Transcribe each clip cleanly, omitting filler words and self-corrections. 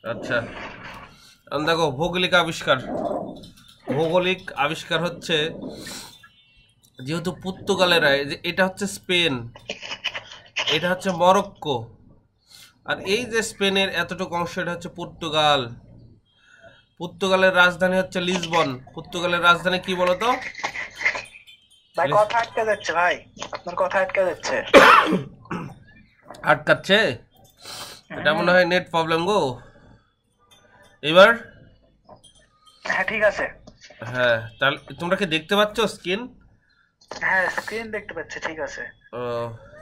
আচ্ছা, দেখো ভৌগোলিক আবিষ্কার হচ্ছে, যেহেতু পর্তুগালের এটা হচ্ছে স্পেন, এটা হচ্ছে মরক্কো, আর এই যে স্পেনের এতটুকু অংশ এটা হচ্ছে পর্তুগাল। পর্তুগালের রাজধানী হচ্ছে লিসবন। পর্তুগালের রাজধানী কি বলতো? ভাই কথা আটকে যাচ্ছে, ভাই আপনার কথা আটকে যাচ্ছে। আটকাচ্ছে? এটা মনে হয় নেট প্রবলেম গো। এবার হ্যাঁ ঠিক আছে। হ্যাঁ, তাহলে তোমরা কি দেখতে পাচ্ছ স্ক্রিন? হ্যাঁ স্ক্রিন দেখতে পাচ্ছি, ঠিক আছে। ও,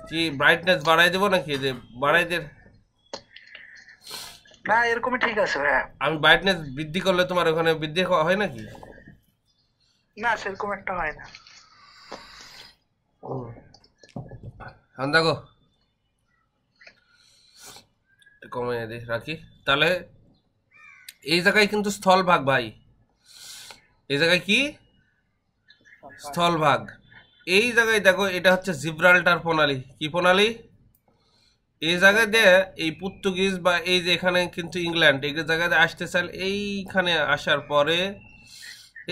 কি ব্রাইটনেস বাড়াই দেবো নাকি? যে বাড়াই দে। না এরকমই ঠিক আছে ভাইয়া। আমি ব্রাইটনেস বৃদ্ধি করলে তোমার ওখানে বৃদ্ধি হয় নাকি? না সেরকম একটা হয় না। দেখো কমে রাখি তাহলে। এই জায়গায় কিন্তু স্থলভাগ ভাই, এই জায়গায় কি স্থলভাগ। এই জায়গায় দেখো এটা হচ্ছে জিব্রাল্টার প্রণালী। কি প্রণালী? এই জায়গায় দিয়ে এই পর্তুগিজ বা এই যে এখানে কিন্তু ইংল্যান্ড এই জায়গায় আসতে চাইলে এইখানে আসার পরে,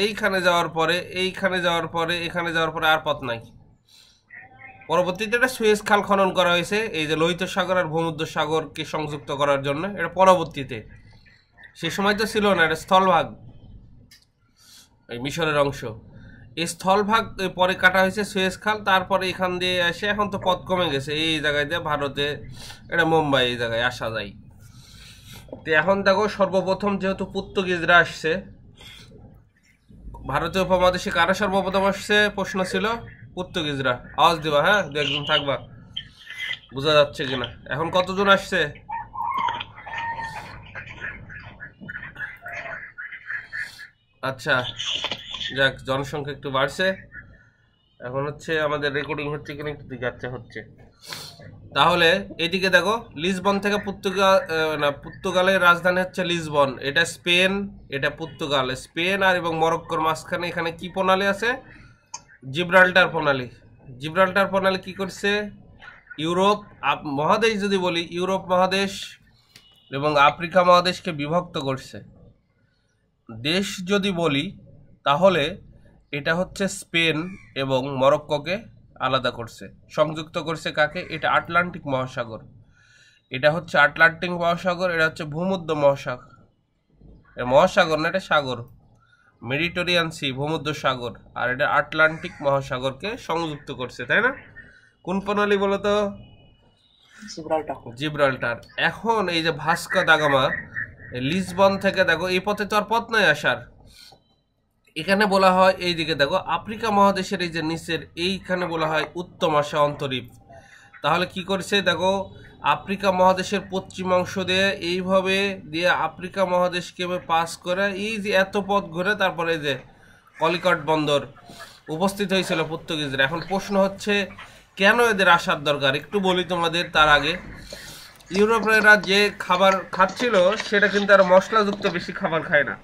এইখানে যাওয়ার পরে, এইখানে যাওয়ার পরে, এখানে যাওয়ার পরে আর পথ নাই। পরবর্তীতে এটা সুয়েজ খাল খনন করা হয়েছে, এই যে লোহিত সাগর আর ভূমধ্য সাগরকে সংযুক্ত করার জন্য। এটা পরবর্তীতে, সে সময় তো ছিল না, এটা স্থলভাগ, এই মিশরের অংশ। এই স্থলভাগ পরে কাটা হয়েছে সুয়েজ খাল, তারপরে এখান দিয়ে এসে এখন তো পথ কমে গেছে, এই জায়গায় দিয়ে ভারতে, এটা মুম্বাই, এই জায়গায় আসা যায়। তো এখন দেখো সর্বপ্রথম যেহেতু পর্তুগিজরা আসছে ভারতীয় উপমহাদেশে, কারা সর্বপ্রথম আসছে প্রশ্ন ছিল? পর্তুগিজরা। আওয়াজ দিবা, হ্যাঁ, দু একজন থাকবা, বোঝা যাচ্ছে কিনা। এখন কতজন আসছে? আচ্ছা, যাক, জনসংখ্যা একটু বাড়ছে। এখন হচ্ছে আমাদের রেকর্ডিং হচ্ছে কিনা একটু জিজ্ঞাসা হচ্ছে। তাহলে এদিকে দেখো, লিসবন থেকে পর্তুগালের রাজধানী হচ্ছে লিসবন। এটা স্পেন, এটা পর্তুগাল। স্পেন আর এবং মরক্কোর মাঝখানে এখানে কি প্রণালী আছে? জিব্রাল্টার প্রণালী। জিব্রাল্টার প্রণালী কি করছে? ইউরোপ মহাদেশ, যদি বলি ইউরোপ মহাদেশ এবং আফ্রিকা মহাদেশকে বিভক্ত করছে। দেশ যদি বলি তাহলে এটা হচ্ছে স্পেন এবং মরক্কোকে আলাদা করছে, সংযুক্ত করছে। কাকে? এটা আটলান্টিক মহাসাগর, এটা হচ্ছে আটলান্টিক মহাসাগর, এটা হচ্ছে ভূমধ্য মহাসাগর। এটা মহাসাগর না, এটা সাগর, মেডিটেরিয়ান সি, ভূমধ্য সাগর। আর এটা আটলান্টিক মহাসাগরকে সংযুক্ত করছে, তাই না? কোন প্রণালী বলতো? জিব্রাল্টার। এখন এই যে ভাস্কো দা গামা লিসবন থেকে, দেখো এই পথে তো আর পথ নাই আসার। এখানে বলা হয়, এই দিকে দেখো আফ্রিকা মহাদেশের এই যে নিচের এইখানে বলা হয় উত্তম আশা অন্তরীপ। তাহলে কি করছে দেখো, আফ্রিকা মহাদেশের পশ্চিম অংশ দিয়ে এইভাবে দিয়ে আফ্রিকা মহাদেশকে পাস করে এই যে এত পথ ঘুরে তারপরে এই যে কলিকট বন্দর উপস্থিত হয়েছিল পর্তুগিজরা। এখন প্রশ্ন হচ্ছে কেন এদের আসার দরকার, একটু বলি তোমাদের তার আগে। ইউরোপীয়রা যে খাবার খাচ্ছিল সেটা কিন্তু আর মশলাযুক্ত বেশি খাবার খায় না,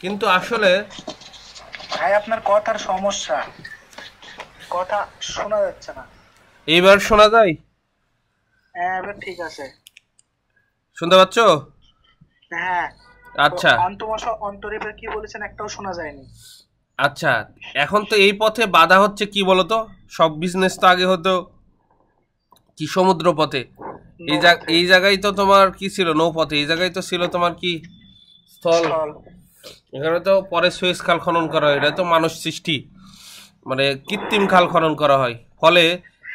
কিন্তু আসলে ভাই আপনার কথার সমস্যা, কথা শোনা যাচ্ছে না। এইবার শোনা যায়? হ্যাঁ এবার ঠিক আছে। শুনতে পাচ্ছ? হ্যাঁ। আচ্ছা অন্তরীপের কি বলেছেন একটাও শোনা যায়নি। আচ্ছা, এখন তো এই পথে বাধা হচ্ছে কি বলতো? সব বিজনেস তো আগে হতো কি সমুদ্র পথে, এই জায়গায় তো তোমার কি ছিল? নৌপথে। এই জায়গায় তো ছিল তোমার কি? স্থল। এখানে তো পরে সুয়েজ খাল খনন করা হয়, এটা তো মানুষ সৃষ্টি, মানে কৃত্রিম খাল খনন করা হয়। ফলে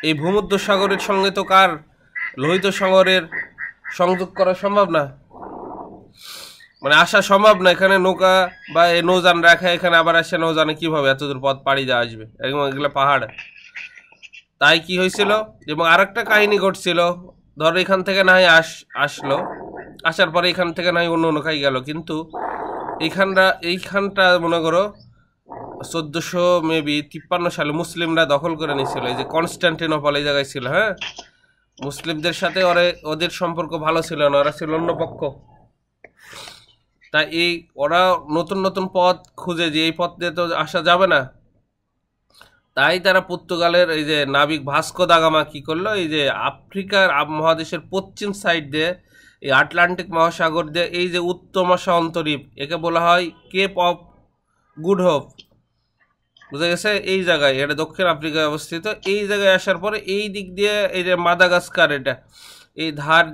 এই ভূমধ্য সাগরের সঙ্গে তো কার লোহিত সাগরের সংযোগ করা সম্ভব না, মানে আসা সম্ভব না। এখানে নৌকা বা নৌযান রাখা, এখানে আবার আসে নৌযানে কিভাবে এত দূর পথ পাড়ি দেওয়া আসবে? একদম এগুলো পাহাড়। তাই কি হয়েছিল, এবং আরেকটা কাহিনী ঘটছিল। ধরো এখান থেকে না হয় আসলো, আসার পরে এখান থেকে না হয় অন্য নৌকায় গেল, কিন্তু এইখানটা মনে করো 1453 সালে মুসলিমরা দখল করে নিয়েছিল। এই যে কনস্টান্টিনোপল এই জায়গায় ছিল, হ্যাঁ। মুসলিমদের সাথে ওদের সম্পর্ক ভালো ছিল না, ওরা ছিল অন্য পক্ষ। তাই ওরা নতুন নতুন পথ খুঁজে, যে এই পথ দিয়ে তো আসা যাবে না, তাই তারা পর্তুগালের এই যে নাবিক ভাস্কো দা গামা কি করলো, এই যে আফ্রিকার মহাদেশের পশ্চিম সাইড দিয়ে এই আটলান্টিক মহাসাগর দিয়ে এই যে উত্তমাশা অন্তরীপ, একে বলা হয় কেপ অফ গুড হোপ, বুঝা গেছে? এই জায়গায়, এটা দক্ষিণ আফ্রিকায় অবস্থিত। এই জায়গায় আসার পরে এই দিক দিয়ে এই যে মাদাগাস্কার, এটা এই ধার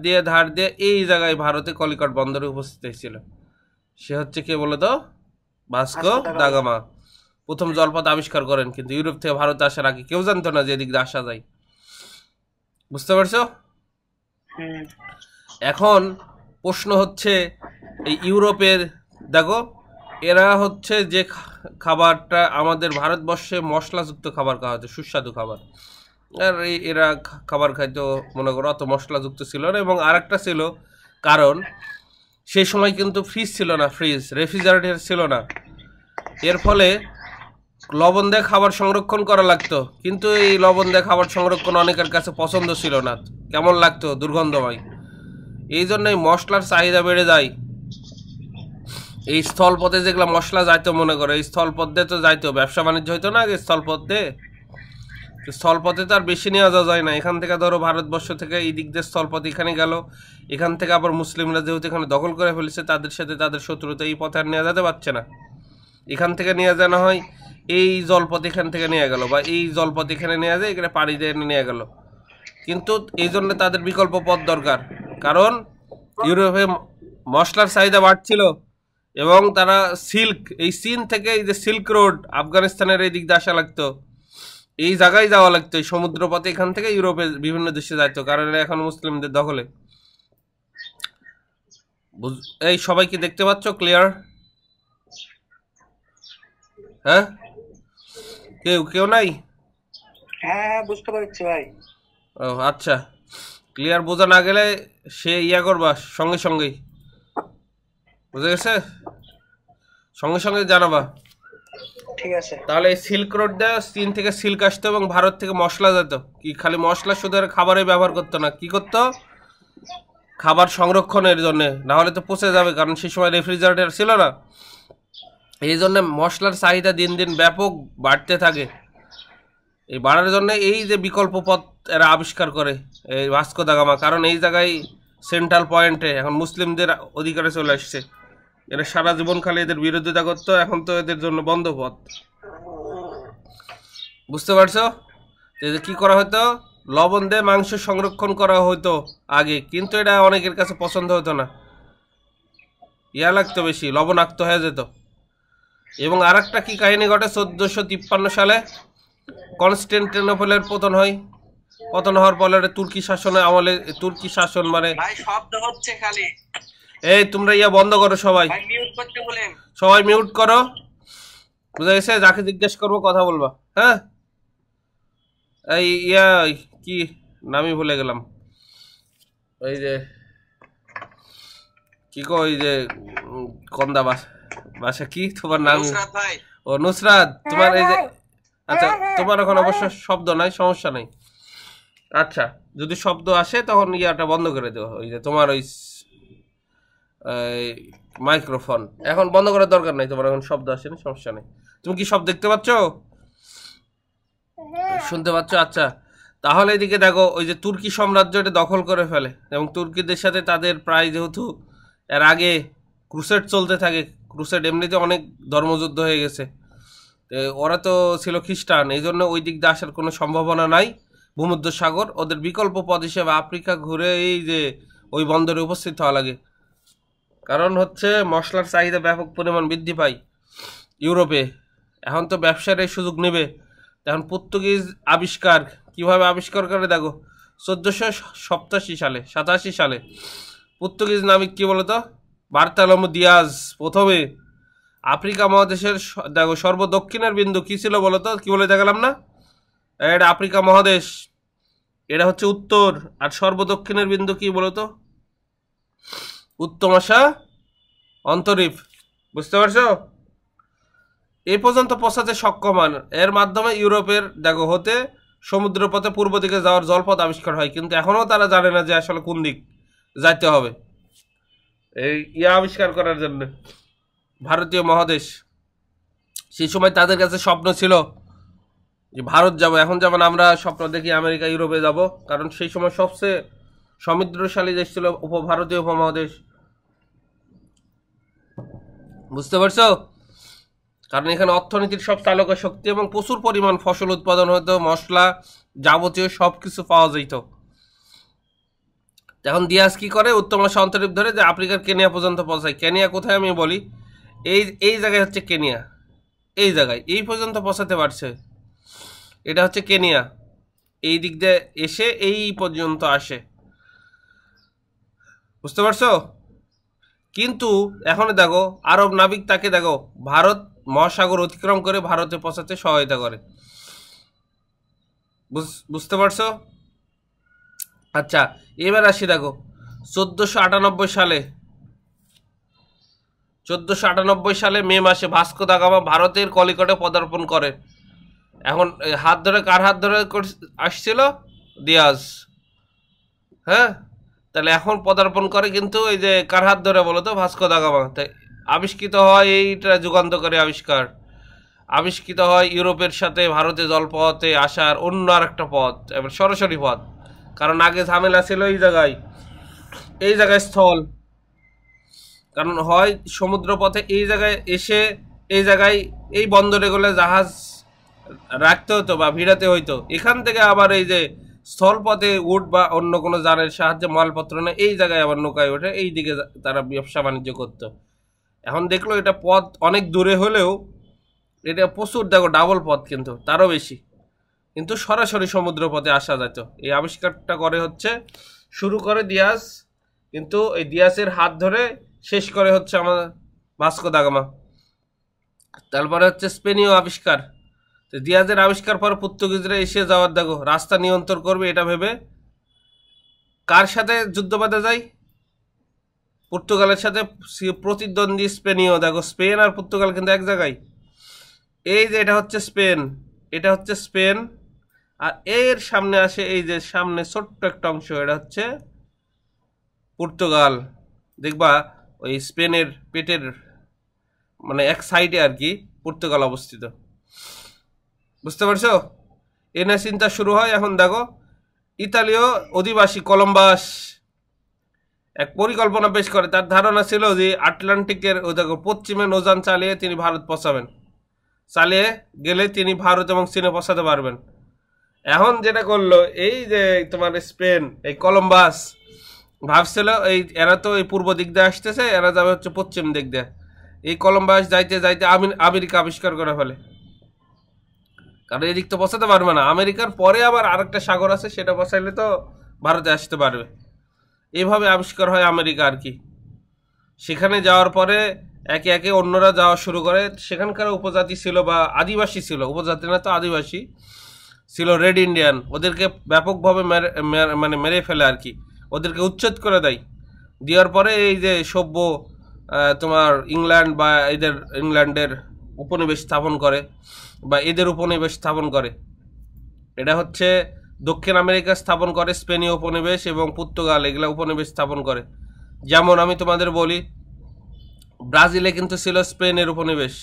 দিয়ে এই জায়গায় ভারতে কলিকট বন্দরে উপস্থিত হয়েছিল। সে হচ্ছে কে বলতো? ভাস্কো দা গামা প্রথম জলপথ আবিষ্কার করেন, কিন্তু ইউরোপ থেকে ভারতে আসার আগে কেউ জানতো না যে এদিক দিয়ে আসা যায়। বুঝতে পারছো? এখন প্রশ্ন হচ্ছে এই ইউরোপের, দেখো এরা হচ্ছে যে খাবারটা আমাদের ভারতবর্ষে মশলাযুক্ত খাবার খাওয়া হতো, সুস্বাদু খাবার, আর এরা খাবার খাইতো মনে করো অত মশলাযুক্ত ছিল না। এবং আর একটা ছিল কারণ সেই সময় কিন্তু ফ্রিজ ছিল না, রেফ্রিজারেটর ছিল না, এর ফলে লবণ দিয়ে খাবার সংরক্ষণ করা লাগতো। কিন্তু এই লবণ দিয়ে খাবার সংরক্ষণ অনেকের কাছে পছন্দ ছিল না, কেমন লাগতো, দুর্গন্ধময়। এই জন্যই মশলার চাহিদা বেড়ে যায়। এই স্থলপথে যেগুলো মশলা যাইতো, মনে করো এই স্থলপথ দিয়ে তো যাইতো, ব্যবসা বাণিজ্য হইতো না আগে স্থলপথ দিয়ে। স্থলপথে তো আর বেশি নেওয়া যায় না। এখান থেকে ধরো ভারতবর্ষ থেকে এই দিক দিয়ে স্থলপথ এখানে গেল, এখান থেকে আবার মুসলিমরা যেহেতু এখানে দখল করে ফেলেছে, তাদের সাথে তাদের শত্রুতা, এই পথে আর নেওয়া যেতে পারছে না। এখান থেকে নিয়ে জানা হয় এই জলপথ এখান থেকে নিয়ে গেল, বা এই জলপথ এখানে নিয়ে যায়, এখানে পাড়ি দিয়ে নিয়ে গেল। কিন্তু এই জন্য তাদের বিকল্প পথ দরকার, কারণ ইউরোপে মশলার চাহিদা বাড়ছিল এবং তারা এই চীন থেকে এই যে সিল্ক রোড আফগানিস্তানের এই দিক দিয়ে আসা লাগতো, এই জায়গায় যাওয়া লাগতো, এই সমুদ্র পথে এখান থেকে ইউরোপের বিভিন্ন দেশে যাইতো, কারণ এখন মুসলিমদের দখলে। এই সবাই কি দেখতে পাচ্ছ ক্লিয়ার? হ্যাঁ, কেউ নাই? হ্যাঁ বুঝতে পারছি ভাই। ও আচ্ছা, ক্লিয়ার বোঝা না গেলে সে করবা সঙ্গেই, বুঝে গেছে? সঙ্গে জানাবা। ঠিক আছে। তাহলে এই সিল্ক রোড দিয়ে চীন থেকে সিল্ক আসতো এবং ভারত থেকে মশলা যেত। কি খালি মশলা শুধু আর খাবারে ব্যবহার করতো না, কি করতো? খাবার সংরক্ষণের জন্য, না হলে তো পচে যাবে, কারণ সেই সময় রেফ্রিজারেটর ছিল না। এই জন্য মশলার চাহিদা দিন দিন ব্যাপক বাড়তে থাকে। এই বাড়ার জন্য এই যে বিকল্প পথ এরা আবিষ্কার করে এই ভাস্কো দা গামা, কারণ এই জায়গায় সেন্ট্রাল পয়েন্টে এখন মুসলিমদের অধিকারে চলে আসছে। এরা সারা জীবন খালি এদের বিরোধিতা করতো, এখন তো এদের জন্য বন্ধ পথ। বুঝতে পারছো? কি করা হতো? লবণ দিয়ে মাংস সংরক্ষণ করা হতো আগে, কিন্তু এটা অনেকের কাছে পছন্দ হতো না, লাগতো বেশি, লবণাক্ত হয়ে যেত। এবং আর একটা কি কাহিনী ঘটে, 1453 সালে কনস্টান্টিনোপলের পতন হয়। পতন হওয়ার পরে তুর্কি শাসন মানে শব্দ হচ্ছে খালি। এই তোমরা বন্ধ করো সবাই, সবাই মিউট করো, বুঝা গেছে? যাকে জিজ্ঞেস করবো কথা বলবা, হ্যাঁ? এই কি নামই ভুলে গেলাম, ওই যে কি কো, ওই যে কন্দা বাসা কি তোমার নাম? ও নুসরাত, তোমার এই যে, আচ্ছা তোমার এখন অবশ্য শব্দ নাই, সমস্যা নাই। আচ্ছা, যদি শব্দ আসে তখন বন্ধ করে দেওয়া, ওই যে তোমার ওই মাইক্রোফোন এখন বন্ধ করার দরকার নাই, তোমার এখন শব্দ আসেনি, সমস্যা নেই। তুমি কি সব দেখতে পাচ্ছ, শুনতে পাচ্ছ? আচ্ছা, তাহলে এদিকে দেখো, ওই যে তুর্কি সাম্রাজ্য এটা দখল করে ফেলে, এবং তুর্কিদের সাথে তাদের প্রায়, যেহেতু এর আগে ক্রুসেড চলতে থাকে, ক্রুসেড এমনিতে অনেক ধর্মযুদ্ধ হয়ে গেছে, ওরা তো ছিল খ্রিস্টান, এই জন্য ওই দিক দিয়ে আসার কোনো সম্ভাবনা নাই। ভূমধ্য সাগর, ওদের বিকল্প পথ হিসেবে আফ্রিকা ঘুরে এই যে ওই বন্দরে উপস্থিত হওয়া লাগে। কারণ হচ্ছে মশলার চাহিদা ব্যাপক পরিমাণ বৃদ্ধি পায় ইউরোপে, এখন তো ব্যবসার এই সুযোগ নেবে। এখন পর্তুগিজ কিভাবে আবিষ্কার করে দেখো, 1487 সালে পর্তুগিজ নাবিক কি বলতো, বার্তালোমো দিয়াজ প্রথমে আফ্রিকা মহাদেশের দেখো সর্বদক্ষিণের বিন্দু কি ছিল বলতো, কি বলে দেখালাম না, এটা আফ্রিকা মহাদেশ, এটা হচ্ছে উত্তর, আর সর্বদক্ষিণের বিন্দু কি বলতো, উত্তমাশা অন্তরীপ। বুঝতে পারছো? এই পর্যন্ত পৌঁছাতে সক্ষম হন, এর মাধ্যমে ইউরোপের দেখো হতে সমুদ্রপথে পূর্ব দিকে যাওয়ার জলপথ আবিষ্কার হয়, কিন্তু এখনও তারা জানে না যে আসলে কোন দিক যাইতে হবে। এই আবিষ্কার করার জন্য ভারতীয় মহাদেশ, সেই সময় তাদের কাছে স্বপ্ন ছিল যে ভারত যাব। এখন যেমন আমরা স্বপ্ন দেখি আমেরিকা, ইউরোপে যাব, কারণ সেই সময় সবচেয়ে সমৃদ্ধশালী দেশ ছিল ভারতীয় উপমহাদেশ। বুঝতে পারছো? কারণ এখানে অর্থনীতির সব চালক শক্তি এবং প্রচুর পরিমাণ ফসল উৎপাদন হতো, মশলা যাবতীয় সবকিছু পাওয়া যেত। এখন দিয়াজ কি করে, উত্তম সন্তরীপ ধরে যে আফ্রিকার কেনিয়া পর্যন্ত পৌঁছায়। কেনিয়া কোথায় আমি বলি, এই জায়গায় হচ্ছে কেনিয়া, এই জায়গায় এই পর্যন্ত পৌঁছাতে পারছে। এটা হচ্ছে কেনিয়া, এই দিক দিয়ে এসে এই পর্যন্ত আসে। বুঝতে পারছো? কিন্তু এখন দেখো আরব নাবিক তাকে দেখো ভারত মহাসাগর অতিক্রম করে ভারতে পৌঁছাতে সহায়তা করে। বুঝতে পারছো? আচ্ছা, এবার আসি দেখো 1498 সালে মে মাসে ভাস্কো দা গামা ভারতের কলিকটে পদার্পণ করে। এখন হাত ধরে কার হাত ধরে আসছিল? দিয়াজ। হ্যাঁ, তাহলে এখন পদার্পণ করে কিন্তু এই যে কার হাত ধরে বলো তো? Vasco da Gama. তাই আবিষ্কৃত হয় এইটা যুগান্তকারী আবিষ্কার। আবিষ্কৃত হয় ইউরোপের সাথে ভারতে জলপথে আসার অন্য আর একটা পথ, এবার সরাসরি পথ। কারণ আগে ঝামেলা ছিল এই জায়গায় স্থল, কারণ হয় সমুদ্র পথে এই জায়গায় এসে এই জায়গায় এই বন্দরে গেলে জাহাজ রাখতে হতো বা ভিড়াতে হইতো। এখান থেকে আবার এই যে স্থলপথে উট বা অন্য কোনো যানের সাহায্যে মালপত্র নেয়, এই জায়গায় আবার নৌকায় ওঠে, এই দিকে তারা ব্যবসা বাণিজ্য করতো। এখন দেখলো এটা পথ অনেক দূরে হলেও এটা প্রচুর, দেখো ডাবল পথ কিন্তু তারও বেশি, কিন্তু সরাসরি সমুদ্র পথে আসা যেত। এই আবিষ্কারটা করে হচ্ছে শুরু করে দিয়াজ, কিন্তু এই দিয়াজের হাত ধরে শেষ করে হচ্ছে আমাদের ভাস্কো দা গামা। তারপরে হচ্ছে স্পেনীয় আবিষ্কার। তো দিয়াজের আবিষ্কার পর পর্তুগিজরা এসে যাওয়ার দেখো রাস্তা নিয়ন্ত্রণ করবে এটা ভেবে কার সাথে যুদ্ধ বাঁধা যায়? পর্তুগালের সাথে প্রতিদ্বন্দ্বী স্পেনীয়। দেখো স্পেন আর পর্তুগাল কিন্তু এক জায়গায়। এই যে এটা হচ্ছে স্পেন, এটা হচ্ছে স্পেন, আর এর সামনে আসে এই যে সামনে ছোট্ট একটা অংশ, এটা হচ্ছে পর্তুগাল। দেখবা ওই স্পেনের পেটের মানে এক সাইডে আর কি পর্তুগাল অবস্থিত। বুঝতে পারছো? এনে চিন্তা শুরু হয়। এখন দেখো ইতালীয় অধিবাসী কলম্বাস এক পরিকল্পনা পেশ করে। তার ধারণা ছিল যে আটলান্টিকের ও দেখো পশ্চিমে নৌযান চালিয়ে তিনি ভারত পৌঁছাবেন, চালিয়ে গেলে তিনি ভারত এবং চীনে পৌঁছাতে পারবেন। এখন যেটা করলো এই যে তোমার স্পেন, এই কলম্বাস ভাবছিল এই এরা তো এই পূর্ব দিক দিয়ে আসতেছে, এরা যাবে হচ্ছে পশ্চিম দিক দিয়ে। এই কলম্বাস যাইতে যাইতে আমেরিকা আবিষ্কার করে ফেলে, কারণ এই দিক তো পৌঁছাতে পারবে না। আমেরিকার পরে আবার আরেকটা সাগর আছে, সেটা পৌঁছাইলে তো ভারতে আসতে পারবে। এইভাবে আবিষ্কার হয় আমেরিকা আর কি। সেখানে যাওয়ার পরে একে একে অন্যরা যাওয়া শুরু করে। সেখানকার উপজাতি ছিল বা আদিবাসী ছিল, উপজাতি না তো আদিবাসী ছিল, রেড ইন্ডিয়ান। ওদেরকে ব্যাপকভাবে মানে মেরে ফেলে আর কি, ওদেরকে উচ্ছেদ করে দেয়। দেওয়ার পরে এই যে সভ্য তোমার ইংল্যান্ড বা ইংল্যান্ডের উপনিবেশ স্থাপন করে বা এদের উপনিবেশ স্থাপন করে। এটা হচ্ছে দক্ষিণ আমেরিকা স্থাপন করে স্পেনীয় উপনিবেশ এবং পর্তুগাল, এগুলা উপনিবেশ স্থাপন করে। যেমন আমি তোমাদের বলি, ব্রাজিলে কিন্তু ছিল স্পেনের উপনিবেশ।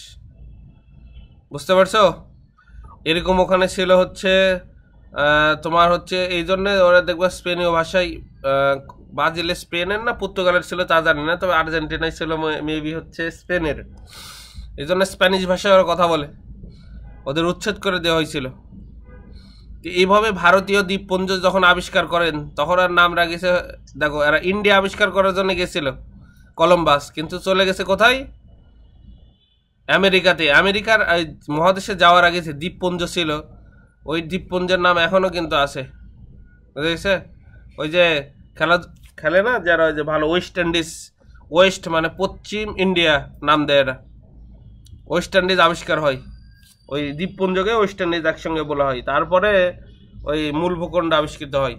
বুঝতে পারছো? এরকম ওখানে ছিল হচ্ছে তোমার হচ্ছে এই জন্য ওরা দেখবা স্পেনীয় ভাষায়, ব্রাজিলে স্পেনের না পর্তুগালের ছিল তা জানি না, তবে আর্জেন্টিনায় ছিল মেবি হচ্ছে স্পেনের। এই জন্য স্প্যানিশ ভাষায় ওরা কথা বলে, ওদের উচ্ছেদ করে দেওয়া হয়েছিল। এইভাবে ভারতীয় দ্বীপপুঞ্জ যখন আবিষ্কার করেন তখন আর নাম রাখেছে, দেখো এরা ইন্ডিয়া আবিষ্কার করার জন্য গেছিল কলম্বাস, কিন্তু চলে গেছে কোথায়? আমেরিকাতে। আমেরিকার মহাদেশে যাওয়ার আগে যে দ্বীপপুঞ্জ ছিল, ওই দ্বীপপুঞ্জের নাম এখনো কিন্তু আছে, বুঝেছে? ওই যে খেলে না যারা, ওই যে ভালো ওয়েস্ট ইন্ডিজ, ওয়েস্ট মানে পশ্চিম ইন্ডিয়া নাম দেয় এরা। ওয়েস্ট ইন্ডিজ আবিষ্কার হয়, ওই দ্বীপপুঞ্জকে ওয়েস্ট ইন্ডিজ একসঙ্গে বলা হয়। তারপরে ওই মূল ভূখণ্ড আবিষ্কৃত হয়।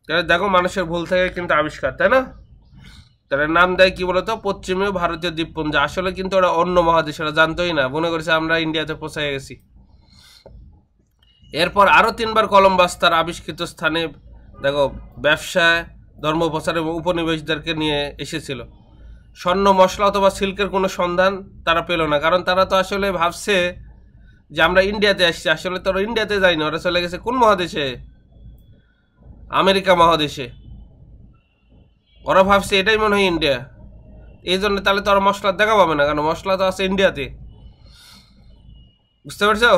তাহলে দেখো মানুষের ভুল থেকে কিন্তু আবিষ্কার, তাই না? তাহলে নাম দেয় কি বলতো? পশ্চিমীয় ভারতীয় দ্বীপপুঞ্জ। আসলে কিন্তু ওরা অন্য মহাদেশ, ওরা জানতোই না, মনে করেছে আমরা ইন্ডিয়াতে পৌঁছে গেছি। এরপর আরও 3বার কলম্বাস তার আবিষ্কৃত স্থানে দেখো ব্যবসায়, ধর্ম প্রচার এবং উপনিবেশদেরকে নিয়ে এসেছিল। স্বর্ণ, মশলা অথবা সিল্কের কোনো সন্ধান তারা পেল না, কারণ তারা তো আসলে ভাবছে যে আমরা ইন্ডিয়াতে আসছি। আসলে তো ওরা ইন্ডিয়াতে যায়নি, ওরা চলে গেছে কোন মহাদেশে? আমেরিকা মহাদেশে। ওরা ভাবছে এটাই মনে হয় ইন্ডিয়া, এই জন্য তাহলে তো ওরা মশলার দেখা পাবে না, কারণ মশলা তো আছে ইন্ডিয়াতে, বুঝতে পারছো?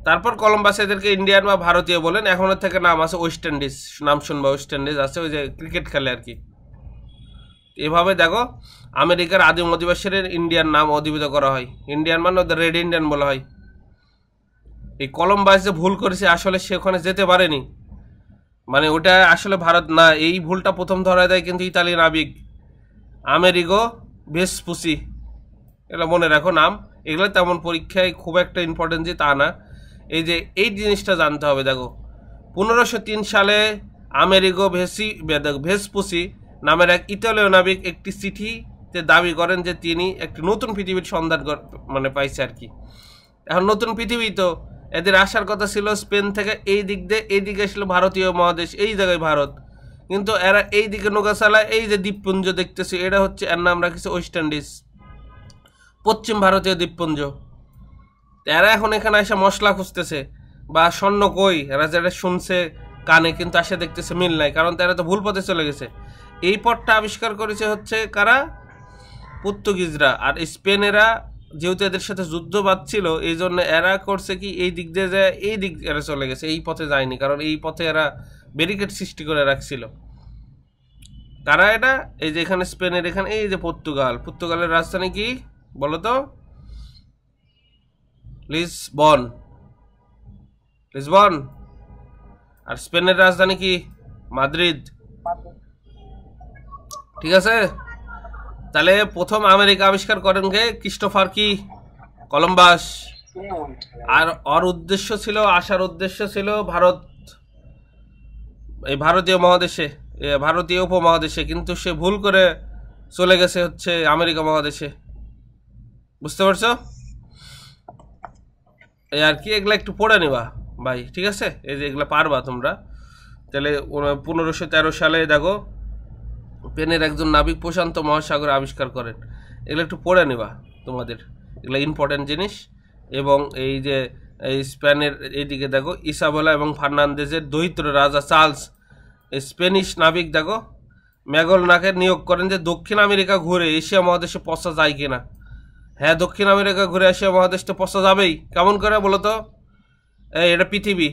তারপর কলম্বাস এদেরকে ইন্ডিয়ান বা ভারতীয় বলেন, এখনের থেকে নাম আছে ওয়েস্ট ইন্ডিজ, নাম শুনবা ওয়েস্ট ইন্ডিজ আছে, ওই যে ক্রিকেট খেলে আর কি। এভাবে দেখো আমেরিকার আদিম অধিবাসীর ইন্ডিয়ান নাম অধিভূত করা হয়, ইন্ডিয়ান মানে ওদের রেড ইন্ডিয়ান বলা হয়। এই কলম্বাস যে ভুল করেছে, আসলে সে ওখানে যেতে পারেনি, মানে ওটা আসলে ভারত না, এই ভুলটা প্রথম ধরা দেয় কিন্তু ইতালি নাবিক আমেরিগো ভেসপুসি। এগুলো মনে রাখো নাম, এগুলো তেমন পরীক্ষায় খুব একটা ইম্পর্টেন্ট যে তা না, এই যে এই জিনিসটা জানতে হবে। দেখো 1503 সালে আমেরিগো ভেসপুসি নামের এক ইতালীয় নাবিক একটি চিঠিতে দাবি করেন যে তিনি একটি নতুন পৃথিবীর সন্ধান মানে পাইছে আর কি। এখন নতুন পৃথিবী তো এদের আসার কথা ছিল স্পেন থেকে, এই দিক দিয়ে এইদিকে ছিল ভারতীয় মহাদেশ, এই জায়গায় ভারত, কিন্তু এরা এই দিকে নৌকা চালায়, এই যে দ্বীপপুঞ্জ দেখতেছি এটা হচ্ছে এর নাম রাখছে ওয়েস্ট ইন্ডিজ, পশ্চিম ভারতীয় দ্বীপপুঞ্জ। এরা এখন এখানে এসে মশলা খুঁজতেছে বা স্বর্ণ কই, এরা যেটা শুনছে কানে কিন্তু আসে দেখতেছে মিল নাই, কারণ তারা তো ভুল পথে চলে গেছে। এই পথটা আবিষ্কার করেছে হচ্ছে কারা? পর্তুগিজরা। আর স্পেনেরা যেহেতু এদের সাথে যুদ্ধ বাঁধছিল, এই জন্য এরা করছে কি এই দিক দিয়ে যায়, এই দিক এরা চলে গেছে, এই পথে যায়নি, কারণ এই পথে এরা ব্যারিকেড সৃষ্টি করে রাখছিল। কারা এটা? এই যে এখানে স্পেনের, এখানে এই যে পর্তুগাল, পর্তুগালের রাজধানী কি বলতো? Lisbon, Lisbon. আর স্পেনের রাজধানী কি? মাদ্রিদ, ঠিক আছে? তাহলে প্রথম আমেরিকা আবিষ্কার করেন কে? ক্রিস্টোফার কি? কলম্বাস। আর ওর উদ্দেশ্য ছিল, আসার উদ্দেশ্য ছিল ভারত, এই ভারতীয় মহাদেশে, ভারতীয় উপমহাদেশে, কিন্তু সে ভুল করে চলে গেছে হচ্ছে আমেরিকা মহাদেশে, বুঝতে পারছো? এই আর কি, এগুলা একটু পড়ে নিবা ভাই, ঠিক আছে? এই যে এগুলা পারবা তোমরা। তাহলে 1513 সালে দেখো স্পেনের একজন নাবিক প্রশান্ত মহাসাগরে আবিষ্কার করেন, এগুলো একটু পড়ে নিবা তোমাদের, এগুলো ইম্পর্টেন্ট জিনিস। এবং এই যে এই স্পেনের এইদিকে দেখো ইসাবেলা এবং ফার্নান্দেজের দৈত্য রাজা চার্লস, স্পেনিশ নাবিক দেখো ম্যাগলনাকে নিয়োগ করেন যে দক্ষিণ আমেরিকা ঘুরে এশিয়া মহাদেশে পৌঁছা যায় কিনা। হ্যাঁ, দক্ষিণ আমেরিকা ঘুরে এশিয়া মহাদেশটা পৌঁছা যাবেই, কেমন করে বলো তো? এটা পৃথিবী,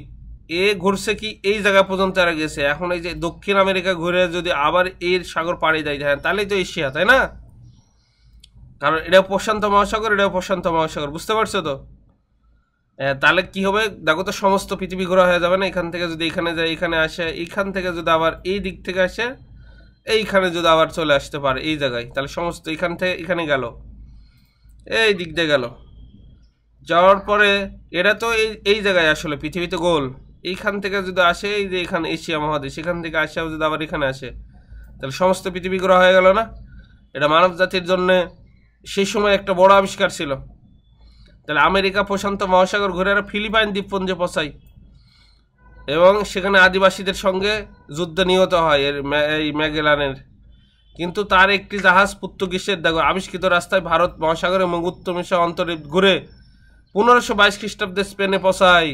এ ঘুরছে কি এই জায়গা পর্যন্ত এরা গেছে, এখন এই যে দক্ষিণ আমেরিকা ঘুরে যদি আবার এর সাগর পাড়ি দেয়, হ্যাঁ তাহলেই তো এশিয়া, তাই না? কারণ এটা প্রশান্ত মহাসাগর, এটাও প্রশান্ত মহাসাগর, বুঝতে পারছো তো? তাহলে কি হবে দেখো তো, সমস্ত পৃথিবী ঘোরা হয়ে যাবে না? এখান থেকে যদি এখানে যায়, এখানে আসে, এইখান থেকে যদি আবার এই দিক থেকে আসে, এইখানে যদি আবার চলে আসতে পারে এই জায়গায়, তাহলে সমস্ত এখান থেকে এখানে গেল, এই দিক দিয়ে গেল, যাওয়ার পরে এরা তো এই জায়গায় আসলে পৃথিবীতে গোল, এইখান থেকে যদি আসে এই যে এখানে এশিয়া মহাদেশ, এখান থেকে আসে যদি আবার এখানে আসে, তাহলে সমস্ত পৃথিবী ঘোরা হয়ে গেল না? এটা মানব জাতির জন্য সেই সময় একটা বড় আবিষ্কার ছিল। তাহলে আমেরিকা প্রশান্ত মহাসাগর ঘুরে এরা ফিলিপাইন দ্বীপপুঞ্জে পৌঁছায় এবং সেখানে আদিবাসীদের সঙ্গে যুদ্ধে নিহত হয় এই ম্যাগেলানের। কিন্তু তার একটি জাহাজ পর্তুগিজের দেখো আবিষ্কৃত রাস্তায় ভারত মহাসাগর এবং উত্তর এশিয়া অন্তরীপ ঘুরে 1522 খ্রিস্টাব্দে স্পেনে পৌঁছায়।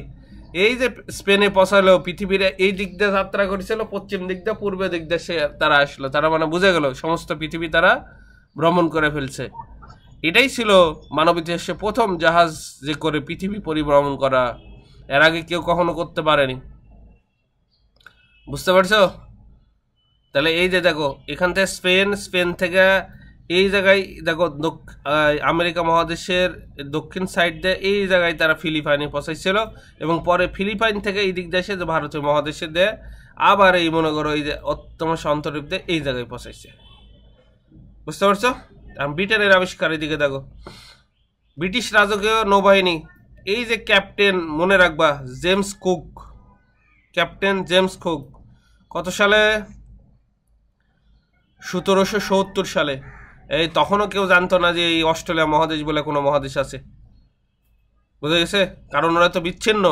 এই যে স্পেনে পৌঁছালো, পৃথিবীর এই দিক দিয়ে যাত্রা করেছিল, পশ্চিম দিক দিয়ে পূর্ব দিক দিয়ে সে তারা আসলো, তারা মানে বুঝে গেল সমস্ত পৃথিবী তারা ভ্রমণ করে ফেলছে। এটাই ছিল মানব ইতিহাসে প্রথম জাহাজ যে করে পৃথিবী পরিভ্রমণ করা, এর আগে কেউ কখনো করতে পারেনি, বুঝতে পারছো? তাহলে এই যে দেখো এখান থেকে স্পেন থেকে এই জায়গায় দেখো আমেরিকা মহাদেশের দক্ষিণ সাইড দিয়ে এই জায়গায় তারা ফিলিপাইনে পৌঁছাইছিল, এবং পরে ফিলিপাইন থেকে এই দিক দেশে যে ভারতীয় মহাদেশে দেয় আবার এই মনে করো এই যে অত্যম অন্তরীপ দিয়ে এই জায়গায় পৌঁছাইছে, বুঝতে পারছো? ব্রিটেনের আবিষ্কার এদিকে দেখো ব্রিটিশ রাজকীয় নৌবাহিনী, এই যে ক্যাপ্টেন মনে রাখবা James cook, captain James cook কত সালে? 1770 সালে। এই তখনও কেউ জানতো না যে এই অস্ট্রেলিয়া মহাদেশ বলে কোনো মহাদেশ আছে, বুঝে গেছে? কারণ ওরা তো বিচ্ছিন্ন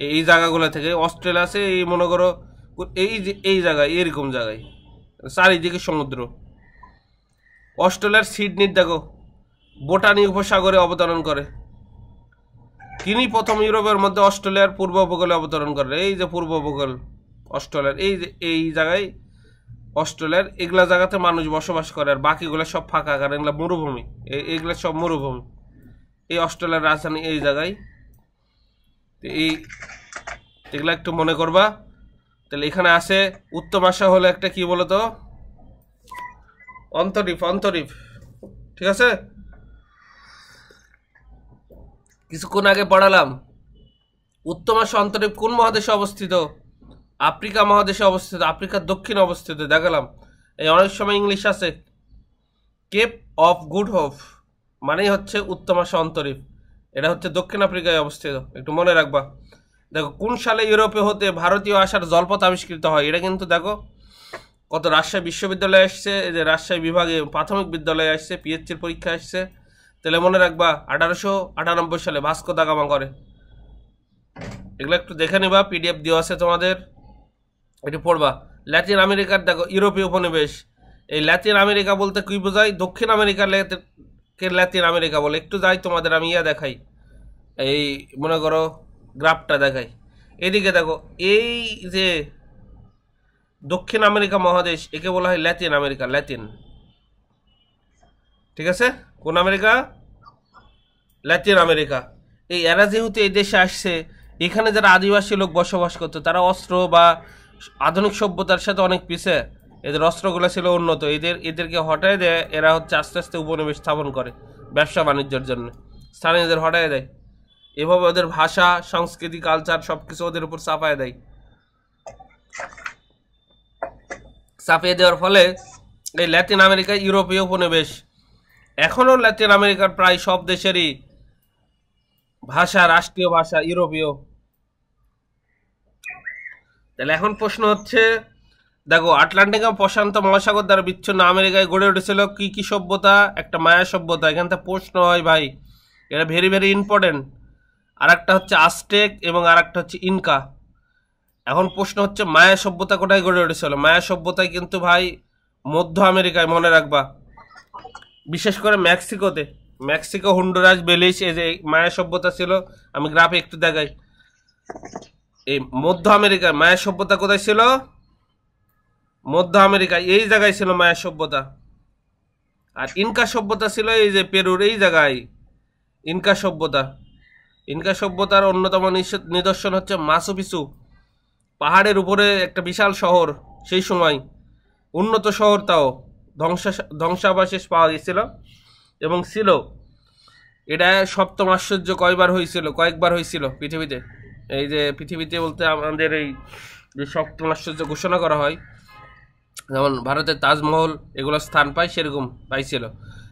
এই জায়গাগুলো থেকে। অস্ট্রেলিয়া আছে এই মনে করো এই যে এই জায়গায়, এরকম জায়গায় চারিদিকে সমুদ্র। অস্ট্রেলিয়ার সিডনির দেখো বোটানি উপসাগরে অবতরণ করে, তিনি প্রথম ইউরোপের মধ্যে অস্ট্রেলিয়ার পূর্ব উপকূলে অবতরণ করে। এই যে পূর্ব উপকূল অস্ট্রেলিয়ার এই যে এই জায়গায় অস্ট্রেলিয়ার এগুলা জায়গাতে মানুষ বসবাস করে, আর বাকিগুলো সব ফাঁকা, কারণ এগুলা মরুভূমি, এইগুলা সব মরুভূমি। এই অস্ট্রেলিয়ার রাজধানী এই জায়গায়। এই এগুলা একটু মনে করবা। তাহলে এখানে আছে উত্তম আশা হলো একটা কি বলতো, অন্তরীপ, অন্তরীপ, ঠিক আছে। কিছুক্ষণ আগে পড়ালাম উত্তম আশা অন্তরীপ কোন মহাদেশে অবস্থিত? আফ্রিকা মহাদেশে অবস্থিত, আফ্রিকার দক্ষিণে অবস্থিত। দেখালাম এই অনেক সময় ইংলিশ আছে, কেপ অফ গুড হোপ মানেই হচ্ছে উত্তম আশা অন্তরীপ, এটা হচ্ছে দক্ষিণ আফ্রিকায় অবস্থিত, একটু মনে রাখবা। দেখো কোন সালে ইউরোপে হতে ভারতীয় আসার জলপথ আবিষ্কৃত হয়, এটা কিন্তু দেখো কত রাজশাহী বিশ্ববিদ্যালয়ে আসছে, এই যে রাজশাহী বিভাগে প্রাথমিক বিদ্যালয়ে আসছে, পিএইচডির পরীক্ষা আসছে। তাহলে মনে রাখবা 1898 সালে ভাস্কো দা গামা করে। এগুলো একটু দেখে নিবা, পিডিএফ দেওয়া আছে তোমাদের, এটি পড়বা। ল্যাটিন আমেরিকার দেখো ইউরোপীয় উপনিবেশ, এই ল্যাটিন আমেরিকা বলতে কি বোঝায়? দক্ষিণ আমেরিকার ল্যাটিন আমেরিকা বলে। একটু যাই তোমাদের আমি দেখাই, এই মনে করো গ্রাফটা দেখাই। এদিকে দেখো এই যে দক্ষিণ আমেরিকা মহাদেশ, একে বলা হয় ল্যাটিন আমেরিকা, ল্যাটিন, ঠিক আছে। কোন আমেরিকা? Latin America. এই এরা যেহেতু এই দেশে আসছে, এখানে যারা আদিবাসী লোক বসবাস করতো তারা অস্ত্র বা আধুনিক সভ্যতার সাথে অনেক পিছে, এদের অস্ত্রগুলো ছিল উন্নত, এদেরকে হটায় দেয়, এরা হচ্ছে আস্তে আস্তে উপনিবেশ স্থাপন করে ব্যবসা বাণিজ্যের জন্য, স্থানীয়দের হটায় দেয়। এভাবে ওদের ভাষা, সংস্কৃতি, কালচার সবকিছু ওদের উপর চাপায় দেয়। চাপিয়ে দেওয়ার ফলে এই ল্যাটিন আমেরিকা ইউরোপীয় উপনিবেশ। এখনও ল্যাটিন আমেরিকার প্রায় সব দেশেরই ভাষা, রাষ্ট্রীয় ভাষা ইউরোপীয়। তাহলে এখন প্রশ্ন হচ্ছে, দেখো আটলান্টিক এবং প্রশান্ত মহাসাগর দ্বারা বিচ্ছিন্ন আমেরিকায় গড়ে উঠেছিল কি কি সভ্যতা? একটা মায়া সভ্যতা। এখান থেকে প্রশ্ন হয় ভাই, এটা ভেরি ভেরি ইম্পর্টেন্ট। আর একটা হচ্ছে আজটেক এবং আর একটা হচ্ছে ইনকা। এখন প্রশ্ন হচ্ছে মায়া সভ্যতা কোথায় গড়ে উঠেছিল? মায়া সভ্যতায় কিন্তু ভাই মধ্য আমেরিকায়, মনে রাখবা, বিশেষ করে মেক্সিকোতে, মেক্সিকো, হন্ডুরাস, বেলিজ, এই যে মায়া সভ্যতা ছিল। আমি গ্রাফে একটু দেখাই, এই মধ্য আমেরিকায় মায়া সভ্যতা কোথায় ছিল? মধ্য আমেরিকায় এই জায়গায় ছিল মায়া সভ্যতা। আর ইনকা সভ্যতা ছিল এই যে পেরুর এই জায়গায়, ইনকা সভ্যতা। ইনকা সভ্যতার অন্যতম নিদর্শন হচ্ছে মাচু পিছু, পাহাড়ের উপরে একটা বিশাল শহর, সেই সময় উন্নত শহর, তাও ধ্বংসাবশেষ পাওয়া গেছিল এবং ছিল। এটা সপ্তম আশ্চর্য কয়েকবার হয়েছিল পৃথিবীতে। এই যে পৃথিবীতে বলতে আমাদের এই যে সপ্তম আশ্চর্য ঘোষণা করা হয়, যেমন ভারতের তাজমহল এগুলো স্থান পায়, সেরকম পাইছিল।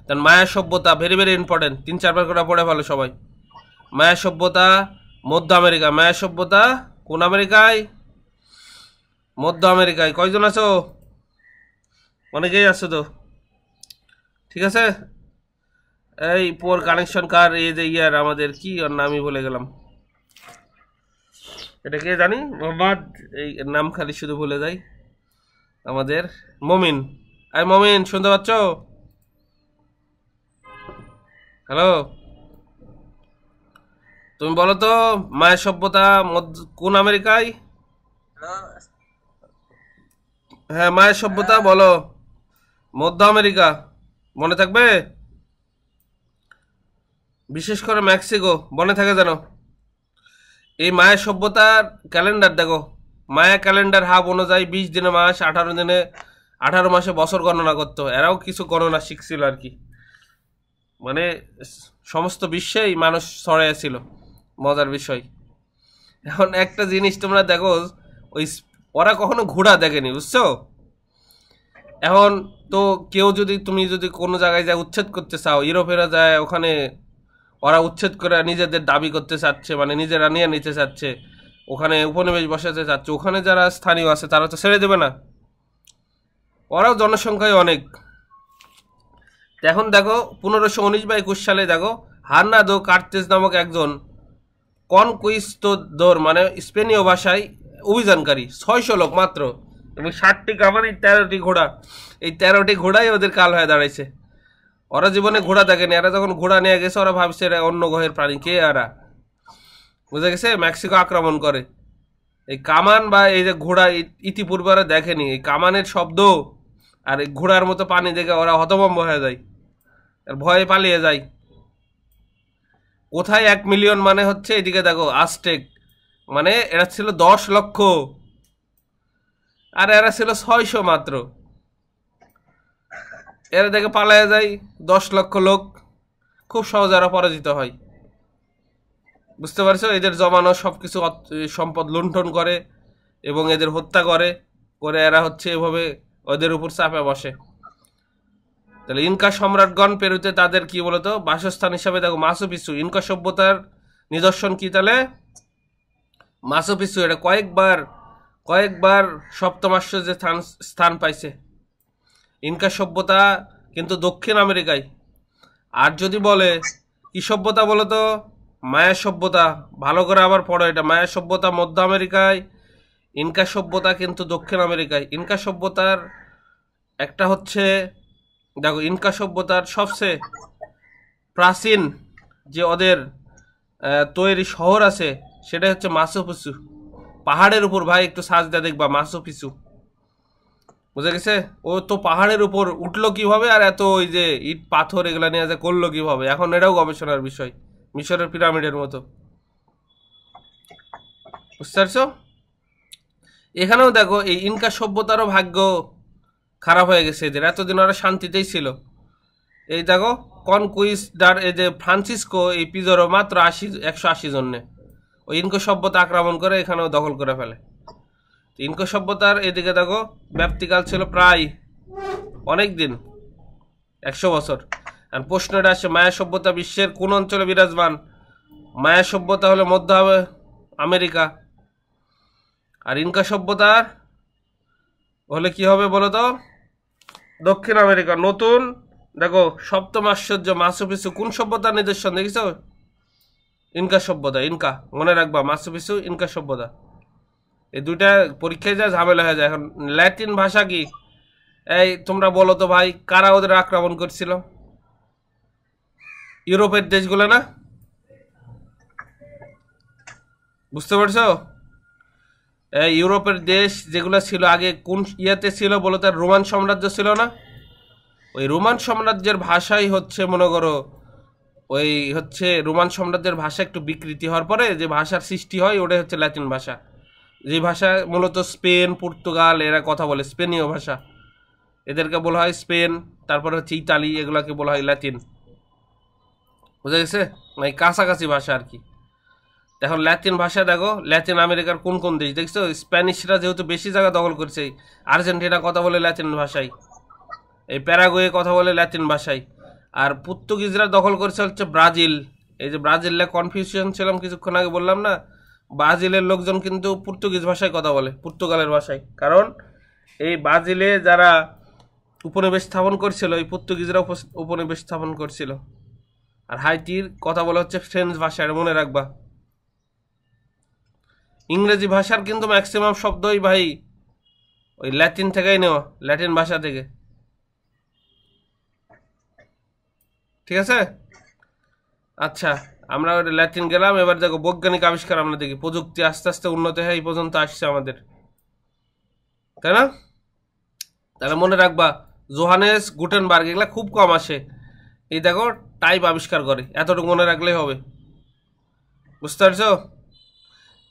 কারণ মায়া সভ্যতা ভেরি ভেরি ইম্পর্টেন্ট, 3-4 বার করে পড়ে ভালো সবাই। মায়া সভ্যতা মধ্য আমেরিকা, মায়া সভ্যতা কোন আমেরিকায়? মধ্য আমেরিকায়। কয়জন আছো? অনেকেই আছো তো, ঠিক আছে। এই পোর কানেকশন কার, এই যে ইয়ার আমাদের কি ওর নামই ভুলে গেলাম, এটা কে জানি, মোহাম্মদ, এই নাম খালি শুধু ভুলে যাই, আমাদের মমিন। আই মমিন, শুনতে পাচ্ছ? হ্যালো, তুমি বলো তো মায়ের সভ্যতা কোন আমেরিকায়? হ্যাঁ, মায়ের সভ্যতা বলো মধ্য আমেরিকা, মনে থাকবে, বিশেষ করে মেক্সিকো, মনে থাকে যেন। এই মায়ের সভ্যতার ক্যালেন্ডার দেখো, মায়া ক্যালেন্ডার হাব অনুযায়ী 20 দিনে মাস, 18 মাসে বছর গণনা করতো। এরাও কিছু গণনা শিখছিল আর কি, মানে সমস্ত বিশ্বেই মানুষ ছড়াইয়া ছিল, মজার বিষয়। এখন একটা জিনিস তোমরা দেখো, ওই ওরা কখনো ঘোড়া দেখেনি, বুঝছো? এখন তো কেউ যদি, তুমি যদি কোনো জায়গায় যায় উচ্ছেদ করতে চাও, ইউরোপেরা যায় ওখানে, ওরা উচ্ছেদ করে নিজেদের দাবি করতে চাচ্ছে, মানে নিজেরা নিয়ে নিতে চাচ্ছে, ওখানে উপনিবেশ বসাতে চাচ্ছে, ওখানে যারা স্থানীয় আছে তারা তো ছেড়ে দেবে না, ওরাও জনসংখ্যায় অনেক। এখন দেখো 1519 বা 21 সালে দেখো হার্নাদো কার্তেজ নামক একজন কনকুইস্টোদোর, মানে স্পেনীয় ভাষায় অভিযানকারী, 600 লোক মাত্র, এবং 60টি কামানি, 13টি ঘোড়া, এই 13টি ঘোড়াই ওদের কাল হয়ে দাঁড়াইছে। ওরা জীবনে ঘোড়া দেখেনি, এরা যখন ঘোড়া নিয়ে গেছে ওরা ভাবছে এরা অন্য গ্রহের প্রাণী, কে এরা, বুঝে গেছে। মেক্সিকো আক্রমণ করে, এই কামান বা এই যে ঘোড়া ইতিপূর্বে ওরা দেখেনি, এই কামানের শব্দ আর এই ঘোড়ার মতো পানি দেখে ওরা হতভম্ব হয়ে যায় আর ভয়ে পালিয়ে যায়। কোথায় 1 মিলিয়ন মানে হচ্ছে, এদিকে দেখো আজটেক, মানে এরা ছিল 10 লক্ষ আর এরা ছিল 600 মাত্র। এরা দেখে পালায় যায় 10 লক্ষ লোক, খুব সহজে এরা পরাজিত হয়। বুঝতে পারছো? এদের জমানো সবকিছু সম্পদ লুণ্ঠন করে এবং এদের হত্যা করে করে এরা হচ্ছে এভাবে ওদের উপর চাপে বসে। তাহলে ইনকা সম্রাটগণ পেরুতে তাদের কি বলতো বাসস্থান হিসাবে দেখো মাচু পিছু, ইনকা সভ্যতার নিদর্শন কি তাহলে মাচু পিছু। এটা কয়েকবার সপ্তম আশ্চর্যে স্থান পাইছে। ইনকা সভ্যতা কিন্তু দক্ষিণ আমেরিকায়। আর যদি বলে কি সভ্যতা বলো তো, মায়া সভ্যতা। ভালো করে আবার পড়ো এটা, মায়া সভ্যতা মধ্য আমেরিকায়, ইনকা সভ্যতা কিন্তু দক্ষিণ আমেরিকায়। ইনকা সভ্যতার একটা হচ্ছে দেখো, ইনকা সভ্যতার সবচেয়ে প্রাচীন যে ওদের তৈরি শহর আছে সেটা হচ্ছে মাচু পিছু। পাহাড়ের উপর ভাই, একটু সার্চ দিয়ে দেখবা মাচু পিছু, বুঝে গেছে? ও তো পাহাড়ের উপর উঠলো কিভাবে আর এত ওই যে ইট পাথর এগুলা নিয়ে যে করলো কিভাবে, এখন এটাও গবেষণার বিষয়, মিশরের পিরামিডের মতো। বুঝতে পারছো? এখানেও দেখো এই ইনকা সভ্যতারও ভাগ্য খারাপ হয়ে গেছে এদের, এতদিন ওরা শান্তিতেই ছিল। এই দেখো কনকুইস্টার এই যে ফ্রান্সিসকো এই পিজোরো মাত্র 180 জন্যে ওই ইনকা সভ্যতা আক্রমণ করে এখানেও দখল করে ফেলে। ইনকা সভ্যতার এদিকে দেখো ব্যাপ্তিকাল ছিল প্রায় অনেক দিন, 100 বছর। আর প্রশ্নটা আসে, মায়া সভ্যতা বিশ্বের কোন অঞ্চলে বিরাজমান? মায়া সভ্যতা হলো মধ্য আমেরিকা, আর ইনকা সভ্যতার হলে কি হবে বলো তো, দক্ষিণ আমেরিকা। নতুন দেখো সপ্তম আশ্চর্য মাচু পিছু কোন সভ্যতার নিদর্শন দেখেছো? ইনকা সভ্যতা। ইনকা মনে রাখবা, মাচু পিছু ইনকা সভ্যতা। এই দুইটা পরীক্ষায় যা ঝামেলা হয়ে যায়। এখন ল্যাটিন ভাষা কি? এই তোমরা বলো তো ভাই, কারা ওদের আক্রমণ করছিল? ইউরোপের দেশগুলো না? বুঝতে পারছো? এই ইউরোপের দেশ যেগুলো ছিল আগে কোন ইয়াতে ছিল বলো তো, রোমান সাম্রাজ্য ছিল না? ওই রোমান সাম্রাজ্যের ভাষাই হচ্ছে মনে করো, ওই হচ্ছে রোমান সাম্রাজ্যের ভাষা একটু বিকৃতি হওয়ার পরে যে ভাষার সৃষ্টি হয় ওটাই হচ্ছে ল্যাটিন ভাষা। যে ভাষা মূলত স্পেন পর্তুগাল এরা কথা বলে, স্পেনীয় ভাষা, এদেরকে বলা হয় স্পেন। তারপরে হচ্ছে ইতালি, এগুলাকে বলা হয় ল্যাটিন। বুঝা গেছে? মানে কাছাকাছি ভাষা আর কি। এখন ল্যাটিন ভাষা দেখো, ল্যাটিন আমেরিকার কোন কোন দেশ দেখছো? স্প্যানিশরা যেহেতু বেশি জায়গা দখল করছে, আর্জেন্টিনা কথা বলে ল্যাটিন ভাষায়, এই প্যারাগুয়ে কথা বলে ল্যাটিন ভাষায়। আর পর্তুগিজরা দখল করছে হচ্ছে ব্রাজিল। এই যে ব্রাজিলে কনফিউশন ছিলাম কিছুক্ষণ আগে বললাম না, ব্রাজিলের লোকজন কিন্তু পর্তুগিজ ভাষায় কথা বলে, পর্তুগালের ভাষায়। কারণ এই ব্রাজিলে যারা উপনিবেশ স্থাপন করছিল এই পর্তুগিজরা উপনিবেশ স্থাপন করছিল। আর হাইতির কথা বলা হচ্ছে ফ্রেঞ্চ ভাষায়, মনে রাখবা। ইংরেজি ভাষার কিন্তু ম্যাক্সিমাম শব্দই ভাই ওই ল্যাটিন থেকেই নেওয়া, ল্যাটিন ভাষা থেকে। ঠিক আছে? আচ্ছা, আমরা ওই ল্যাটিন গেলাম। এবার দেখো বৈজ্ঞানিক আবিষ্কার আমরা দেখি। প্রযুক্তি আস্তে আস্তে উন্নত হয়ে এই পর্যন্ত আসছে আমাদের, তাই না? তাহলে মনে রাখবা জোহানেস গুটেনবার্গ এগুলা খুব কম আসে। এই দেখো টাইপ আবিষ্কার করে, এতটুকু মনে রাখলেই হবে। বুঝতে পারছো?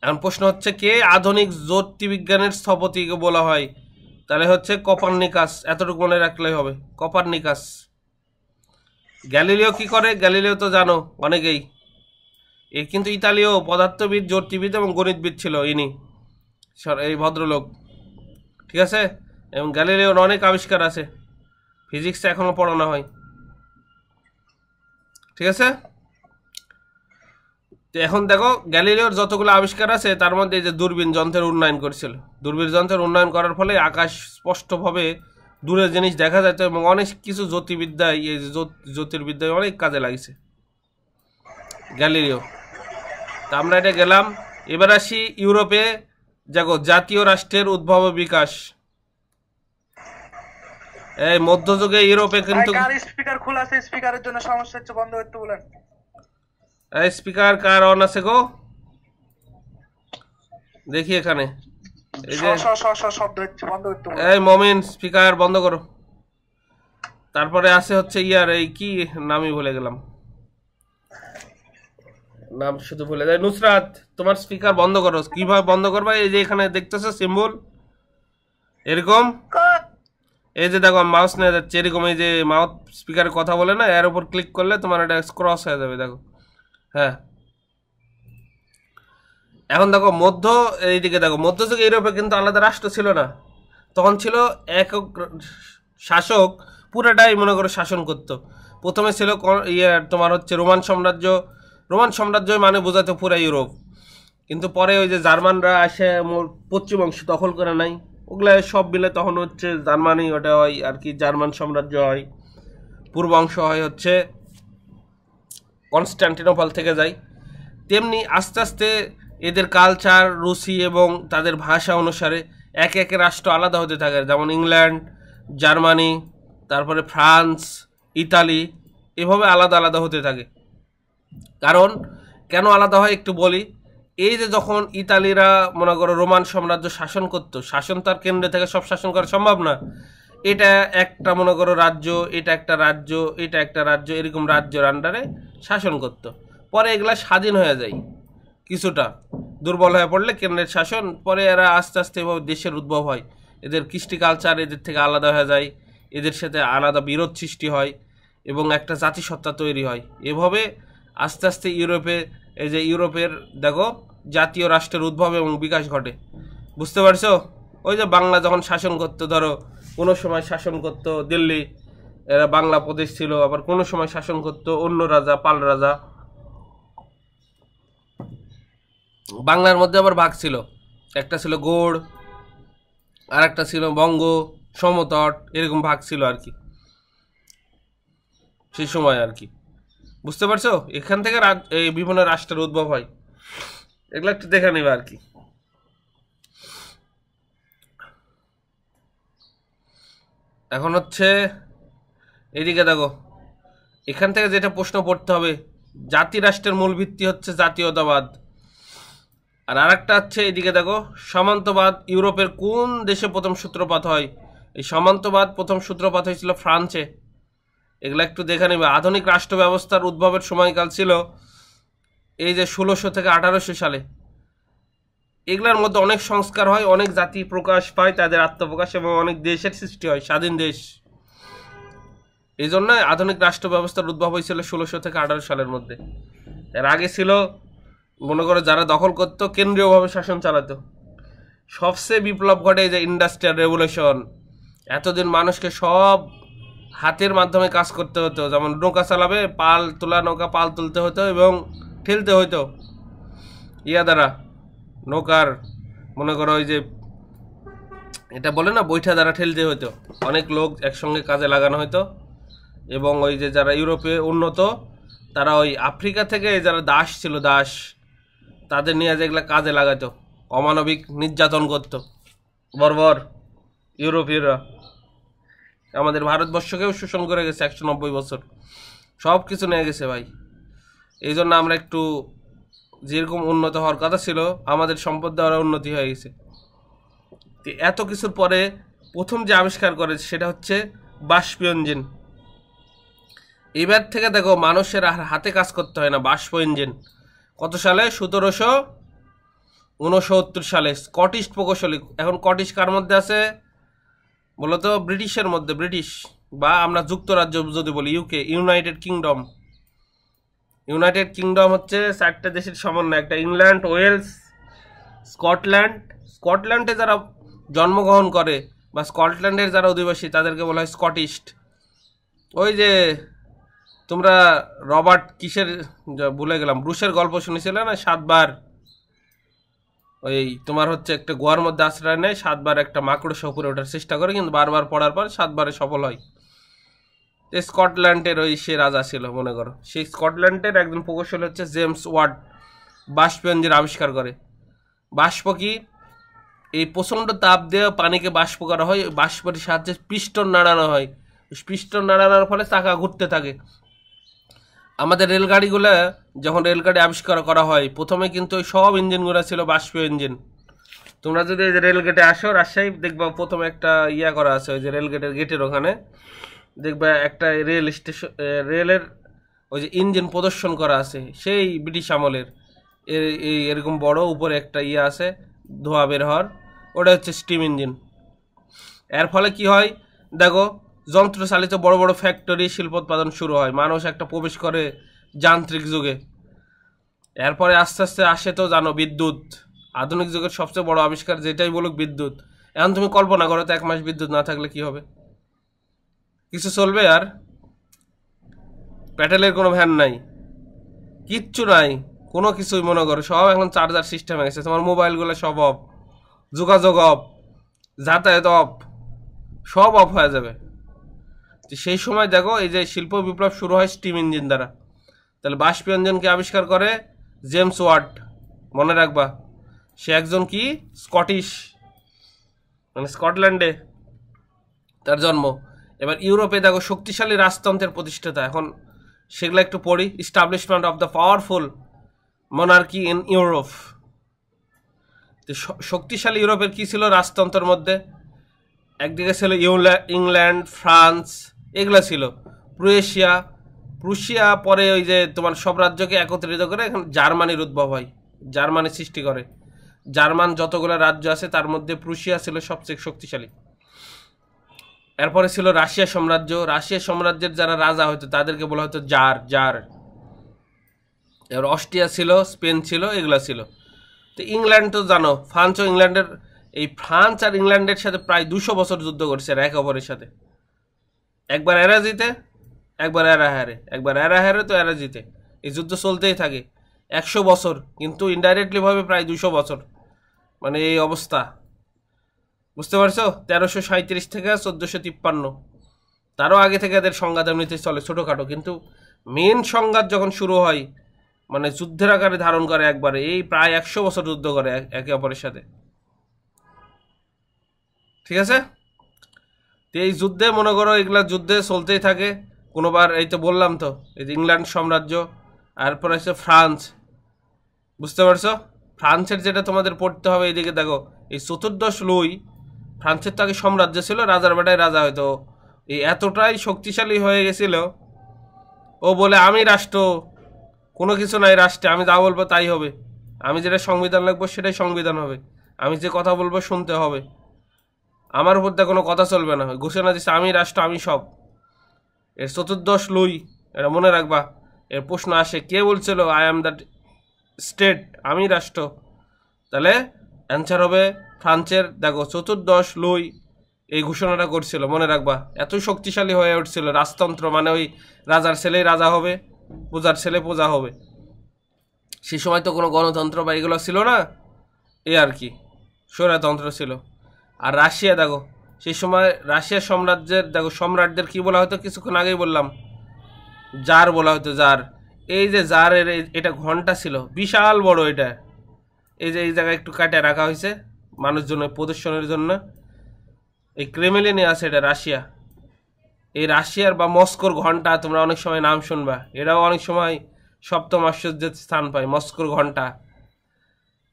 এখন প্রশ্ন হচ্ছে কে আধুনিক জ্যোতির্বিজ্ঞানের স্থপতিকে বলা হয়? তাহলে হচ্ছে কোপারনিকাস, এতটুকু মনে রাখলেই হবে, কোপারনিকাস। গ্যালিলিও কি করে? গ্যালিলিও তো জানো অনেকেই, এ কিন্তু ইতালীয় পদার্থবিদ, জ্যোতির্বিদ এবং গণিতবিদ ছিল ইনি, এই ভদ্রলোক। ঠিক আছে? এবং গ্যালিলিওর অনেক আবিষ্কার আছে, ফিজিক্সে এখনো পড়ানো হয়। ঠিক আছে? তো এখন দেখো গ্যালিলিওর যতগুলো আবিষ্কার আছে তার মধ্যে এই যে দূরবীন যন্ত্রের উন্নয়ন করেছিল। দূরবীন যন্ত্রের উন্নয়ন করার ফলে আকাশ স্পষ্টভাবে দূরের জিনিস দেখা যেত এবং অনেক কিছু জ্যোতির্বিদ্যায়, এই জ্যোতির্বিদ্যায় অনেক কাজে লাগছে গ্যালিলিও। তা আমরা এটা গেলাম। এবার আসি ইউরোপে। দেখো জাতীয় রাষ্ট্রের উদ্ভব ও বিকাশ। এই মধ্যযুগে ইউরোপে কিন্তু স্পিকার খোলা আছে, স্পিকারের জন্য সমস্যা হচ্ছে, বন্ধ করতে বলেন। স্পিকার কার অন আছে গো? দেখি এখানে এই যে শব্দ হচ্ছে, বন্ধ করতে বলো। এই মমিন স্পিকার বন্ধ করো। তারপরে আছে হচ্ছে ইয়ার এই কি নামই ভুলে গেলাম, নাম শুধু ভুলে যায়। নুসরাত তোমার স্পিকার বন্ধ করো। কিভাবে বন্ধ করবা? এই যে এখানে দেখতেছো সিম্বল এরকম, এই যে দেখো মাউস নিয়ে যাচ্ছে এরকম, এই যে মাউথ স্পিকারে কথা বলে না, এর উপর ক্লিক করলে তোমার এটা ক্রস হয়ে যাবে। দেখো হ্যাঁ, এখন দেখো মধ্য, এইদিকে দেখো মধ্যযুগে ইউরোপে কিন্তু আলাদা রাষ্ট্র ছিল না, তখন ছিল একক শাসক, পুরাটাই মনে করো শাসন করতো। প্রথমে ছিল তোমার হচ্ছে রোমান সাম্রাজ্য, রোমান সাম্রাজ্য মানে বোঝাতো পুরা ইউরোপ। কিন্তু পরে ওই যে জার্মানরা আসে পশ্চিম অংশ দখল করে নাই, ওগুলা সব মিলে তখন হচ্ছে জার্মানি ওটা হয় আর কি, জার্মান সাম্রাজ্য হয়। পূর্ব অংশ হয় হচ্ছে কনস্ট্যান্টিনোপল থেকে যায়। তেমনি আস্তে আস্তে এদের কালচার, রুচি এবং তাদের ভাষা অনুসারে এক এক রাষ্ট্র আলাদা হতে থাকে, যেমন ইংল্যান্ড, জার্মানি, তারপরে ফ্রান্স, ইতালি, এভাবে আলাদা আলাদা হতে থাকে। কারণ কেন আলাদা হয় একটু বলি। এই যে যখন ইতালিরা মনে করো রোমান সাম্রাজ্য শাসন করতো, শাসন তার কেন্দ্রে থেকে সব শাসন করা সম্ভব না, এটা একটা মনে করো রাজ্য, এটা একটা রাজ্য, এটা একটা রাজ্য, এরকম রাজ্যের আন্ডারে শাসন করতো। পরে এগুলা স্বাধীন হয়ে যায়, কিছুটা দুর্বল হয়ে পড়লে কেন্দ্রের শাসন, পরে এরা আস্তে আস্তে এভাবে দেশের উদ্ভব হয়, এদের কৃষ্টি কালচার এদের থেকে আলাদা হয়ে যায়, এদের সাথে আলাদা বিরোধ সৃষ্টি হয় এবং একটা জাতিসত্তা তৈরি হয়। এভাবে আস্তে আস্তে ইউরোপে, এই যে ইউরোপের দেখো জাতীয় রাষ্ট্রের উদ্ভব এবং বিকাশ ঘটে। বুঝতে পারছো? ওই যে বাংলা যখন শাসন করতো, ধরো কোনো সময় শাসন করতো দিল্লি, এরা বাংলা প্রদেশ ছিল, আবার কোনো সময় শাসন করতো অন্য রাজা, পাল রাজা। বাংলার মধ্যে আবার ভাগ ছিল, একটা ছিল গৌড়, আর একটা ছিল বঙ্গ, সমতট, এরকম ভাগ ছিল আর কি সেই সময় আর কি। বুঝতে পারছো? এখান থেকে এই বিভিন্ন রাষ্ট্রের উদ্ভব হয়, এগুলো একটু দেখে নেবে আর কি। এখন হচ্ছে এদিকে দেখো, এখান থেকে যেটা প্রশ্ন পড়তে হবে, জাতি রাষ্ট্রের মূল ভিত্তি হচ্ছে জাতীয়তাবাদ। আর আরেকটা হচ্ছে এদিকে দেখো সামন্তবাদ ইউরোপের কোন দেশে প্রথম সূত্রপাত হয়? এই সামন্তবাদ প্রথম সূত্রপাত হয়েছিল ফ্রান্সে। এগুলো একটু দেখে নেবে। আধুনিক রাষ্ট্র ব্যবস্থার উদ্ভবের সময়কাল ছিল এই যে 1600 থেকে 1800 সালে। এগুলোর মধ্যে অনেক সংস্কার হয়, অনেক জাতি প্রকাশ পায়, তাদের আত্মপ্রকাশ, এবং অনেক দেশের সৃষ্টি হয়, স্বাধীন দেশ। এই জন্য আধুনিক রাষ্ট্র ব্যবস্থার উদ্ভব হয়েছিল 1600 থেকে 1800 সালের মধ্যে। এর আগে ছিল মনে করো যারা দখল করতো কেন্দ্রীয়ভাবে শাসন চালাতো। সবচেয়ে বিপ্লব ঘটে যে ইন্ডাস্ট্রিয়াল রেভলিউশন। এতদিন মানুষকে সব হাতের মাধ্যমে কাজ করতে হতো, যেমন নৌকা চালাবে, পাল তোলা নৌকা, পাল তুলতে হতো এবং ঠেলতে হতো ইয়া দ্বারা, নৌকার মনে করো ওই যে এটা বলে না বৈঠা দ্বারা ঠেলতে হতো, অনেক লোক একসঙ্গে কাজে লাগানো হতো। এবং ওই যে যারা ইউরোপে উন্নত, তারা ওই আফ্রিকা থেকে যারা দাস ছিল, দাস, তাদের নিয়ে যেগুলো কাজে লাগাতো, অমানবিক নির্যাতন করতো বর্বর ইউরোপীয়রা। আমাদের ভারতবর্ষকেও শোষণ করে গেছে 190 বছর, সব কিছু নিয়ে গেছে ভাই। এই জন্য আমরা একটু যেরকম উন্নত হওয়ার কথা ছিল, আমাদের সম্পদ দ্বারা উন্নতি হয়ে গেছে। এত কিছুর পরে প্রথম যে আবিষ্কার করেছে সেটা হচ্ছে বাষ্প ইঞ্জিন। এবার থেকে দেখো মানুষের আর হাতে কাজ করতে হয় না, বাষ্প ইঞ্জিন। কত সালে? 1769 সালে স্কটিশ প্রকৌশলী। এখন স্কটিশ কার মধ্যে আছে বলতো? ব্রিটিশের মধ্যে, ব্রিটিশ বা আমরা যুক্তরাজ্য যদি বলি, UK, United kingdom. United kingdom হচ্ছে 4টা দেশের সমন্বয়, একটা ইংল্যান্ড, ওয়েলস, স্কটল্যান্ড। স্কটল্যান্ডে যারা জন্মগ্রহণ করে বা স্কটল্যান্ডের যারা অধিবাসী তাদেরকে বলা হয় স্কটিশ। ওই যে তোমরা রবার্ট কিসের ভুলে গেলাম, ব্রুসের গল্প শুনেছিলে না, 7 বার ওই তোমার হচ্ছে একটা গোয়ার মধ্যে আশ্রয় নেয়, 7 বার একটা মাকড়সা উপরে ওঠার চেষ্টা করে, কিন্তু বারবার পড়ার পর 7 বারে সফল হয়। স্কটল্যান্ডের ওই সে রাজা ছিল মনে করো, সেই স্কটল্যান্ডের একজন প্রকৌশলী হচ্ছে জেমস ওয়াট, বাষ্প ইঞ্জিন আবিষ্কার করে। বাষ্প কি? এই প্রচণ্ড তাপ দিয়ে পানিকে বাষ্প করা হয়, বাষ্পের সাহায্যে পিস্টন নাড়ানো হয়, পিস্টন নাড়ানোর ফলে চাকা ঘুরতে থাকে। আমাদের রেলগাড়িগুলো যখন রেলগাড়ি আবিষ্কার করা হয়, প্রথমে কিন্তু ওই সব ইঞ্জিনগুলো ছিল বাষ্পীয় ইঞ্জিন, তোমরা যদি এই যে রেল গেটে আসো রাজশাহী, দেখবা প্রথমে একটা ইয়া করা আছে, ওই যে রেল গেটের ওখানে দেখবা একটা রেল স্টেশন, রেলের ওই যে ইঞ্জিন প্রদর্শন করা আছে সেই ব্রিটিশ আমলের। এই এরকম বড় উপরে একটা ইয়ে আছে ধোঁয়া বের হওয়ার, ওটা হচ্ছে স্টিম ইঞ্জিন। এর ফলে কি হয় দেখো, যন্ত্রচালিত বড় বড় ফ্যাক্টরি শিল্পোৎপাদন শুরু হয়, মানুষ একটা প্রবেশ করে যান্ত্রিক যুগে। এরপরে আস্তে আস্তে আসে তো জানো বিদ্যুৎ, আধুনিক যুগের সবচেয়ে বড় আবিষ্কার যেটাই বলুক বিদ্যুৎ। এখন তুমি কল্পনা করো তো 1 মাস বিদ্যুৎ না থাকলে কি হবে, কিছু চলবে? আর প্যাটেলের কোনো ভ্যান নাই, কিচ্ছু নাই, কোনো কিছুই মনে করো সব এখন চার্জার সিস্টেম হয়ে গেছে, তোমার মোবাইলগুলো সব অফ, যোগাযোগ অফ, যাতায়াত অফ, সব অফ হয়ে যাবে। সেই সময় দেখো এই যে শিল্প বিপ্লব শুরু হয় স্টিম ইঞ্জিন দ্বারা। তাহলে বাষ্পীয় ইঞ্জিনকে আবিষ্কার করে জেমস ওয়াট, মনে রাখবা। সে একজন কি স্কটিশ, মানে স্কটল্যান্ডে তার জন্ম। এবার ইউরোপে দেখো শক্তিশালী রাজতন্ত্রের প্রতিষ্ঠাতা, এখন সেগুলো একটু পড়ি। Establishment of the powerful monarchy in Europe. শক্তিশালী ইউরোপের কি ছিল রাজতন্ত্রের মধ্যে? একদিকে ছিল ইংল্যান্ড, ফ্রান্স, এগুলো ছিল। প্রুশিয়া পরে ওই যে তোমার সব রাজ্যকে একত্রিত করে এখন জার্মানির উদ্ভব হয়, জার্মানি সৃষ্টি করে। জার্মান যতগুলো রাজ্য আছে তার মধ্যে প্রুশিয়া ছিল সবচেয়ে শক্তিশালী। এরপরে ছিল রাশিয়া সাম্রাজ্য। রাশিয়া সাম্রাজ্যের যারা রাজা হতো তাদেরকে বলা হতো জার। এবার অস্ট্রিয়া ছিল, স্পেন ছিল, এগুলো ছিল। তো ইংল্যান্ড তো জানো, ফ্রান্স ও ইংল্যান্ডের, এই ফ্রান্স আর ইংল্যান্ডের সাথে প্রায় 200 বছর যুদ্ধ করছে একে অপরের সাথে। একবার এরা জিতে, একবার এরা হারে, একবার এরা হারে তো এরা জিতে, এই যুদ্ধ চলতেই থাকে 100 বছর, কিন্তু ইনডাইরেক্টলি ভাবে প্রায় 200 বছর, মানে এই অবস্থা। বুঝতে পারছো? 1337 থেকে 1453, তারও আগে থেকে এদের সংঘাত এমনিতে চলে ছোটোখাটো, কিন্তু মেন সংঘাত যখন শুরু হয় মানে যুদ্ধের আকারে ধারণ করে একবারে, এই প্রায় 100 বছর যুদ্ধ করে একে অপরের সাথে। ঠিক আছে? তো এই যুদ্ধে মনে করো এগুলা যুদ্ধে চলতেই থাকে। কোনোবার এই তো বললাম তো, এই যে ইংল্যান্ড সাম্রাজ্য, তারপর আছে ফ্রান্স। বুঝতে পারছো? ফ্রান্সের যেটা তোমাদের পড়তে হবে, এইদিকে দেখো, এই 14 লুই, ফ্রান্সের তো আগে সাম্রাজ্য ছিল, রাজার বেটায় রাজা হয়তো, এই এতটাই শক্তিশালী হয়ে গেছিল, ও বলে আমি রাষ্ট্র, কোনো কিছু নাই রাষ্ট্রে, আমি যা বলবো তাই হবে, আমি যেটা সংবিধান লিখবো সেটাই সংবিধান হবে, আমি যে কথা বলবো শুনতে হবে, আমার উপর দিয়ে কোনো কথা চলবে না। ঘোষণা দিচ্ছে আমি রাষ্ট্র, আমি সব। এর 14 লুই, এটা মনে রাখবা। এর প্রশ্ন আসে কে বলছিল আই অ্যাম দ্যাট স্টেট, আমি রাষ্ট্র? তাহলে অ্যান্সার হবে ফ্রান্সের, দেখো 14 লুই এই ঘোষণাটা করছিল, মনে রাখবা। এত শক্তিশালী হয়ে উঠছিল রাজতন্ত্র, মানে ওই রাজার ছেলেই রাজা হবে, প্রজার ছেলে প্রজা হবে। সেই সময় তো কোনো গণতন্ত্র বা এগুলো ছিল না, এ আর কি, স্বৈরতন্ত্র ছিল। আর রাশিয়া দেখো, সেই সময় রাশিয়া সাম্রাজ্যের দেখো সম্রাটদের কি বলা হতো, কিছুক্ষণ আগেই বললাম, জার বলা হতো, জার। এই যে জারের এটা ঘন্টা ছিল বিশাল বড়, এটা এই যে এই জায়গায় একটু কাটে রাখা হয়েছে মানুষজনের প্রদর্শনের জন্য। এই ক্রেমলিনে আছে, এটা রাশিয়া। এই রাশিয়ার বা মস্কোর ঘন্টা তোমরা অনেক সময় নাম শুনবা, এরাও অনেক সময় সপ্তম আশ্চর্যের স্থান পায়, মস্কোর ঘন্টা।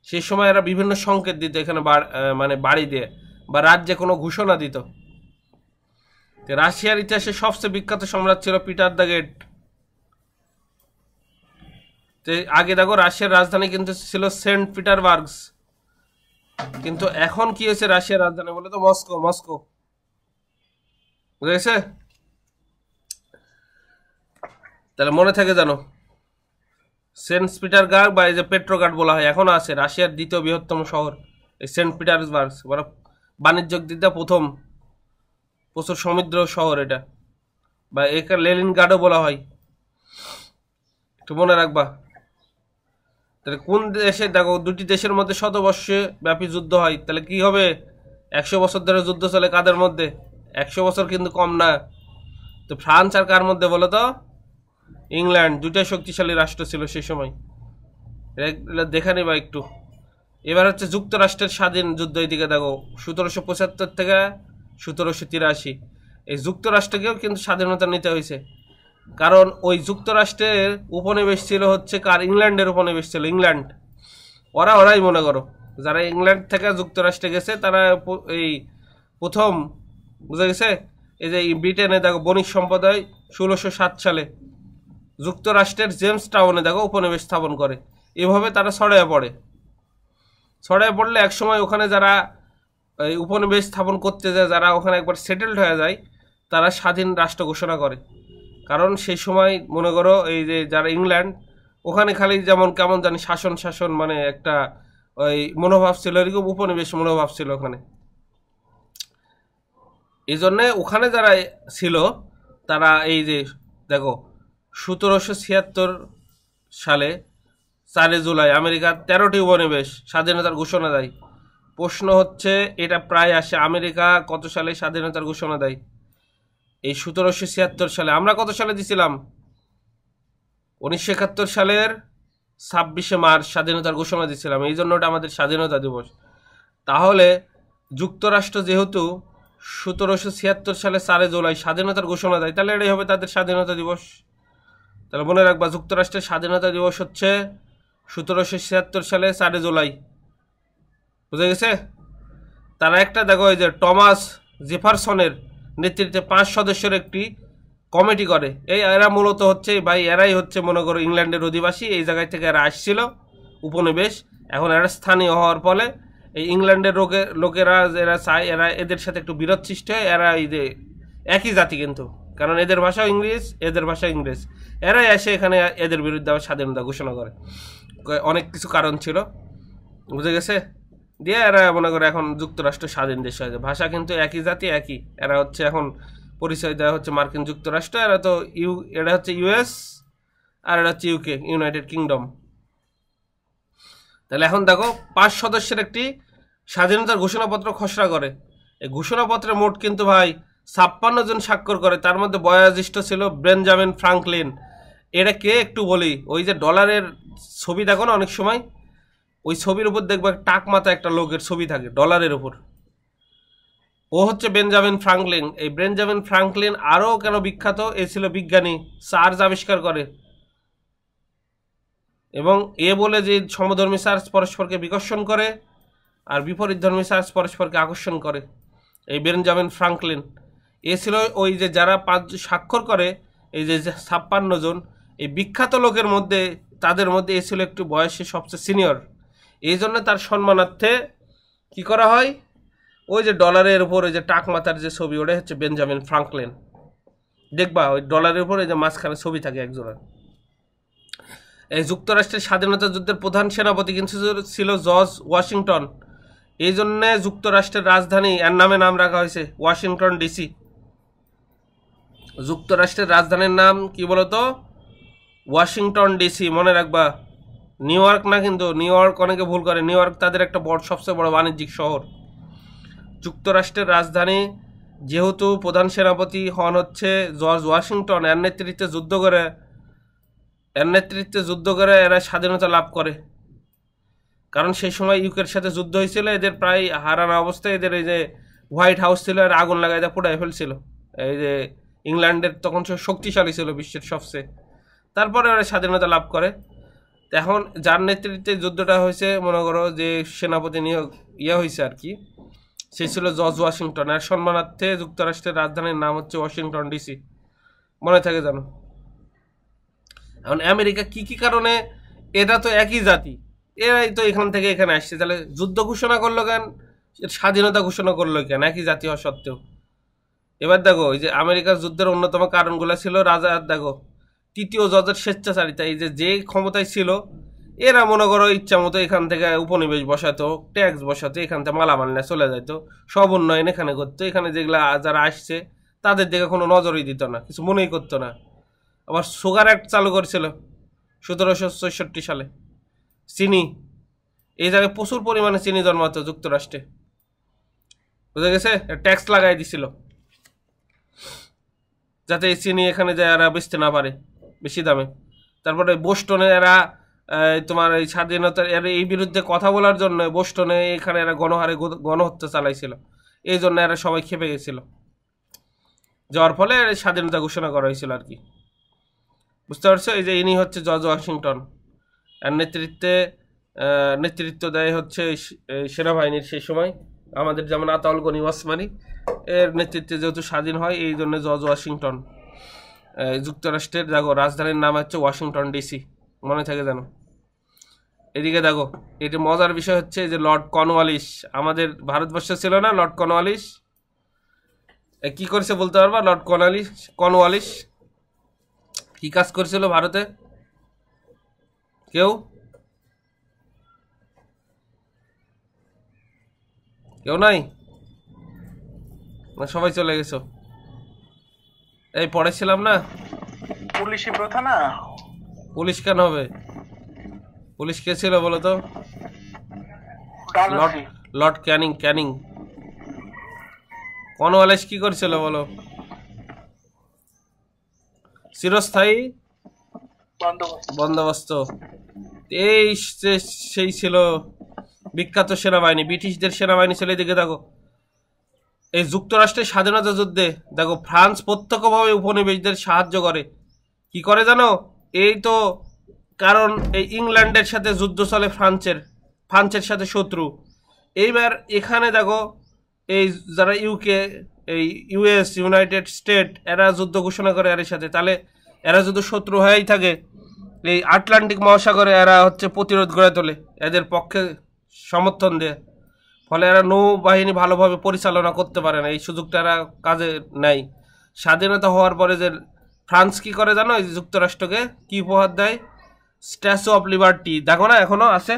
সেই সময় এরা বিভিন্ন সংকেত দিত এখানে, মানে বাড়ি দিয়ে বা রাজ্যে কোনো ঘোষণা দিত। রাশিয়ার ইতিহাসে সবচেয়ে বিখ্যাত সম্রাট ছিল পিটার দ্য গ্রেট। আগে দেখো রাশিয়ার রাজধানী কিন্তু ছিল সেন্ট পিটারবার্গস, কিন্তু এখন কি হয়েছে রাশিয়ার রাজধানী বলে তো মস্কো। বুঝেছে? তাহলে মনে থাকে জানো, সেন্ট পিটারবার্গ বা এই যে পেট্রোগ্রাড বলা হয়, এখনো আছে রাশিয়ার দ্বিতীয় বৃহত্তম শহর এই সেন্ট পিটার্সবার্গ, মানে বাণিজ্যিক দিক দিয়ে প্রচুর সমৃদ্ধ শহর এটা, বা একে লেনিনগ্রাডও বলা হয়, একটু মনে রাখবা। তাহলে কোন দেশে দেখো, দুটি দেশের মধ্যে শতবর্ষে ব্যাপী যুদ্ধ হয়, তাহলে কি হবে? 100 বছর ধরে যুদ্ধ চলে কাদের মধ্যে? 100 বছর কিন্তু কম না। তো ফ্রান্স আর কার মধ্যে বলো তো? ইংল্যান্ড। দুটাই শক্তিশালী রাষ্ট্র ছিল সেই সময়, দেখে নিবা একটু। এবার হচ্ছে যুক্তরাষ্ট্রের স্বাধীন যুদ্ধ, এইদিকে দেখো 1775 থেকে 1783। এই যুক্তরাষ্ট্রকেও কিন্তু স্বাধীনতা নিতে হয়েছে, কারণ ওই যুক্তরাষ্ট্রের উপনিবেশ ছিল হচ্ছে কার? ইংল্যান্ডের উপনিবেশ ছিল, ইংল্যান্ড। ওরাই মনে করো যারা ইংল্যান্ড থেকে যুক্তরাষ্ট্রে গেছে তারা এই প্রথম, বুঝা গেছে, এই যে ব্রিটেনে দেখো বণিক সম্প্রদায় 1607 সালে যুক্তরাষ্ট্রের জেমস টাউনে দেখো উপনিবেশ স্থাপন করে। এভাবে তারা ছড়াইয়া পড়লে একসময় ওখানে যারা এই উপনিবেশ স্থাপন করতে যায়, যারা ওখানে একবার সেটেলড হয়ে যায়, তারা স্বাধীন রাষ্ট্র ঘোষণা করে। কারণ সেই সময় মনে করো এই যে যারা ইংল্যান্ড, ওখানে খালি যেমন কেমন জানি শাসন মানে একটা ওই মনোভাব ছিল, এরকম উপনিবেশ মনোভাব ছিল ওখানে। এই জন্যে ওখানে যারা ছিল তারা এই যে দেখো 1776 সালে 4 জুলাই আমেরিকার 13টি উপনিবেশ স্বাধীনতার ঘোষণা দেয়। প্রশ্ন হচ্ছে এটা প্রায় আসে, আমেরিকা কত সালে স্বাধীনতার ঘোষণা দেয়? এই 1776 সালে। আমরা কত সালে দিছিলাম? 1971 সালের 26শে মার্চ স্বাধীনতার ঘোষণা দিচ্ছিলাম, এই জন্য ওটা আমাদের স্বাধীনতা দিবস। তাহলে যুক্তরাষ্ট্র যেহেতু 1776 সালে 4 জুলাই স্বাধীনতার ঘোষণা দেয়, তাহলে এটাই হবে তাদের স্বাধীনতা দিবস। তাহলে মনে রাখবা, যুক্তরাষ্ট্রের স্বাধীনতা দিবস হচ্ছে 1776 সালে 4 জুলাই। বুঝে গেছে? তারা একটা দেখো এই যে টমাস জেফারসনের নেতৃত্বে 5 সদস্যের একটি কমিটি করে। এই এরা মূলত হচ্ছে ভাই, এরাই হচ্ছে মনে করো ইংল্যান্ডের অধিবাসী, এই জায়গায় থেকে এরা আসছিল উপনিবেশ। এখন এরা স্থানীয় হওয়ার ফলে এই ইংল্যান্ডের লোকেরা এরা চায়, এরা এদের সাথে একটু বিরোধ সৃষ্টি হয়। এরা এই যে একই জাতি কিন্তু, কারণ এদের ভাষাও ইংলিশ, এদের ভাষা ইংরেজ, এরাই এসে এখানে এদের বিরুদ্ধে আবার স্বাধীনতা ঘোষণা করে। অনেক কিছু কারণ ছিল, বুঝে গেছে? দিয়ে এরা মনে করে এখন যুক্তরাষ্ট্র স্বাধীন দেশ হয়েছে। ভাষা কিন্তু একই জাতি, একই। এরা হচ্ছে এখন পরিচয় দেওয়া হচ্ছে মার্কিন যুক্তরাষ্ট্র, এরা তো এটা হচ্ছে ইউএস, আর এটা হচ্ছে ইউকে, ইউনাইটেড কিংডম। তাহলে এখন দেখো 5 সদস্যের একটি স্বাধীনতার ঘোষণাপত্র খসড়া করে। এই ঘোষণাপত্রে মোট কিন্তু ভাই 56 জন স্বাক্ষর করে, তার মধ্যে বয়োজ্যেষ্ঠ ছিল বেঞ্জামিন ফ্রাঙ্কলিন। এটা কে একটু বলি, ওই যে ডলারের ছবি দেখো না অনেক সময়, ওই ছবির উপর দেখবে টাক মাথা একটা লোকের ছবি থাকে ডলারের উপর, ও হচ্ছে বেঞ্জামিন ফ্রাঙ্কলিন। এই বেঞ্জামিন ফ্রাঙ্কলিন আরও কেন বিখ্যাত, এ ছিল বিজ্ঞানী, চার্জ আবিষ্কার করে, এবং এ বলে যে সমধর্মী চার্জ পরস্পরকে বিকর্ষণ করে আর বিপরীত ধর্মী চার্জ পরস্পরকে আকর্ষণ করে। এই বেঞ্জামিন ফ্রাঙ্কলিন এ ছিল ওই যে যারা 5 স্বাক্ষর করে, এই যে 56 জন, এই বিখ্যাত লোকের মধ্যে, তাদের মধ্যে এ ছিল একটু বয়সে সবচেয়ে সিনিয়র। এই জন্য তার সম্মানার্থে কি করা হয়, ওই যে ডলারের উপর ওই যে টাক মাথার যে ছবি, ওটাই হচ্ছে বেঞ্জামিন ফ্রাঙ্কলিন। দেখবা ওই ডলারের উপর এই যে মাঝখানে ছবি থাকে একজনের। এই যুক্তরাষ্ট্রের স্বাধীনতা যুদ্ধের প্রধান সেনাপতি কিন্তু ছিল জর্জ ওয়াশিংটন। এই জন্যে যুক্তরাষ্ট্রের রাজধানী এর নামে নাম রাখা হয়েছে ওয়াশিংটন ডিসি। যুক্তরাষ্ট্রের রাজধানীর নাম কি বলতো? Washington DC. মনে রাখবা, নিউ ইয়র্ক না কিন্তু, নিউ ইয়র্ক অনেকে ভুল করে, নিউ ইয়র্ক তাদের একটা সবচেয়ে বড় বাণিজ্যিক শহর। যুক্তরাষ্ট্রের রাজধানী, যেহেতু প্রধান সেনাপতি হন হচ্ছে জর্জ ওয়াশিংটন, এর নেতৃত্বে যুদ্ধ করে এরা স্বাধীনতা লাভ করে। কারণ সেই সময় ইউকের সাথে যুদ্ধ হয়েছিল, এদের প্রায় হারানো অবস্থায় এদের এই যে হোয়াইট হাউস ছিল, এর আগুন লাগাই দেয়, পোড়াই ফেলছিল। এই যে ইংল্যান্ডের তখন শক্তিশালী ছিল বিশ্বের সবচেয়ে, তারপরে ওরা স্বাধীনতা লাভ করে। এখন যার নেতৃত্বে যুদ্ধটা হয়েছে, মনে করো যে সেনাপতি নিয়োগ হয়েছে আর কি, সে ছিল জর্জ ওয়াশিংটন। এর সম্মানার্থে যুক্তরাষ্ট্রের রাজধানীর নাম হচ্ছে ওয়াশিংটন ডিসি, মনে থাকে জানো। এখন আমেরিকা কি কারণে, এটা তো একই জাতি, এরাই তো এখান থেকে এখানে আসছে, তাহলে যুদ্ধ ঘোষণা করলো কেন, স্বাধীনতা ঘোষণা করলো কেন, একই জাতি হওয়া সত্ত্বেও? এবার দেখো, এই যে আমেরিকার যুদ্ধের অন্যতম কারণগুলো ছিল রাজা, দেখো তৃতীয় জর্জের স্বেচ্ছাচারিতা। এই যে ক্ষমতায় ছিল, এরা মনে করো ইচ্ছা মতো এখান থেকে উপনিবেশ বসাতো, ট্যাক্স বসাতো, এখান থেকে মালামাল নিয়ে চলে যাইতো, সব উন্নয়ন এখানে করতো। এখানে যেগুলা যারা আসছে তাদের দিকে কোনো নজরই দিত না, কিছু মনেই করতো না। আবার সুগার অ্যাক্ট চালু করেছিল 1764 সালে। চিনি, এই জায়গায় প্রচুর পরিমাণে চিনি জন্মাতো যুক্তরাষ্ট্রে, বুঝে গেছে? ট্যাক্স লাগাই দিছিল যাতে এই চিনি এখানে যায় এরা বেচতে না পারে বেশি দামে। তারপরে বোস্টনে এরা তোমার এই স্বাধীনতার এই বিরুদ্ধে কথা বলার জন্য বোস্টনে এখানে এরা গণহারে গণহত্যা চালাইছিল। এই জন্য এরা সবাই খেপে গেছিল, যাওয়ার ফলে স্বাধীনতা ঘোষণা করা হয়েছিল আর কি, বুঝতে পারছো? এই যে ইনি হচ্ছে জর্জ ওয়াশিংটন, এর নেতৃত্বে নেতৃত্ব দেয় হচ্ছে সেনাবাহিনীর সেই সময়, আমাদের যেমন আতাউল গনি ওসমানী, এর নেতৃত্বে যেহেতু স্বাধীন হয় এই জন্য জর্জ ওয়াশিংটন, যুক্তরাষ্ট্রের দেখো রাজধানীর নাম হচ্ছে ওয়াশিংটন ডিসি, মনে থাকে জানো। এদিকে দেখো এটি মজার বিষয় হচ্ছে যে লর্ড কর্নওয়ালিস আমাদের ভারতবর্ষে ছিল না, লর্ড কর্নওয়ালিস কি করেছে বলতে পারবা? লর্ড কর্নওয়ালিস কি কাজ করেছিল ভারতে? কেউ কেউ নাই না, সবাই চলে গেছো? এই পড়েছিলাম না, পুলিশি প্রথা না? পুলিশ কেন হবে? পুলিশ কে ছিল বলো তো? Lord Dalhousie. Lord Canning. Cornwallis কি করেছিল বলো? চিরস্থায়ী বন্দোবস্ত। এই সেই ছিল বিখ্যাত সেনাবাহিনী, ব্রিটিশদের সেনাবাহিনী ছিল। এদিকে দেখো এই যুক্তরাষ্ট্রের স্বাধীনতা যুদ্ধে দেখো ফ্রান্স প্রত্যক্ষভাবে উপনিবেশদের সাহায্য করে। কি করে জানো? এই তো কারণ এই ইংল্যান্ডের সাথে যুদ্ধ চলে ফ্রান্সের সাথে শত্রু। এইবার এখানে দেখো এই যারা ইউকে, এই ইউএস, ইউনাইটেড স্টেট, এরা যুদ্ধ ঘোষণা করে এর সাথে, তাহলে এরা যদি শত্রু হয়েই থাকে এই আটলান্টিক মহাসাগরে এরা হচ্ছে প্রতিরোধ গড়ে তোলে এদের পক্ষে সমর্থন দেয়, ফলে এরা নৌবাহিনী ভালোভাবে পরিচালনা করতে পারে না, এই সুযোগটা এরা কাজে নেয়। স্বাধীনতা হওয়ার পরে যে ফ্রান্স কি করে জানো? এই যুক্তরাষ্ট্রকে কি উপহার দেয়? স্ট্যাচু অফ লিবার্টি, দেখো না এখনো আছে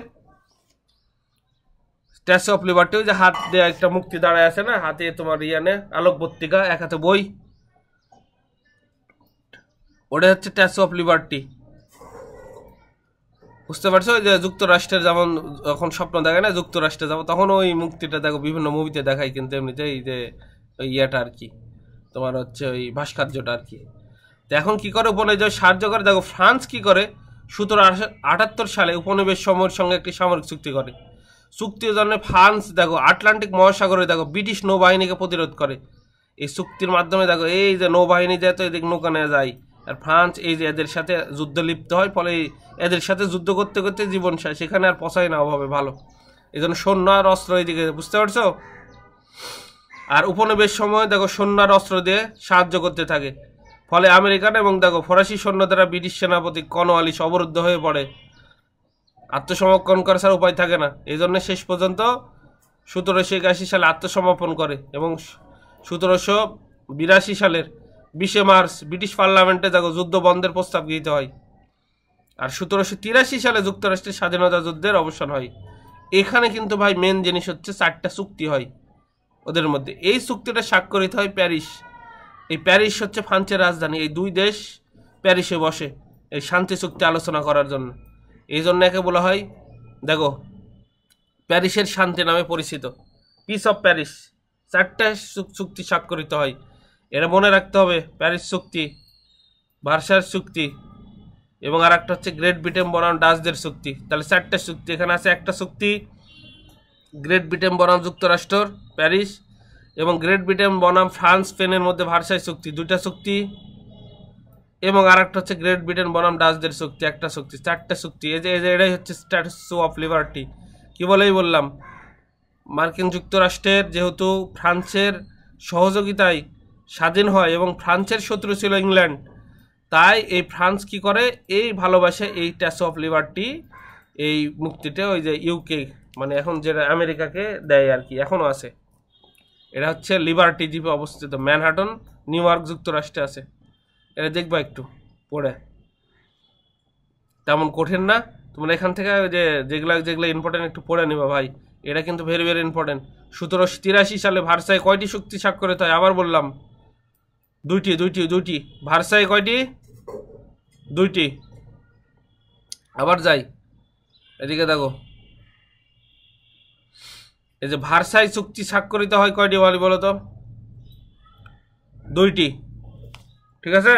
স্ট্যাচু অফ লিবার্টি, ওই যে হাত দিয়ে একটা মুক্তি দাঁড়ায় আছে না, হাতে তোমার ইয়ানে আলোকবর্তিকা, এক হাতে বই, ওটা হচ্ছে স্ট্যাচু অফ লিবার্টি। বুঝতে পারছো? যে যুক্তরাষ্ট্রের যেমন যখন স্বপ্ন দেখে না যুক্তরাষ্ট্রে যাবো, তখন ওই মুক্তিটা দেখো বিভিন্ন মুভিতে দেখায়, কিন্তু এমনিতেই যে ওই ইয়েটা আর কি তোমার হচ্ছে ওই ভাস্কর্যটা আর কি। তো এখন কি করে উপনিবেশ সাহায্য করে? দেখো ফ্রান্স কি করে 1778 সালে উপনিবেশ সমূহের সঙ্গে একটি সামরিক চুক্তি করে। চুক্তির জন্য ফ্রান্স দেখো আটলান্টিক মহাসাগরে দেখো ব্রিটিশ নৌবাহিনীকে প্রতিরোধ করে। এই চুক্তির মাধ্যমে দেখো এই যে নৌবাহিনী দেয় তো এদিকে নৌকা নেওয়া যায়, আর ফ্রান্স এই যে এদের সাথে যুদ্ধে লিপ্ত হয়, ফলে এদের সাথে যুদ্ধ করতে করতে জীবন শেষ, সেখানে আর পচায় না অভাবে ভালো, এই জন্য সৈন্য আর অস্ত্র এইদিকে, বুঝতে পারছো? আর উপনিবেশ সময় দেখো সৈন্য আর অস্ত্র দিয়ে সাহায্য করতে থাকে, ফলে আমেরিকান এবং দেখো ফরাসি সৈন্য দ্বারা ব্রিটিশ সেনাপতি কর্নওয়ালিস অবরুদ্ধ হয়ে পড়ে, আত্মসমর্পণ করার ছাড়া উপায় থাকে না। এই জন্য শেষ পর্যন্ত 1781 সালে আত্মসমর্পণ করে এবং 1782 সালের 20 মার্চ ব্রিটিশ পার্লামেন্টে দেখো যুদ্ধ বন্ধের প্রস্তাব গৃহীত হয়। আর 1783 সালে যুক্তরাষ্ট্রের স্বাধীনতা যুদ্ধের অবসান হয়। এখানে কিন্তু ভাই মেন জিনিস হচ্ছে 4টা চুক্তি হয় ওদের মধ্যে। এই চুক্তিটা স্বাক্ষরিত হয় প্যারিস। এই প্যারিস হচ্ছে ফ্রান্সের রাজধানী। এই দুই দেশ প্যারিসে বসে এই শান্তি চুক্তি আলোচনা করার জন্য। এই জন্য একে বলা হয় দেখো প্যারিসের শান্তি নামে পরিচিত, পিস অফ প্যারিস। 4টা চুক্তি স্বাক্ষরিত হয়, এটা মনে রাখতে হবে। প্যারিস চুক্তি, ভার্সার চুক্তি, এবং আর একটা হচ্ছে গ্রেট ব্রিটেন বনাম ডাচদের চুক্তি। তাহলে 4টা চুক্তি এখানে আছে। একটা চুক্তি গ্রেট ব্রিটেন বনাম যুক্তরাষ্ট্র প্যারিস, এবং গ্রেট ব্রিটেন বনাম ফ্রান্স স্পেনের মধ্যে ভার্সাই চুক্তি, 2টা চুক্তি, এবং আর একটা হচ্ছে গ্রেট ব্রিটেন বনাম ডাচদের চুক্তি, একটা চুক্তি। 4টা চুক্তি। এই যে এটাই হচ্ছে স্ট্যাচু অফ লিবার্টি। কি বলেই বললাম, মার্কিন যুক্তরাষ্ট্রের যেহেতু ফ্রান্সের সহযোগিতায় স্বাধীন হয় এবং ফ্রান্সের শত্রু ছিল ইংল্যান্ড, তাই এই ফ্রান্স কি করে এই ভালোবাসে এই স্ট্যাচু অফ লিবার্টি, এই মুক্তিটা ওই যে ইউকে মানে এখন যেটা আমেরিকাকে দেয় আর কি, এখনও আছে। এটা হচ্ছে লিবার্টি দ্বীপে অবস্থিত, ম্যানহাটন, নিউ ইয়র্ক, যুক্তরাষ্ট্রে আছে। এটা দেখবা একটু পড়ে, তেমন কঠিন না। তোমরা এখান থেকে যে যেগুলো ইম্পর্টেন্ট একটু পড়ে নিবা ভাই, এটা কিন্তু ভেরি ভেরি ইম্পর্টেন্ট। 1783 সালে ভার্সাই কয়টি চুক্তি স্বাক্ষরিত হয়? আবার বললাম দুইটি। ভার্সাই কয়টি? 2টি। আবার যাই এদিকে দেখো, এই যে ভার্সাই চুক্তি স্বাক্ষরিত হয় কয়টি বলো তো? 2টি, ঠিক আছে।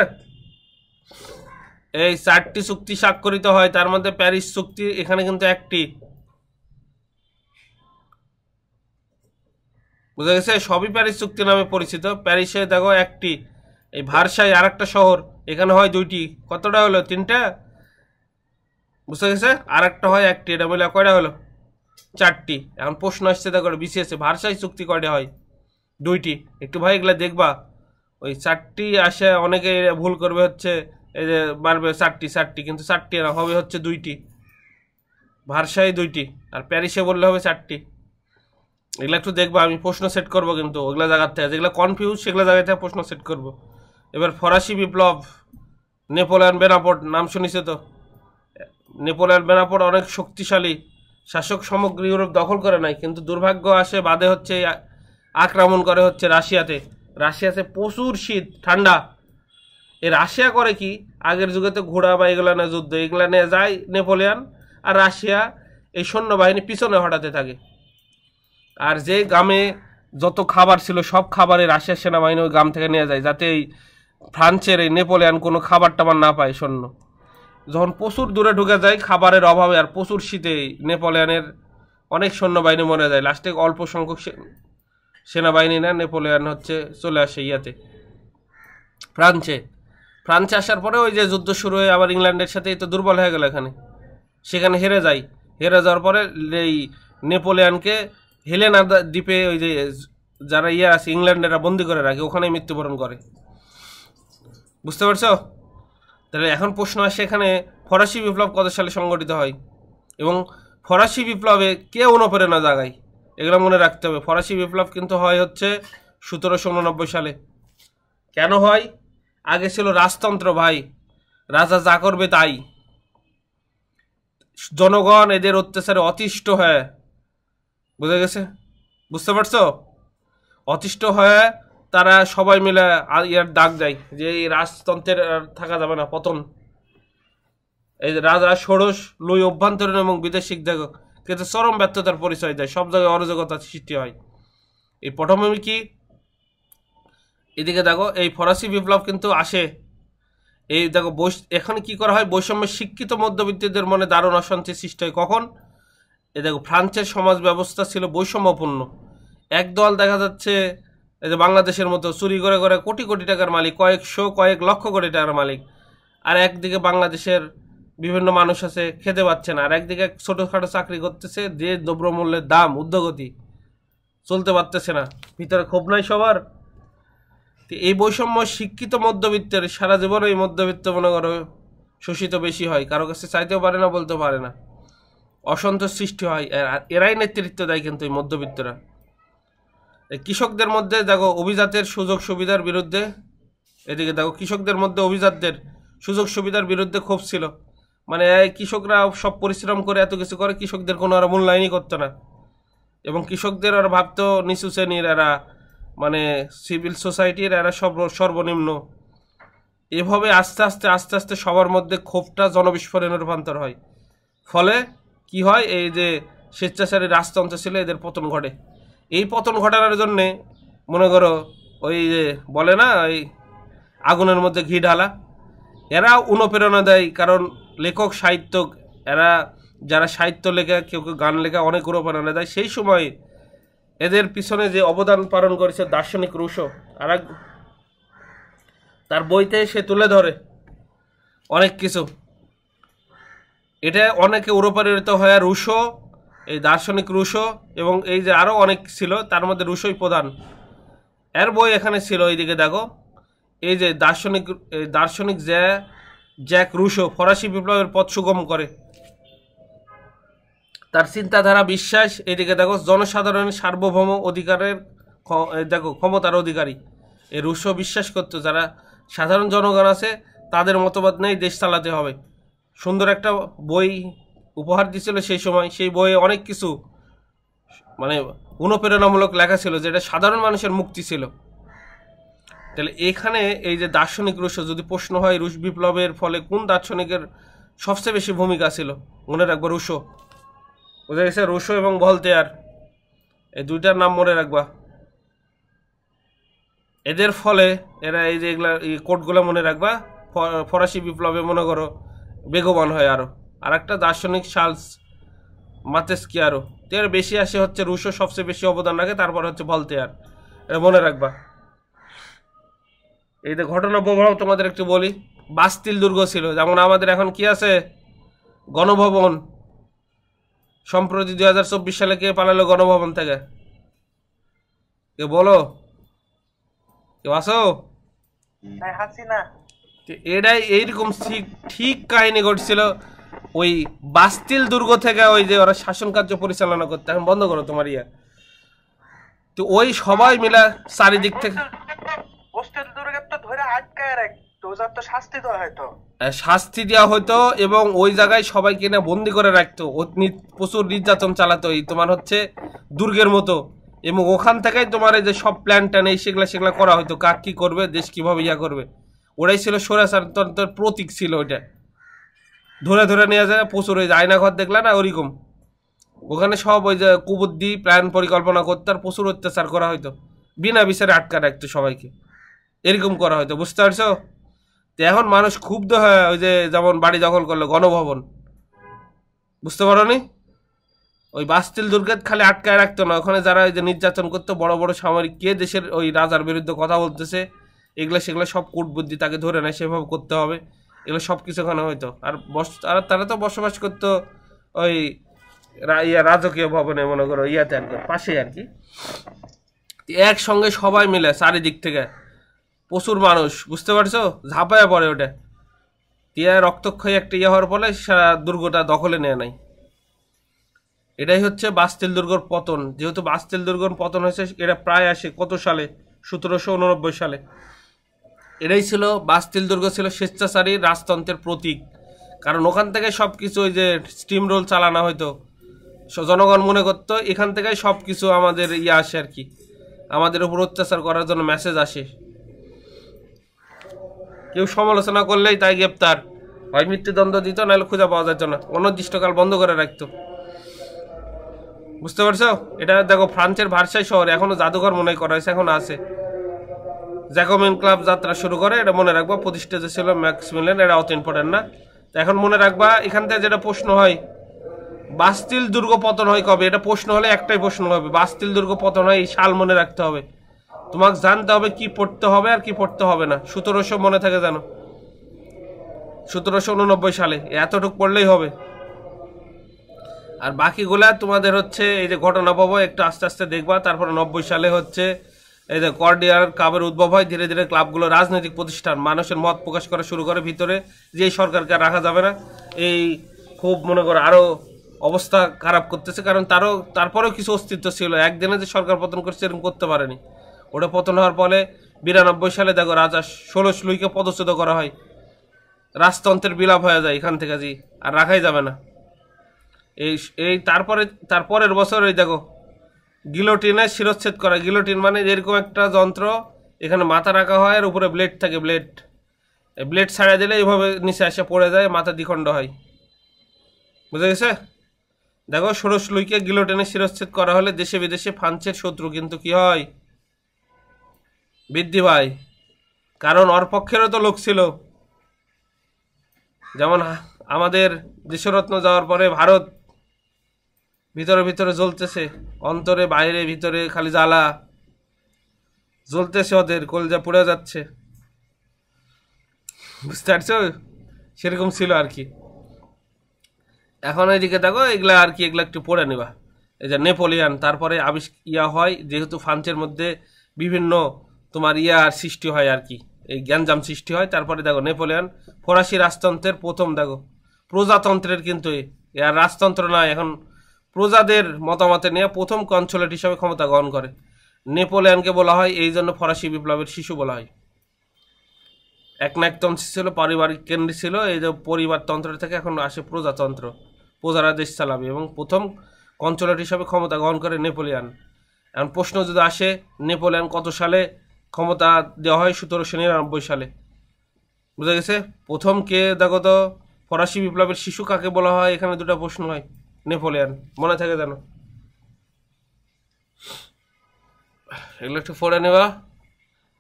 এই 4টি চুক্তি স্বাক্ষরিত হয়, তার মধ্যে প্যারিস চুক্তি এখানে কিন্তু একটি, বুঝা গেছে? সবই প্যারিস চুক্তি নামে পরিচিত। প্যারিসে দেখো একটি, এই ভার্সাই আর একটা শহর, এখানে হয় 2টি। কতটা হলো? 3টা। বুঝতে গেছে? আর একটা হয় একটি, এটা বলে কয়টা হলো? 4টি। এখন প্রশ্ন আসছে দেখো বিসিএসে ভার্সাই চুক্তি কয়টা হয়? 2টি। একটু ভাই এগুলা দেখবা, ওই 4টি আসে, অনেকে ভুল করবে হচ্ছে এই যে মারবে 4টি, কিন্তু 4টি না, হবে হচ্ছে 2টি। ভার্সাই 2টি, আর প্যারিসে বললে হবে 4টি। এগুলো একটু দেখবা, আমি প্রশ্ন সেট করবো কিন্তু ওগুলা জায়গার থেকে, যেগুলো কনফিউজ সেগুলো জায়গা থেকে প্রশ্ন সেট করবো। এবার ফরাসি বিপ্লব, নেপোলিয়ন বেনাপোর্ট নাম শুনিছে তো? নেপোলিয়ন বেনাপোর্ট অনেক শক্তিশালী শাসক, সমগ্র ইউরোপ দখল করে নাই, কিন্তু দুর্ভাগ্য আসে বাদে হচ্ছে আক্রমণ করে হচ্ছে রাশিয়াতে প্রচুর শীত ঠান্ডা। এই রাশিয়া করে কি, আগের যুগে তো ঘোড়া বা এগুলা না যুদ্ধ, এগুলা নিয়ে যায় নেপোলিয়ন, আর রাশিয়া এই সৈন্যবাহিনী পিছনে হটাতে থাকে। আর যে গ্রামে যত খাবার ছিল সব খাবারে রাশিয়ার সেনাবাহিনী ওই গ্রাম থেকে নিয়ে যায়, যাতে এই ফ্রান্সের এই নেপোলিয়ন কোনো খাবার টাবার না পায় সৈন্য। যখন প্রচুর দূরে ঢুকে যায় খাবারের অভাবে আর প্রচুর শীতে, নেপোলিয়নের অনেক সৈন্যবাহিনী মরে যায়, লাস্টে অল্প সংখ্যক সেনাবাহিনী না নেপোলিয়ন হচ্ছে চলে আসে ফ্রান্সে আসার পরে ওই যে যুদ্ধ শুরু হয়ে আবার ইংল্যান্ডের সাথে তো দুর্বল হয়ে গেল সেখানে হেরে যাওয়ার পরে এই নেপোলিয়নকে হেলেনা দ্বীপে ওই যে যারা আছে ইংল্যান্ডেরা বন্দি করে রাখে, ওখানে মৃত্যুবরণ করে। বুঝতে পারছো? তাহলে এখন প্রশ্ন আসে এখানে ফরাসি বিপ্লব কত সালে সংগঠিত হয় এবং ফরাসি বিপ্লবে কে অনুপ্রেরণা জাগায়, এগুলো মনে রাখতে হবে। ফরাসি বিপ্লব কিন্তু হয় হচ্ছে 1789 সালে। কেন হয়? আগে ছিল রাজতন্ত্র ভাই, রাজা যা করবে তাই, জনগণ এদের অত্যাচারে অতিষ্ঠ হয়, বুঝতে পারছো? অতিষ্ঠ হয়ে তারা সবাই মিলে ইয়ার ডাক দেয় যে এই রাজতন্ত্রের থাকা যাবে না, পতন। এই রাজা ষোড়শ লুই অভ্যন্তরীণ এবং বিদেশিক দেখো কিন্তু চরম ব্যর্থতার পরিচয় দেয়, সব জায়গায় অরাজকতার সৃষ্টি হয়। এই পটভূমি কি? এদিকে দেখো এই ফরাসি বিপ্লব কিন্তু আসে, এই দেখো এখানে কি করা হয়, বৈষম্যের শিক্ষিত মধ্যবিত্তদের মনে দারুণ অশান্তি সৃষ্টি হয়। কখন? এই দেখো ফ্রান্সের সমাজ ব্যবস্থা ছিল বৈষম্যপূর্ণ। একদল দেখা যাচ্ছে এই যে বাংলাদেশের মতো চুরি করে করে কোটি কোটি টাকার মালিক, কয়েক লক্ষ কোটি টাকার মালিক, আর একদিকে বাংলাদেশের বিভিন্ন মানুষ আছে খেতে পাচ্ছে না, আর একদিকে ছোটোখাটো চাকরি করতেছে, যে দ্রব্যমূল্যের দাম ঊর্ধ্বগতি, চলতে পারতেছে না, ভিতরে ক্ষোভ নাই সবার। এই বৈষম্য শিক্ষিত মধ্যবিত্তের সারা জীবন এই মধ্যবিত্ত মনে করো শোষিত বেশি হয়, কারো কাছে চাইতেও পারে না, বলতে পারে না, অসন্তোষ সৃষ্টি হয়, আর এরাই নেতৃত্ব দেয় কিন্তু এই মধ্যবিত্তরা। কৃষকদের মধ্যে দেখো অভিজাতের সুযোগ সুবিধার বিরুদ্ধে, এদিকে দেখো কৃষকদের মধ্যে অভিজাতদের সুযোগ সুবিধার বিরুদ্ধে ক্ষোভ ছিল, মানে কৃষকরা সব পরিশ্রম করে এত কিছু করে, কৃষকদের কোনো আর মূল্যায়নই করতো না, এবং কৃষকদের আর ভাবতো নিচু শ্রেণীর, এরা মানে সিভিল সোসাইটির এরা সর্বনিম্ন। এভাবে আস্তে আস্তে সবার মধ্যে ক্ষোভটা জনবিস্ফোরণে রূপান্তর হয়। ফলে কি হয়, এই যে স্বেচ্ছাচারী রাজতন্ত্র ছিল এদের পতন ঘটে। এই পতন ঘটানোর জন্যে মনে করো ওই যে বলে না ওই আগুনের মধ্যে ঘি ঢালা, এরা অনুপ্রেরণা দেয়, কারণ লেখক সাহিত্যক এরা যারা সাহিত্য লেখা, কেউ কেউ গান লেখা, অনেক অনুপ্রেরণা দেয়। সেই সময় এদের পিছনে যে অবদান পালন করেছে দার্শনিক রুশো, আর তার বইতে সে তুলে ধরে অনেক কিছু, এটা অনেকে অনুপ্রেরিত হয় রুশো, এই দার্শনিক রুশো, এবং এই যে আরও অনেক ছিল, তার মধ্যে রুশোই প্রধান। এর বই এখানে ছিল। এইদিকে দেখো এই যে দার্শনিক জ্যাক রুশো ফরাসি বিপ্লবের পথ সুগম করে, তার চিন্তাধারা বিশ্বাস। এদিকে দেখো জনসাধারণের সার্বভৌম অধিকারের দেখো ক্ষমতার অধিকারী, এই রুশো বিশ্বাস করতো যারা সাধারণ জনগণ আছে তাদের মতবাদ নেই, দেশ চালাতে হবে। সুন্দর একটা বই উপহার দিয়েছিল সেই সময়, সেই বইয়ে অনেক কিছু মানে অনুপ্রেরণামূলক লেখা ছিল, যেটা সাধারণ মানুষের মুক্তি ছিল। তাহলে এখানে এই যে দার্শনিক রুশো, যদি প্রশ্ন হয় রুশ বিপ্লবের ফলে কোন দার্শনিকের সবচেয়ে বেশি ভূমিকা ছিল, মনে রাখবো রুশো। বুঝা গেছে? রুশো এবং ভলতেয়ার, এই দুইটার নাম মনে রাখবা। এদের ফলে এরা এই যে এগুলা এই কোডগুলো মনে রাখবা, ফরাসি বিপ্লবে মনে করো বেগবান হয়। আর একটা দার্শনিক চার্লস মাতেস্কিয়ারও, এর বেশি আসে হচ্ছে রুশো সবচেয়ে বেশি অবদান রাখে, তারপর হচ্ছে ভলতেয়ার, এটা মনে রাখবা। এই যে ঘটনা প্রবাহ তোমাদের একটু বলি। বাস্তিল দুর্গ ছিল, যেমন আমাদের এখন কি আছে গণভবন সম্প্রতি 2024 সালে কে পালালো গণভবন থেকে? কে বলো, কেউ আসো? হাসিনা। এটাই এইরকম ঠিক ঠিক কাহিনী ঘটছিল ওই বাস্তিল দুর্গ থেকে, ওই যে ওরা শাসন কার্য পরিচালনা করতে। এখন বন্ধ করো তোমার ইয়া। তো ওই সবাই মিলে চারিদিক থেকে হোস্টেল দুর্গে তো ধরে আটকায় রাখতো, ওজার তো শাস্তি দেওয়া হয়তো। শাস্তি দেওয়া হতো এবং ওই জায়গায় সবাইকে না বন্দি করে রাখতো। প্রচুর নির্যাতন চালাতো এই তোমার হচ্ছে দুর্গের মতো, এবং ওখান থেকেই তোমার এই যে সব প্ল্যান ট্যান এই সেগুলা করা হতো, কাক কি করবে, দেশ কিভাবে ইয়া করবে। ওটাই ছিল স্বৈরাচারতন্ত্রের প্রতীক ছিল ওইটা। ধরে ধরে নিয়ে যায় প্রচুর, ওই যে আয়নাঘর দেখলা না ওরকম, ওখানে সব ওই যে কুবুদ্ধি প্ল্যান পরিকল্পনা করতে আর প্রচুর অত্যাচার করা হতো, বিনা বিচারে আটকা রাখতো সবাইকে, এরকম করা হতো। বুঝতে পারছো? তো এখন মানুষ ক্ষুব্ধ হয়, ওই যে যেমন বাড়ি দখল করলো গণভবন, বুঝতে পারো নি? ওই বাস্তিল দুর্গে খালি আটকায় রাখতো না, ওখানে যারা ওই যে নির্যাতন করতো, বড় বড় সামরিক কে দেশের ওই রাজার বিরুদ্ধে কথা বলতেছে, এগুলো সেগুলো সব কূটবুদ্ধি, তাকে ধরে নেয়, সেভাবে করতে হবে, এগুলো সব কিছু ওখানে হইতো। আর তারা তো বসবাস করতো ওই রাজকীয় ভবনে, মনে করো ইয়াতে আর কি, পাশে আর কি। একসঙ্গে সবাই মিলে চারিদিক থেকে প্রচুর মানুষ, বুঝতে পারছো, ঝাঁপায়া পড়ে ওটা। টিয়া রক্তক্ষয়ী একটা ইয়ে হওয়ার ফলে সারা দুর্গটা দখলে নেয় নাই। এটাই হচ্ছে বাস্তিল দুর্গর পতন। যেহেতু বাস্তিল দুর্গর পতন হয়েছে, এটা প্রায় আসে কত সালে, 1789 সালে। এটাই ছিল, বাস্তিল দুর্গ ছিল স্বেচ্ছাচারী রাজতন্ত্রের প্রতীক। কারণ ওখান থেকে সব কিছু ওই যে স্টিম রোল চালানো হয়তো, জনগণ মনে করতো এখান থেকেই সব কিছু আমাদের ইয়ে আসে আর কি, আমাদের উপর অত্যাচার করার জন্য মেসেজ আসে। কেউ সমালোচনা করলেই তাই গ্রেপ্তার, হয় মৃত্যুদণ্ড দিত, নাহলে খুঁজে পাওয়া যেত না, অনির্দিষ্টকাল বন্ধ করে রাখতো। বুঝতে পারছো? এটা দেখো ফ্রান্সের ভার্সাই শহরে এখনো জাদুঘর মনে করা হয়েছে, এখন আছে। জ্যাকোবিন ক্লাব যাত্রা শুরু করে, এটা মনে রাখবা, প্রতিষ্ঠিত ছিল ম্যাক্সমিলিয়ান, এটা অত ইম্পর্টেন্ট না। তো এখন মনে রাখবা, এখান থেকে যেটা প্রশ্ন হয়, বাস্তিল দুর্গ পতন হয় কবে, এটা প্রশ্ন হলে একটাই প্রশ্ন হবে, বাস্তিল দুর্গ পতন হয় এই সাল মনে রাখতে হবে। তোমাকে জানতে হবে কি পড়তে হবে আর কি পড়তে হবে না। 1700 মনে থাকে জানো, 1789 সালে, এতটুকু পড়লেই হবে। আর বাকিগুলা তোমাদের হচ্ছে এই যে ঘটনা পাবো একটু আস্তে আস্তে দেখবা। তারপরে 90 সালে হচ্ছে এই যে কর্ডিয়ার ক্লাবের উদ্ভব হয়। ধীরে ধীরে ক্লাবগুলো রাজনৈতিক প্রতিষ্ঠান, মানুষের মত প্রকাশ করা শুরু করে ভিতরে, যে এই সরকারকে রাখা যাবে না, এই খুব মনে করো আরো অবস্থা খারাপ করতেছে। কারণ তারপরেও কিছু অস্তিত্ব ছিল, একদিনে যে সরকার পতন করছে এরকম করতে পারেনি। ওটা পতন হওয়ার ফলে 92 সালে দেখো রাজা ষোড়শ লুইকে পদচ্যুত করা হয়, রাজতন্ত্রের বিলাপ হয়ে যায় এখান থেকে, জি আর রাখাই যাবে না। এই এই তারপরের বছর ওই দেখো গিলোটিনে শিরচ্ছেদ করা। গিলোটিন মানে এরকম একটা যন্ত্র, এখানে মাথা রাখা হয় আর উপরে ব্লেড থাকে, ব্লেড ছাড়া দিলে এইভাবে নিচে এসে পড়ে যায়, মাথা দ্বিখণ্ড হয়। বুঝে গেছে? দেখো ষোড়শ লুইকে গিলোটিনে শিরচ্ছেদ করা হলে দেশে বিদেশে ফ্রান্সের শত্রু কিন্তু কি হয়, বৃদ্ধি পায়। কারণ ওর পক্ষেরও তো লোক ছিল, যেমন আমাদের দেশরত্ন যাওয়ার পরে ভারত ভিতরে ভিতরে জ্বলতেছে, অন্তরে বাইরে ভিতরে খালি জ্বালা জ্বলতেছে, ওদের কলজা পুড়ে যাচ্ছে। বুঝতে পারছো? সেরকম ছিল আর কি। এখন এইদিকে দেখো এগুলা আর কি, এগুলা একটু পড়ে নেবা। এই যে নেপোলিয়ান, তারপরে ইয়া হয়, যেহেতু ফ্রান্সের মধ্যে বিভিন্ন তোমার ইয়ার সৃষ্টি হয় আর কি, এই গ্যাঞ্জাম সৃষ্টি হয়। তারপরে দেখো নেপোলিয়ান ফরাসি রাজতন্ত্রের প্রথম, দেখো প্রজাতন্ত্রের কিন্তু আর রাজতন্ত্র নয়, এখন প্রজাদের মতামতে নিয়ে প্রথম কনসুলেট হিসাবে ক্ষমতা গ্রহণ করে। নেপোলিয়ানকে বলা হয় এই জন্য ফরাসি বিপ্লবের শিশু বলা হয়। একনায়কতন্ত্র ছিল, পারিবারিক কেন্দ্র ছিল, এই যে পরিবারতন্ত্র থেকে এখন আসে প্রজাতন্ত্র, প্রজারা দেশ চালাবে, এবং প্রথম কনসুলেট হিসাবে ক্ষমতা গ্রহণ করে নেপোলিয়ান। এখন প্রশ্ন যদি আসে নেপোলিয়ান কত সালে ক্ষমতা দেওয়া হয়, 1799 সালে। বুঝা গেছে? প্রথম কে দেখো তো, ফরাসি বিপ্লবের শিশু কাকে বলা হয়, এখানে দুটো প্রশ্ন হয়। নেপোলিয়ান মনে থাকে জানো, এগুলো একটু পড়ে নেওয়া,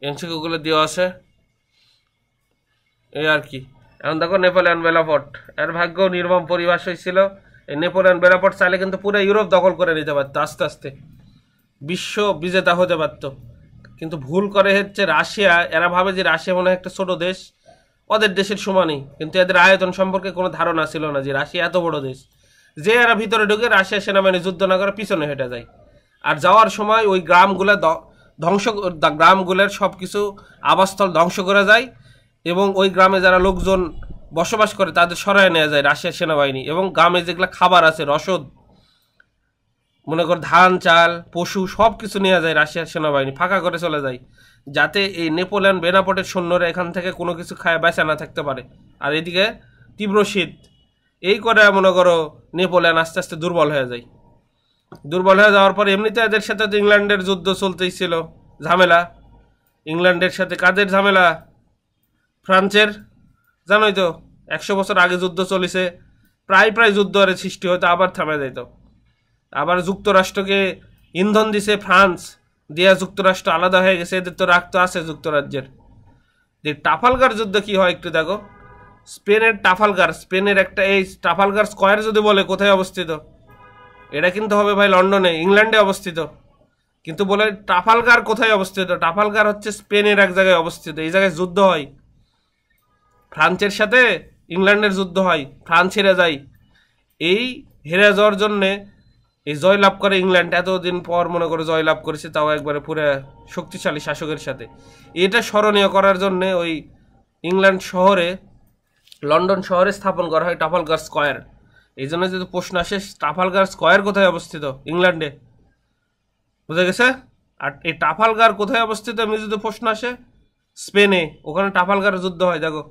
এমসিকিউগুলো দেওয়া আছে এই আর কি। এখন দেখো নেপোলিয়ান বেলাপট, এর ভাগ্য নির্মম পরিবেশ হয়েছিল। এই নেপোলিয়ান বেলাপট চাইলে কিন্তু পুরো ইউরোপ দখল করে নিতে পারতো, আস্তে আস্তে বিশ্ব বিজেতা হতে পারতো। কিন্তু ভুল করে হচ্ছে রাশিয়া, এরা ভাবে যে রাশিয়া মনে হয় একটা ছোট দেশ, ওদের দেশের সমানই, কিন্তু এদের আয়তন সম্পর্কে কোনো ধারণা ছিল না যে রাশিয়া এত বড় দেশ। যে এরা ভিতরে ঢুকে রাশিয়া সেনাবাহিনী যুদ্ধ না করে পিছনে হেঁটে যায়, আর যাওয়ার সময় ওই গ্রামগুলো গ্রামগুলোর সব কিছু আবাসস্থল ধ্বংস করে যায়, এবং ওই গ্রামে যারা লোকজন বসবাস করে তাদের সরায় নেওয়া যায় রাশিয়ার সেনাবাহিনী, এবং গ্রামে যেগুলো খাবার আছে, রসদ, মনে কর ধান চাল পশু সব কিছু নেওয়া যায় রাশিয়ার সেনাবাহিনী, ফাঁকা করে চলে যায়, যাতে এই নেপোলিয়ন বেনাপোটের সৈন্যরা এখান থেকে কোনো কিছু খায় বেঁচে না থাকতে পারে। আর এদিকে তীব্র শীত, এই করে মনে করো নেপোলিয়ন আস্তে আস্তে দুর্বল হয়ে যায়। দুর্বল হয়ে যাওয়ার পর এমনিতে এদের সাথে তো ইংল্যান্ডের যুদ্ধ চলতেই ছিল, ঝামেলা। ইংল্যান্ডের সাথে কাদের ঝামেলা? ফ্রান্সের, জানোই তো 100 বছর আগে যুদ্ধ চলেছে, প্রায় যুদ্ধ আরে সৃষ্টি হতো, আবার থামে যেত। আবার যুক্তরাষ্ট্রকে ইন্ধন দিছে ফ্রান্স, দিয়া যুক্তরাষ্ট্র আলাদা হয়ে গেছে, এদের তো রাগ তো আছে যুক্তরাজ্যের। যে ট্রাফালগার যুদ্ধ কি হয় একটু দেখো। স্পেনের ট্রাফালগার, স্পেনের একটা এই ট্রাফালগার স্কোয়ার যদি বলে কোথায় অবস্থিত, এটা কিন্তু হবে ভাই লন্ডনে, ইংল্যান্ডে অবস্থিত। কিন্তু বলে ট্রাফালগার কোথায় অবস্থিত, ট্রাফালগার হচ্ছে স্পেনের এক জায়গায় অবস্থিত। এই জায়গায় যুদ্ধ হয়, ফ্রান্সের সাথে ইংল্যান্ডের যুদ্ধ হয়, ফ্রান্স হেরে যায়। এই হেরে যাওয়ার জন্যে এই জয়লাভ করে ইংল্যান্ড, এতদিন পর মনে করে জয়লাভ করেছে, তাও একবারে পুরো শক্তিশালী শাসকের সাথে। এটা স্মরণীয় করার জন্যে ওই ইংল্যান্ড শহরে, লন্ডন শহরে স্থাপন করা হয় ট্রাফালগার স্কোয়ার। এই জন্য যদি প্রশ্ন আসে ট্রাফালগার স্কোয়ার কোথায় অবস্থিত, ইংল্যান্ডে, বুঝা গেছে? আর এই ট্রাফালগার কোথায় অবস্থিত এমনি যদি প্রশ্ন আসে, স্পেনে, ওখানে ট্রাফালগার যুদ্ধ হয়। দেখো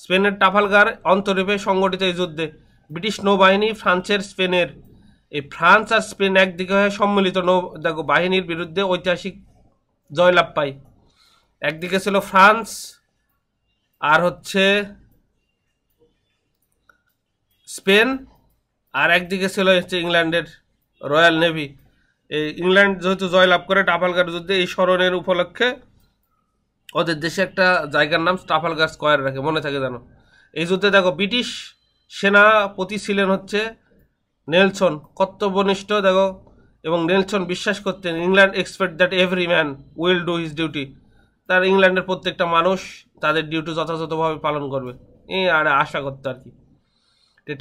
স্পেনের ট্রাফালগার অন্তরীপে সংগঠিত এই যুদ্ধে ব্রিটিশ নৌবাহিনী ফ্রান্সের, স্পেনের, এই ফ্রান্স আর স্পেন একদিকে হয়ে সম্মিলিত দেখো বাহিনীর বিরুদ্ধে ঐতিহাসিক জয়লাভ পায়। একদিকে ছিল ফ্রান্স, আর হচ্ছে স্পেন, আর একদিকে ছিল হচ্ছে ইংল্যান্ডের রয়্যাল নেভি। এই ইংল্যান্ড যেহেতু জয়লাভ করে ট্রাফালগার যুদ্ধে, এই স্মরণের উপলক্ষে ওদের দেশে একটা জায়গার নাম ট্রাফালগার স্কোয়ার রাখে, মনে থাকে জানো। এই যুদ্ধে দেখো ব্রিটিশ সেনাপতি ছিলেন হচ্ছে নেলসন, কর্তব্যনিষ্ঠ দেখো, এবং নেলসন বিশ্বাস করতেন England expect that every man will do his duty. তার ইংল্যান্ডের প্রত্যেকটা মানুষ তাদের ডিউটি যথাযথভাবে পালন করবে, এই আর আশা করতে আর কি।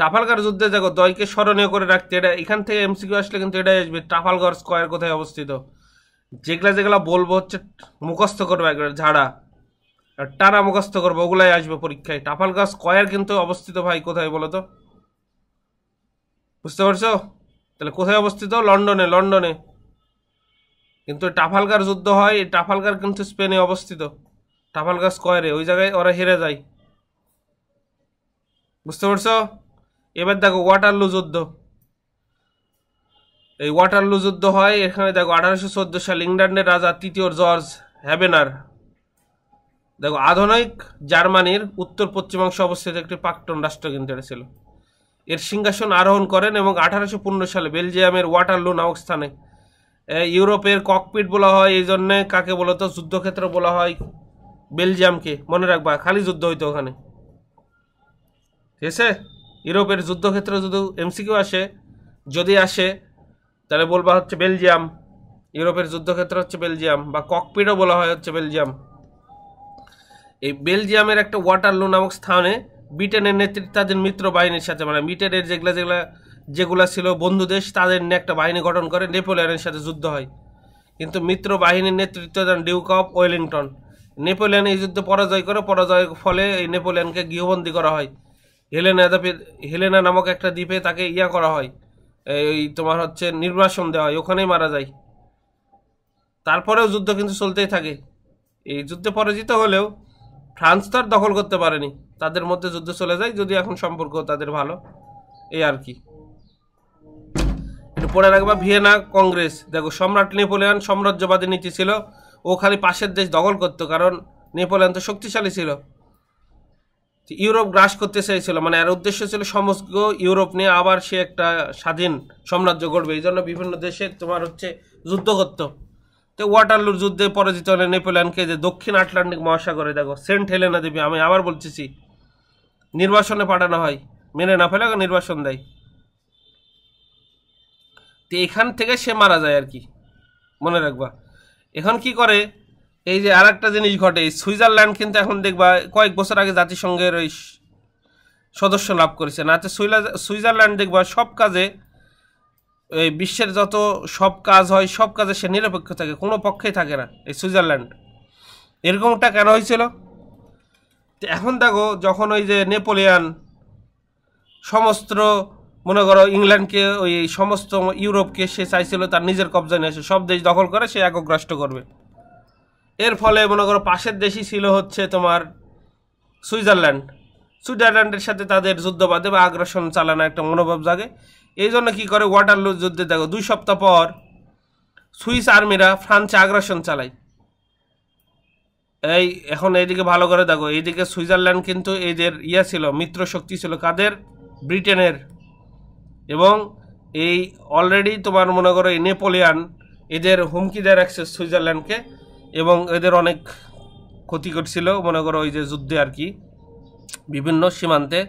ট্রাফালগার যুদ্ধে দেখো দয়কে স্মরণীয় করে রাখতে, এটা এখান থেকে এমসিকিউ আসলে কিন্তু এটাই আসবে, ট্রাফালগার স্কোয়ার কোথায় অবস্থিত। যেগুলা বলবো হচ্ছে মুখস্থ করবো, একবার ঝাড়া আর টানা মুখস্থ করবো, ওগুলাই আসবে পরীক্ষায়। ট্রাফালগার স্কোয়ার কিন্তু অবস্থিত ভাই কোথায় বলো তো, বুঝতে পারছো? তাহলে কোথায় অবস্থিত? লন্ডনে, লন্ডনে। কিন্তু ট্রাফালগার যুদ্ধ হয়, এই ট্রাফালগার কিন্তু স্পেনে অবস্থিত, ট্রাফালগার স্কোয়ারে, ওই জায়গায় ওরা হেরে যায়, বুঝতে পারছো? এবার দেখো ওয়াটারলু যুদ্ধ। এই ওয়াটারলু যুদ্ধ হয় এখানে দেখো 1814 সালে ইংল্যান্ডের রাজা তৃতীয় জর্জ হ্যাভেনার, দেখো আধুনিক জার্মানির উত্তর পশ্চিমাংশে অবস্থিত একটি প্রাক্তন রাষ্ট্র কিন্তু এটা ছিল, এর সিংহাসন আরোহণ করেন এবং 1815 সালে বেলজিয়ামের ওয়াটারলু নামক স্থানে, ইউরোপের ককপিট বলা হয় এই জন্যে, কাকে বলতো, যুদ্ধক্ষেত্র বলা হয় বেলজিয়ামকে, মনে রাখবা, খালি যুদ্ধ হইতো ওখানে, ঠিক আছে? ইউরোপের যুদ্ধক্ষেত্র যদি এমসিকিউ আসে, যদি আসে তাহলে বলবা হচ্ছে বেলজিয়াম, ইউরোপের যুদ্ধক্ষেত্র হচ্ছে বেলজিয়াম, বা ককপিটও বলা হয় হচ্ছে বেলজিয়াম। এই বেলজিয়ামের একটা ওয়াটারলু নামক স্থানে ব্রিটেনের নেতৃত্বাধীন মিত্র বাহিনীর সাথে, মানে ব্রিটেনের যেগুলা ছিল বন্ধু দেশ, তাদের নিয়ে একটা বাহিনী গঠন করে নেপোলিয়নের সাথে যুদ্ধ হয়। কিন্তু মিত্র বাহিনীর নেতৃত্ব দেন ডিউক অফ ওয়েলিংটন। নেপোলিয়ন এই যুদ্ধে পরাজয় করে, পরাজয়ের ফলে এই নেপোলিয়নকে গৃহবন্দী করা হয় হেলেনা নামক একটা দ্বীপে, তাকে করা হয়, এই তোমার হচ্ছে নির্বাসন দেওয়া হয়, ওখানেই মারা যায়। তারপরেও যুদ্ধ কিন্তু চলতেই থাকে। এই যুদ্ধে পরাজিত হলেও ফ্রান্স তো আর দখল করতে পারেনি, তাদের মধ্যে যুদ্ধ চলে যায়, যদি এখন সম্পর্ক তাদের ভালো, এই আর কি। পরে রাখবা ভিয়েনা কংগ্রেস। দেখো সম্রাট নেপোলিয়ন সাম্রাজ্যবাদী নীতি ছিল, ও খালি পাশের দেশ দখল করতো, কারণ নেপোলিয়ন তো শক্তিশালী ছিল, ইউরোপ গ্রাস করতে চাইছিল, মানে এর উদ্দেশ্য ছিল সমগ্র ইউরোপ নিয়ে আবার সে একটা স্বাধীন সাম্রাজ্য গড়বে, এই জন্য বিভিন্ন দেশে তোমার হচ্ছে যুদ্ধ করতো। তো ওয়াটারলুর যুদ্ধে পরাজিত হলে নেপোলিয়নকে যে দক্ষিণ আটলান্টিক মহাসাগরে, দেখো সেন্ট হেলেনা দ্বীপে, আমি আবার বলতেছি, নির্বাসনে পাঠানো হয়, মেনে না ফেলে নির্বাসন দেয়। তো এখান থেকে সে মারা যায় আর কি, মনে রাখবা। এখন কি করে, এই যে আর একটা জিনিস ঘটে, সুইজারল্যান্ড কিন্তু এখন দেখবা কয়েক বছর আগে জাতিসংঘের ওই সদস্য লাভ করেছে। না সুইজারল্যান্ড দেখবা সব কাজে, এই বিশ্বের যত সব কাজ হয় সব কাজে সে নিরপেক্ষ থাকে, কোনো পক্ষেই থাকে না এই সুইজারল্যান্ড। এরকমটা কেন হয়েছিল? এখন দেখো যখন ওই যে নেপোলিয়ান সমস্ত মনে করো ইংল্যান্ডকে ওই সমস্ত ইউরোপকে সে চাইছিল তার নিজের কবজায় নিয়ে আসে, সব দেশ দখল করে সে একক রাষ্ট্র করবে। এর ফলে মনে করো পাশের দেশই ছিল হচ্ছে তোমার সুইজারল্যান্ডের সাথে তাদের যুদ্ধ বাঁধে বা আগ্রাসন চালানো একটা মনোভাব জাগে। এই জন্য কী করে, ওয়াটারলু যুদ্ধে দেখো 2 সপ্তাহ পর সুইস আর্মিরা ফ্রান্সে আগ্রাসন চালায়। এই এখন এইদিকে ভালো করে দেখো, এইদিকে সুইজারল্যান্ড কিন্তু এদের ছিল, মিত্র শক্তি ছিল কাদের? ব্রিটেনের। এবং এই অলরেডি তোমার মনে করো এই নেপোলিয়ান এদের হুমকি দেয় রাখছে সুইজারল্যান্ডকে, এবং এদের অনেক ক্ষতি করছিল মনে করো ওই যে যুদ্ধে আর কি, বিভিন্ন সীমান্তে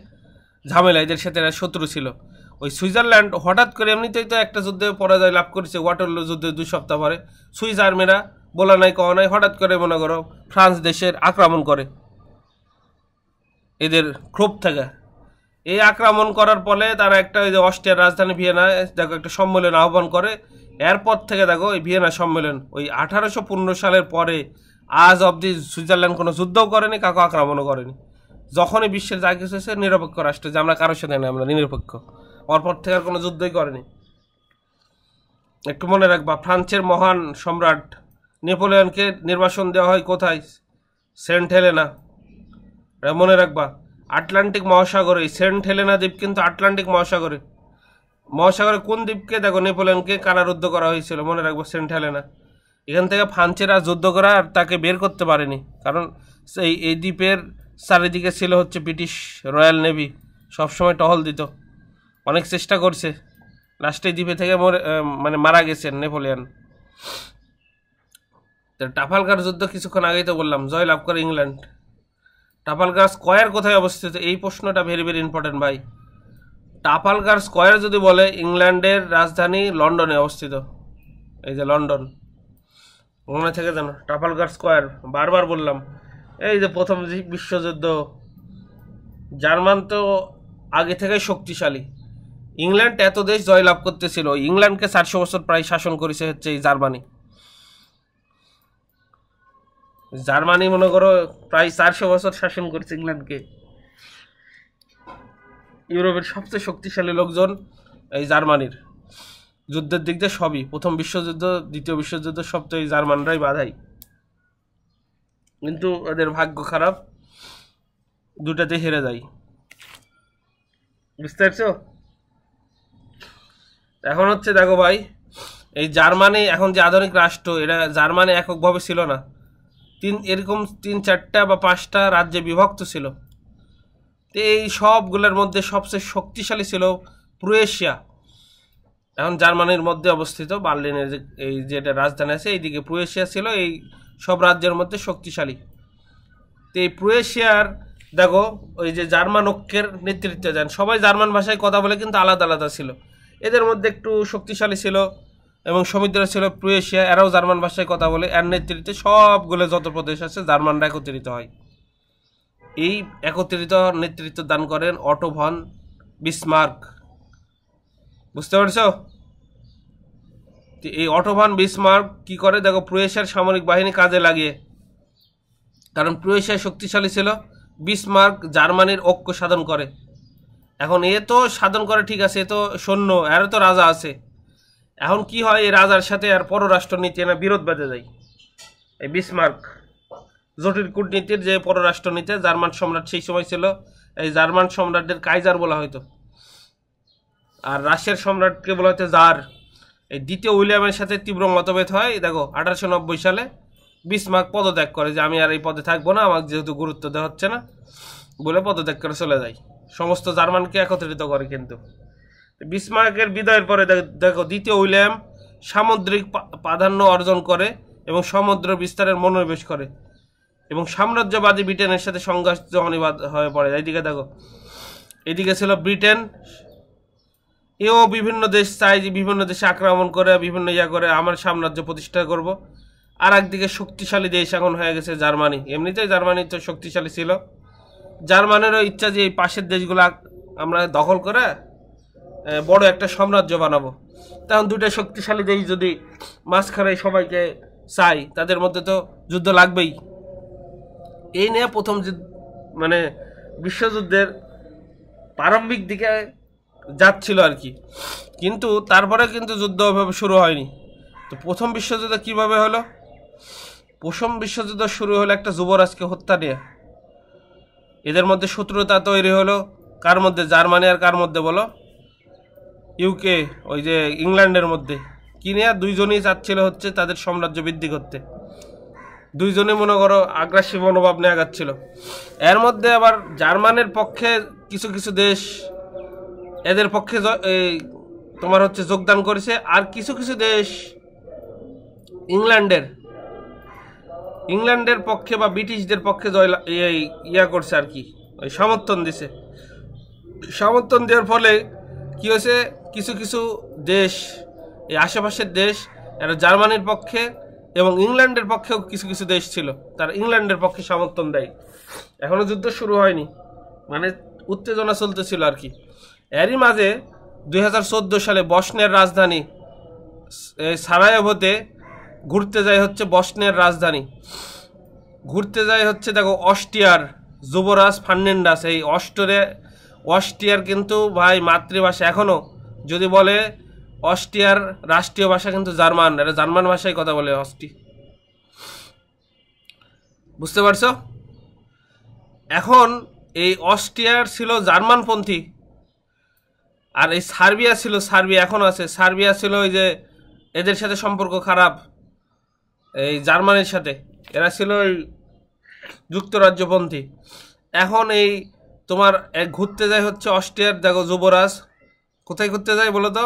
ঝামেলা, এদের সাথে এরা শত্রু ছিল। ওই সুইজারল্যান্ড হঠাৎ করে এমনিতেই তো একটা যুদ্ধে পরাজয় লাভ করেছে, ওয়াটারলু যুদ্ধে 2 সপ্তাহ পরে সুইস আর্মিরা বলা নাই কওয়া নাই হঠাৎ করে মনে করো ফ্রান্স দেশের আক্রমণ করে এদের ক্ষোভ থেকে। এই আক্রমণ করার ফলে তারা একটা ওই যে অস্ট্রিয়ার রাজধানী ভিয়েনা দেখো একটা সম্মেলন আহ্বান করে। এরপর থেকে দেখো এই ভিয়েনা সম্মেলন ওই 1815 সালের পরে আজ অবধি সুইজারল্যান্ড কোনো যুদ্ধও করেনি, কাউকে আক্রমণও করেনি। যখনই বিশ্বের যা কিছু হয়েছে নিরপেক্ষ রাষ্ট্র, যে আমরা কারোর সাথে নেই, আমরা নিরপেক্ষ, অরপর থেকে আর কোনো যুদ্ধই করেনি। একটু মনে রাখবা, ফ্রান্সের মহান সম্রাট নেপোলিয়নকে নির্বাসন দেওয়া হয় কোথায়? Saint Helena. মনে রাখবা, আটলান্টিক মহাসাগরে, সেন্ট হেলেনা দ্বীপ কিন্তু আটলান্টিক মহাসাগরে কোন দ্বীপকে দেখো নেপোলিয়নকে কারারুদ্ধ করা হয়েছিল? মনে রাখবো সেন্ট হেলেনা। এখান থেকে ফ্রান্সেরা যুদ্ধ করা আর তাকে বের করতে পারেনি, কারণ এই দ্বীপের চারিদিকে ছিল হচ্ছে ব্রিটিশ রয়্যাল নেভি, সবসময় টহল দিত। অনেক চেষ্টা করছে, লাস্টে দ্বীপে থেকে মানে মারা গেছেন নেপোলিয়ন। ট্রাফালগার যুদ্ধ কিছুক্ষণ আগেই তো বললাম, জয় লাভ করে ইংল্যান্ড। ট্রাফালগার স্কোয়ার কোথায় অবস্থিত? এই প্রশ্নটা ভেরি ভেরি ইম্পর্টেন্ট ভাই। ট্রাফালগার স্কোয়ার যদি বলে, ইংল্যান্ডের রাজধানী লন্ডনে অবস্থিত। এই যে লন্ডন, মনে থেকে জানো ট্রাফালগার স্কোয়ার, বারবার বললাম। এই যে প্রথম বিশ্বযুদ্ধ, জার্মান তো আগে থেকেই শক্তিশালী, ইংল্যান্ড এত দেশ জয়লাভ করতেছিল, ইংল্যান্ডকে 400 বছর প্রায় শাসন করেছে হচ্ছে এই জার্মানি মনে করো প্রায় 400 বছর শাসন করেছে ইংল্যান্ডকে। ইউরোপের সবচেয়ে শক্তিশালী লোকজন এই জার্মানির, যুদ্ধের দিক দিয়ে সবই, প্রথম বিশ্বযুদ্ধ দ্বিতীয় বিশ্বযুদ্ধ সব তো এই জার্মানরাই বাধাই। কিন্তু এদের ভাগ্য খারাপ, দুটাতে হেরে যায়। বুঝতে পারছো? এখন হচ্ছে দেখো ভাই, এই জার্মানি এখন যে আধুনিক রাষ্ট্র, এরা জার্মানি এককভাবে ছিল না, এরকম 3-4টা বা 5টা রাজ্যে বিভক্ত ছিল। এই সবগুলোর মধ্যে সবচেয়ে শক্তিশালী ছিল ক্রোয়েশিয়া, এখন জার্মানির মধ্যে অবস্থিত, বার্লিনের এই যেটা রাজধানী আছে এইদিকে ক্রোয়েশিয়া ছিল এই সব রাজ্যের মধ্যে শক্তিশালী। তো এই ক্রোয়েশিয়ার দেখো ওই যে জার্মান ঐক্যের নেতৃত্বে দেন, সবাই জার্মান ভাষায় কথা বলে কিন্তু আলাদা আলাদা ছিল। এদের মধ্যে একটু শক্তিশালী ছিল এবং সমৃদ্ধ ছিল ক্রোয়েশিয়া, এরাও জার্মান ভাষায় কথা বলে। এর নেতৃত্বে সবগুলো যত প্রদেশ আছে জার্মানরা একত্রিত হয়। এই একত্রিত নেতৃত্ব দান করেন অটো ভন বিসমার্ক। বুঝতে পারছো? এই অটো ভন বিসমার্ক কি করে দেখো, ক্রোয়েশিয়ার সামরিক বাহিনী কাজে লাগিয়ে, কারণ ক্রোয়েশিয়া শক্তিশালী ছিল, বিসমার্ক জার্মানির ঐক্য সাধন করে। এখন এ তো সাধন করে ঠিক আছে, এ তো সৈন্য, এর তো রাজা আছে। এখন কি হয়, এই রাজার সাথে আর পররাষ্ট্রনীতি না বিরোধ বেঁধে যায়। এই বিসমার্ক জটিল কূটনীতির যে পররাষ্ট্রনীতি, জার্মান সম্রাট সেই সময় ছিল, এই জার্মান সম্রাটদের কাইজার বলা হয়তো, আর রাশিয়ার সম্রাটকে বলা হতো জার। এই দ্বিতীয় উইলিয়ামের সাথে তীব্র মতভেদ হয়। দেখো 1890 সালে বিসমার্ক পদত্যাগ করে, যে আমি আর এই পদে থাকবো না, আমাকে যেহেতু গুরুত্ব দেওয়া হচ্ছে না বলে পদত্যাগ করে চলে যায়। সমস্ত জার্মানকে একত্রিত করে। কিন্তু বিসমার্কের বিদায়ের পরে দেখো দ্বিতীয় উইলিয়াম সামুদ্রিক প্রাধান্য অর্জন করে এবং সমুদ্র বিস্তারের মনোনিবেশ করে এবং সাম্রাজ্যবাদী ব্রিটেনের সাথে সংঘর্ষ অনিবার্য হয়ে পড়ে। এইদিকে দেখো, এদিকে ছিল ব্রিটেন, এও বিভিন্ন দেশ চাই যে বিভিন্ন দেশে আক্রমণ করে বিভিন্ন করে আমার সাম্রাজ্য প্রতিষ্ঠা করব। আর একদিকে শক্তিশালী দেশ এখন হয়ে গেছে জার্মানি। এমনিতেই জার্মানি তো শক্তিশালী ছিল, জার্মানিরও ইচ্ছা যে এই পাশের দেশগুলা আমরা দখল করে বড় একটা সাম্রাজ্য বানাবো। তখন দুইটা শক্তিশালী দেশ যদি মাঝখানে সবাইকে চাই, তাদের মধ্যে তো যুদ্ধ লাগবেই। এই নিয়ে প্রথম মানে বিশ্বযুদ্ধের প্রারম্ভিক দিকে যাচ্ছিল আর কি, কিন্তু তারপরে কিন্তু যুদ্ধ ওইভাবে শুরু হয়নি। তো প্রথম বিশ্বযুদ্ধ কিভাবে হলো? প্রথম বিশ্বযুদ্ধ শুরু হলো একটা যুবরাজকে হত্যা নিয়ে। এদের মধ্যে শত্রুতা তৈরি হলো কার মধ্যে? জার্মানি আর কার মধ্যে বলো? ইউকে, ওই যে ইংল্যান্ডের মধ্যে। কি নিয়ে? দুইজনেই চাচ্ছিল হচ্ছে তাদের সাম্রাজ্য বৃদ্ধি করতে, দুইজনে মনে করো আগ্রাসী মনোভাব নিয়ে আগাচ্ছিল। এর মধ্যে আবার জার্মানির পক্ষে কিছু কিছু দেশ এদের পক্ষে তোমার হচ্ছে যোগদান করেছে, আর কিছু কিছু দেশ ইংল্যান্ডের পক্ষে বা ব্রিটিশদের পক্ষে ইয়া করছে আর কি, ওই সমর্থন দিছে। সমর্থন দেওয়ার ফলে কি হয়েছে, কিছু কিছু দেশ, এই আশেপাশের দেশ, এরা জার্মানির পক্ষে এবং ইংল্যান্ডের পক্ষেও কিছু কিছু দেশ ছিল, তারা ইংল্যান্ডের পক্ষে সমর্থন দেয়। এখনো যুদ্ধ শুরু হয়নি, মানে উত্তেজনা চলতেছিল আর কি। এরই মাঝে 2014 সালে বসনিয়ার রাজধানী সারায়েভোতে ঘুরতে যায় হচ্ছে, বসনিয়ার রাজধানী ঘুরতে যায় হচ্ছে, দেখো অস্ট্রিয়ার যুবরাজ ফার্নান্ডাস। এই অস্ট্রিয়ার কিন্তু ভাই মাতৃভাষা এখনো, যদি বলে অস্ট্রিয়ার রাষ্ট্রীয় ভাষা কিন্তু জার্মান, এটা জার্মান ভাষায় কথা বলে বুঝতে পারছো? এখন এই অস্ট্রিয়ার ছিল জার্মানপন্থী, আর এই সার্বিয়া ছিল, সার্বিয়া এখনো আছে, সার্বিয়া ছিল ওই যে এদের সাথে সম্পর্ক খারাপ এই জার্মানির সাথে, এরা ছিল ওই যুক্তরাজ্যপন্থী। এখন এই তোমার ঘুরতে যায় হচ্ছে অস্ট্রিয়ার, দেখো যুবরাজ কোথায় ঘুরতে যায় বলো তো?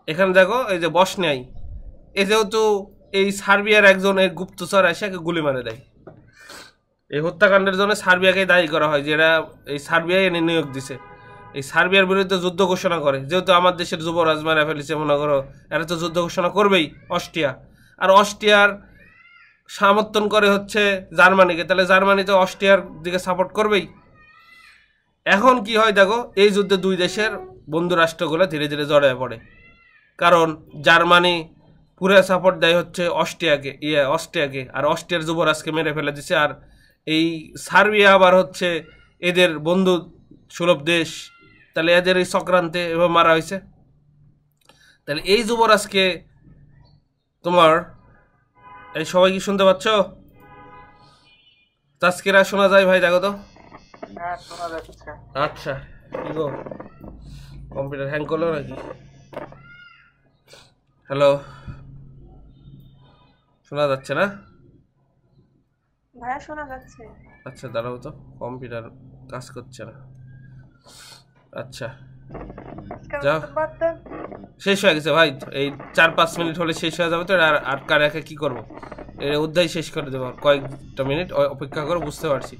এখানে দেখো এই যে বসনিয়ায়, এ যেহেতু এই সার্বিয়ার একজন এই গুপ্তচর এসে গুলি মারে দেয়। এই হত্যাকাণ্ডের জন্য সার্বিয়াকে দায়ী করা হয়, যেটা এই সার্বিয়ায় এনে নিয়োগ দিছে। এই সার্বিয়ার বিরুদ্ধে যুদ্ধ ঘোষণা করে, যেহেতু আমার দেশের যুবরাজ মারা ফেলেছে, মনে করো এরা তো যুদ্ধ ঘোষণা করবেই অস্ট্রিয়া। আর অস্ট্রিয়ার সমর্থন করে হচ্ছে জার্মানিকে, তাহলে জার্মানি তো অস্ট্রিয়ার দিকে সাপোর্ট করবেই। এখন কি হয় দেখো, এই যুদ্ধে দুই দেশের বন্ধু রাষ্ট্রগুলো ধীরে ধীরে জড়ায় পড়ে, কারণ জার্মানি পুরো সাপোর্ট দেয় হচ্ছে অস্ট্রিয়াকে, আর অস্ট্রিয়ার যুবরাজকে মেরে ফেলে দিছে। আর এই সার্বিয়া আবার হচ্ছে এদের বন্ধু সুলভ দেশ, তাহলে এদের এই চক্রান্তে এভাবে মারা হয়েছে। তাহলে এই যুবরাজকে তোমার এই সবাই কি শুনতে পাচ্ছ? তাস্কিরা শোনা যায় ভাই? দেখো তো। আচ্ছা, কি গো কম্পিউটার হ্যাং করলো নাকি? হ্যালো, শোনা যাচ্ছে না? ভাইয়া শোনা যাচ্ছে। আচ্ছা দাঁড়াও তো, কম্পিউটার কাজ করছে না। আচ্ছা যাও, শেষ হয়ে গেছে ভাই, এই 4-5 মিনিট হলে শেষ হয়ে যাবে তো। আর কার একা কি করবো, এর অধ্যায় শেষ করে দেবো, কয়েকটা মিনিট অপেক্ষা করে, বুঝতে পারছি।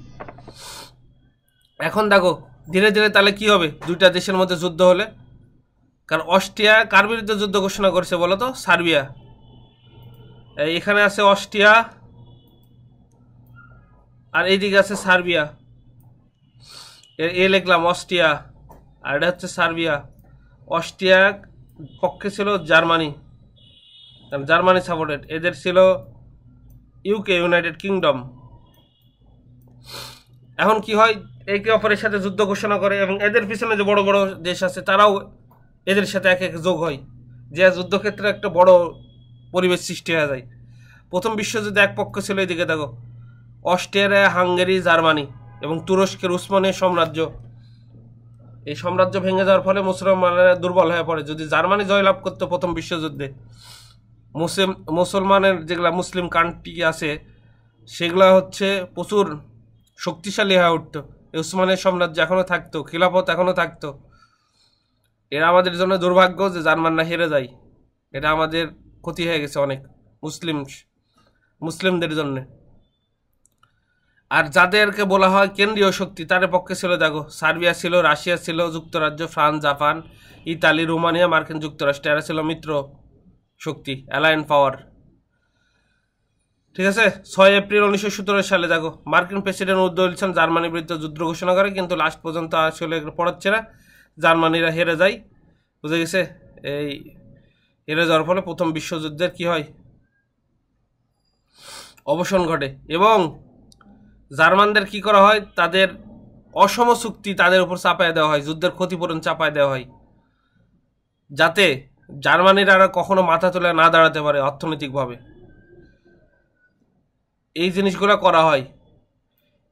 এখন দেখো ধীরে ধীরে তাহলে কি হবে দুইটা দেশের মধ্যে যুদ্ধ হলে? কারণ অস্ট্রিয়া কার বিরুদ্ধে যুদ্ধ ঘোষণা করছে বলো তো? সার্বিয়া। এখানে আছে অস্ট্রিয়া আর এইদিকে আছে সার্বিয়া, লিখলাম অস্ট্রিয়া আর এটা হচ্ছে সার্বিয়া। অস্ট্রিয়া পক্ষে ছিল জার্মানি, জার্মানি সাপোর্টেড, এদের ছিল ইউকে, ইউনাইটেড কিংডম। এখন কি হয়, একে অপরের সাথে যুদ্ধ ঘোষণা করে, এবং এদের পিছনে যে বড় বড় দেশ আছে তারাও এদের সাথে এক এক যোগ হয়, যে যুদ্ধক্ষেত্রে একটা বড় পরিবেশ সৃষ্টি হয়ে যায়। প্রথম বিশ্বযুদ্ধে এক পক্ষ ছিল এদিকে দেখো অস্ট্রিয়া, হাঙ্গেরি, জার্মানি এবং তুরস্কের উসমানীয় সাম্রাজ্য। এই সাম্রাজ্য ভেঙে যাওয়ার ফলে মুসলমানরা দুর্বল হয়ে পড়ে। যদি জার্মানি জয়লাভ করতো প্রথম বিশ্বযুদ্ধে, মুসলমানের যেগুলা মুসলিম কান্ট্রি আছে সেগুলা হচ্ছে প্রচুর শক্তিশালী হয়ে উঠতো, উসমানীয় সাম্রাজ্য এখনো থাকতো, খিলাফত এখনো থাকতো। এরা আমাদের জন্য দুর্ভাগ্য যে জার্মানরা হেরে যায়, এটা আমাদের ক্ষতি হয়ে গেছে অনেক মুসলিমদের জন্য। আর যাদেরকে বলা হয় কেন্দ্রীয় শক্তি, তাদের পক্ষে ছিল দেখো সার্বিয়া ছিল, রাশিয়া ছিল, যুক্তরাজ্য, ফ্রান্স, জাপান, ইতালি, রোমানিয়া, মার্কিন যুক্তরাষ্ট্র, এরা ছিল মিত্র শক্তি, অ্যালায়েন্স পাওয়ার। ঠিক আছে। 6 এপ্রিল 1917 সালে দেখো মার্কিন প্রেসিডেন্ট উড্রো উইলসন জার্মানির বিরুদ্ধে যুদ্ধ ঘোষণা করে, কিন্তু লাস্ট পর্যন্ত আসলে পড়াচ্ছে না, জার্মানিরা হেরে যায়, বুঝে গেছে। এই হেরে যাওয়ার ফলে প্রথম বিশ্বযুদ্ধের কি হয়, অবসান ঘটে। এবং জার্মানদের কি করা হয়, তাদের অসম চুক্তি তাদের উপর চাপায় দেওয়া হয়, যুদ্ধের ক্ষতিপূরণ চাপায় দেওয়া হয়, যাতে জার্মানির আর কখনো মাথা তুলে না দাঁড়াতে পারে অর্থনৈতিকভাবে। এই জিনিসগুলো করা হয়।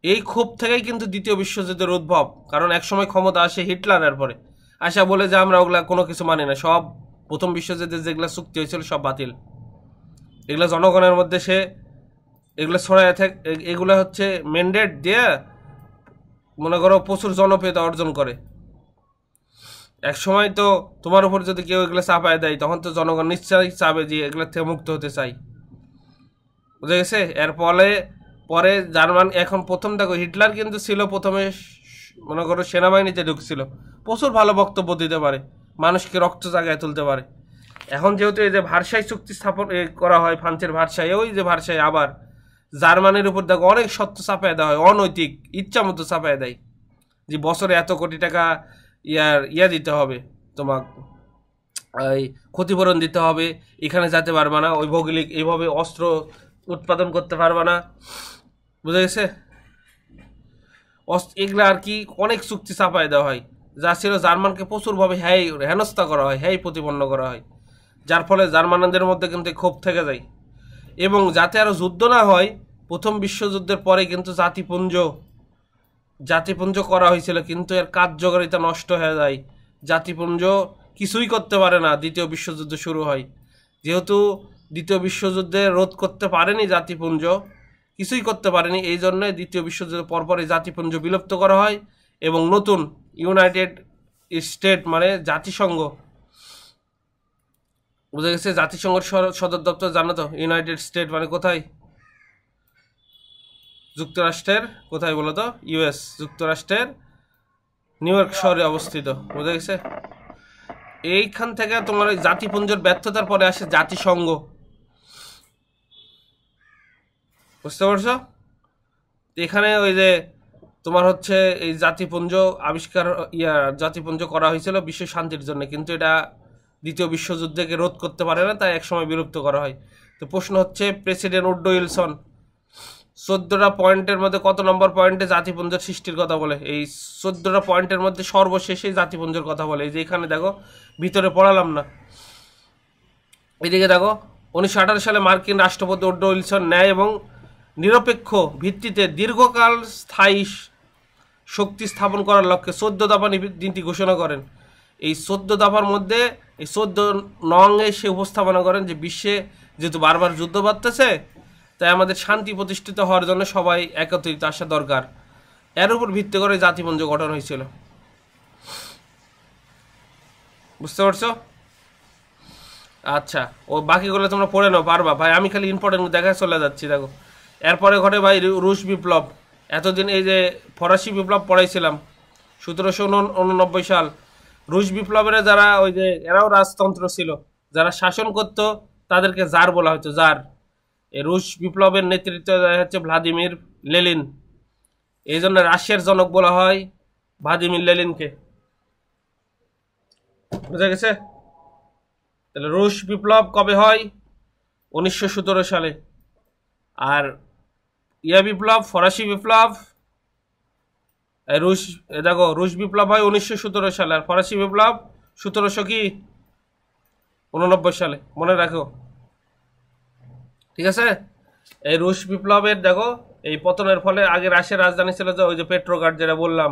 এই ক্ষোভ থেকেই কিন্তু দ্বিতীয় বিশ্বযুদ্ধের উদ্ভব, কারণ একসময় ক্ষমতা আসে হিটলারের পরে, আসা বলে যে আমরা ওগুলা কোনো কিছু মানি না, সব প্রথম বিশ্বযুদ্ধে যেগুলো চুক্তি হয়েছিল সব বাতিল। এগুলো জনগণের মধ্যে সে এগুলো ছড়ায় থাকে, এগুলো হচ্ছে ম্যান্ডেট দিয়ে মনে করো প্রচুর জনপ্রিয়তা অর্জন করে। এক সময় তো তোমার উপর যদি কেউ এগুলো চাপায় দেয়, তখন তো জনগণ নিশ্চয়ই চাবে যে এগুলো থেকে মুক্ত হতে চাই, বুঝে গেছে। এর ফলে পরে জার্মান এখন প্রথম দেখো হিটলার কিন্তু ছিল প্রথমে মনে করো সেনাবাহিনীতে ঢুকছিল, প্রচুর ভালো বক্তব্য দিতে পারে, মানুষকে রক্ত জাগায় তুলতে পারে। এখন যেহেতু এই যে ভার্সাই চুক্তি স্থাপন করা হয়, ফ্রান্সের ভার্সাই, ওই যে ভার্সাই আবার জার্মানির উপর দেখো অনেক সত্য চাপায় দেওয়া হয়, অনৈতিক ইচ্ছা মতো চাপায় দেয়, যে বছরে এত কোটি টাকা ইয়া দিতে হবে, তোমার এই ক্ষতিপূরণ দিতে হবে, এখানে যেতে পারবে না, ওই ভৌগোলিক এইভাবে অস্ত্র উৎপাদন করতে পারবে না, বুঝে গেছে। এগুলো আর কি অনেক চুক্তি চাপায় দেওয়া হয়, যা ছিল জার্মানকে প্রচুরভাবে হেনস্থা করা হয়, প্রতিপন্ন করা হয়, যার ফলে জার্মানদের মধ্যে কিন্তু ক্ষোভ থেকে যায়। এবং যাতে আরও যুদ্ধ না হয়, প্রথম বিশ্বযুদ্ধের পরে কিন্তু জাতিপুঞ্জ করা হয়েছিল, কিন্তু এর কার্যকারিতা নষ্ট হয়ে যায়, জাতিপুঞ্জ কিছুই করতে পারে না, দ্বিতীয় বিশ্বযুদ্ধ শুরু হয়। যেহেতু দ্বিতীয় বিশ্বযুদ্ধে রোধ করতে পারেনি জাতিপুঞ্জ, কিছুই করতে পারেনি, এই জন্য দ্বিতীয় বিশ্বযুদ্ধের পরপরই জাতিপুঞ্জ বিলুপ্ত করা হয় এবং নতুন ইউনাইটেড স্টেট মানে জাতিসংঘ, বুঝে গেছে। জাতিসংঘের সদর দপ্তর জানো তো, ইউনাইটেড স্টেট মানে কোথায়, যুক্তরাষ্ট্রের কোথায় বলো তো, ইউএস, যুক্তরাষ্ট্রের নিউ ইয়র্ক শহরে অবস্থিত, বুঝে গেছে। এইখান থেকে তোমার ওই জাতিপুঞ্জের ব্যর্থতার পরে আসে জাতিসংঘ, বুঝতে পারছো। এখানে ওই যে তোমার হচ্ছে এই জাতিপুঞ্জ আবিষ্কার জাতিপুঞ্জ করা হয়েছিল বিশ্ব শান্তির জন্য, কিন্তু এটা দ্বিতীয় বিশ্বযুদ্ধকে রোধ করতে পারে না, তাই একসময় বিলুপ্ত করা হয়। তো প্রশ্ন হচ্ছে প্রেসিডেন্ট উড্রো উইলসন 14টা পয়েন্টের মধ্যে কত নম্বর পয়েন্টে জাতিপুঞ্জের সৃষ্টির কথা বলে? এই 14টা পয়েন্টের মধ্যে সর্বশেষে জাতিপুঞ্জের কথা বলে। এই যে এখানে দেখো, ভিতরে পড়ালাম না, এদিকে দেখো 1918 সালে মার্কিন রাষ্ট্রপতি উড্রো উইলসন ন্যায় এবং নিরপেক্ষ ভিত্তিতে দীর্ঘকাল স্থায়ী শক্তি স্থাপন করার লক্ষ্যে 14 দফা নীতি ঘোষণা করেন। এই 14 দফার মধ্যে এই 14 নংয়ে সে উপস্থাপনা করেন যে বিশ্বে যেহেতু বারবার যুদ্ধ বাড়তেছে, তাই আমাদের শান্তি প্রতিষ্ঠিত হওয়ার জন্য সবাই একত্রিত আসা দরকার। এর উপর ভিত্তি করে জাতিপুঞ্জ গঠন হয়েছিল, বুঝতে পারছো। আচ্ছা, ও বাকিগুলো তোমরা পড়ে নাও, পারবা ভাই, আমি খালি ইম্পর্টেন্ট দেখায় চলে যাচ্ছি। দেখো এরপরে ঘটে ভাই রুশ বিপ্লব। এতদিন এই যে ফরাসি বিপ্লব পড়াইছিলাম 1789 সাল, রুশ বিপ্লবের যারা ওই যে এরাও রাজতন্ত্র ছিল, যারা শাসন করত তাদেরকে জার বলা হতো, জার। এই রুশ বিপ্লবের নেতৃত্ব দেয় হচ্ছে ভ্লাদিমির লেনিন, এই জন্য রাশিয়ার জনক বলা হয় ভ্লাদিমির লেনিনকে, বুঝা গেছে। তাহলে রুশ বিপ্লব কবে হয়? 1917 সালে। আর বিপ্লব, ফরাসি বিপ্লব, দেখো রুশ বিপ্লব হয় 1917 সালে, আর ফরাসি বিপ্লব 1789 সালে, মনে রাখো, ঠিক আছে। এই রুশ বিপ্লবের দেখো এই পতনের ফলে আগে রাশিয়ার রাজধানী ছিল যে ওই যে পেট্রোগ্রাড, যেটা বললাম,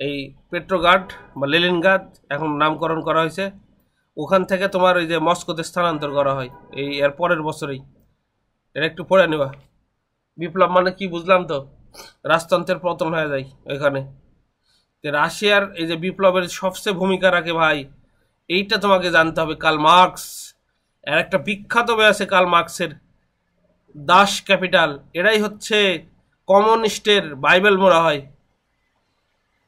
এই পেট্রোগ্রাড বা লেনিনগ্রাদ এখন নামকরণ করা হয়েছে। ওখান থেকে তোমার ওই যে মস্কোতে স্থানান্তর করা হয় এই এর পরের বছরেই। এটা একটু পড়ে নেওয়া। বিপ্লব মানে কি বুঝলাম তো, রাজতন্ত্রের পতন হয়ে যায় এখানে। রাশিয়ার এই যে বিপ্লবের সবচেয়ে ভূমিকা রাখে ভাই, এইটা তোমাকে জানতে হবে, কার্ল মার্কস। এর একটা বিখ্যাত বই আছে কার্ল মার্কসের, দাস ক্যাপিটাল। এরাই হচ্ছে কমিউনিস্টের বাইবেল বলা হয়।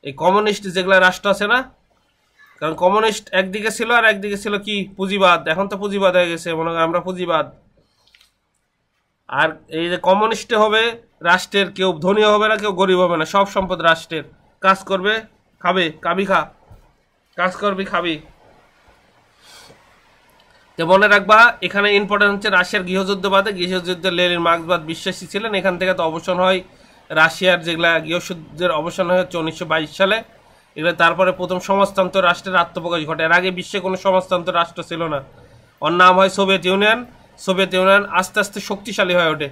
এই কমিউনিস্ট যেগুলা রাষ্ট্র আছে না, কারণ কমিউনিস্ট একদিকে ছিল আর একদিকে ছিল কি পুঁজিবাদ। এখন তো পুঁজিবাদ হয়ে গেছে, মনে করেন আমরা পুঁজিবাদ। আর এই যে কমিউনিস্টে হবে রাষ্ট্রের, কেউ ধনী হবে না, কেউ গরিব হবে না, সব সম্পদ রাষ্ট্রের। কাজ করবে খাবে, খাবি খা, কাজ করবি খাবি। তো মনে রাখবা এখানে ইম্পর্টেন্ট হচ্ছে রাশিয়ার গৃহযুদ্ধবাদে, গৃহযুদ্ধে লেনিন মার্ক্সবাদ বিশ্বাসী ছিলেন। এখান থেকে তো অবসান হয় রাশিয়ার, যেগুলা গৃহযুদ্ধের অবসান হয় হচ্ছে 1922 সালে। এগুলো তারপরে প্রথম সমাজতন্ত্র রাষ্ট্রের আত্মপ্রকাশ ঘটে। এর আগে বিশ্বে কোনো সমাজতন্ত্র রাষ্ট্র ছিল না। ওর নাম হয় সোভিয়েত ইউনিয়ন। সোভিয়েত ইউনিয়ন আস্তে আস্তে শক্তিশালী হয়ে ওঠে।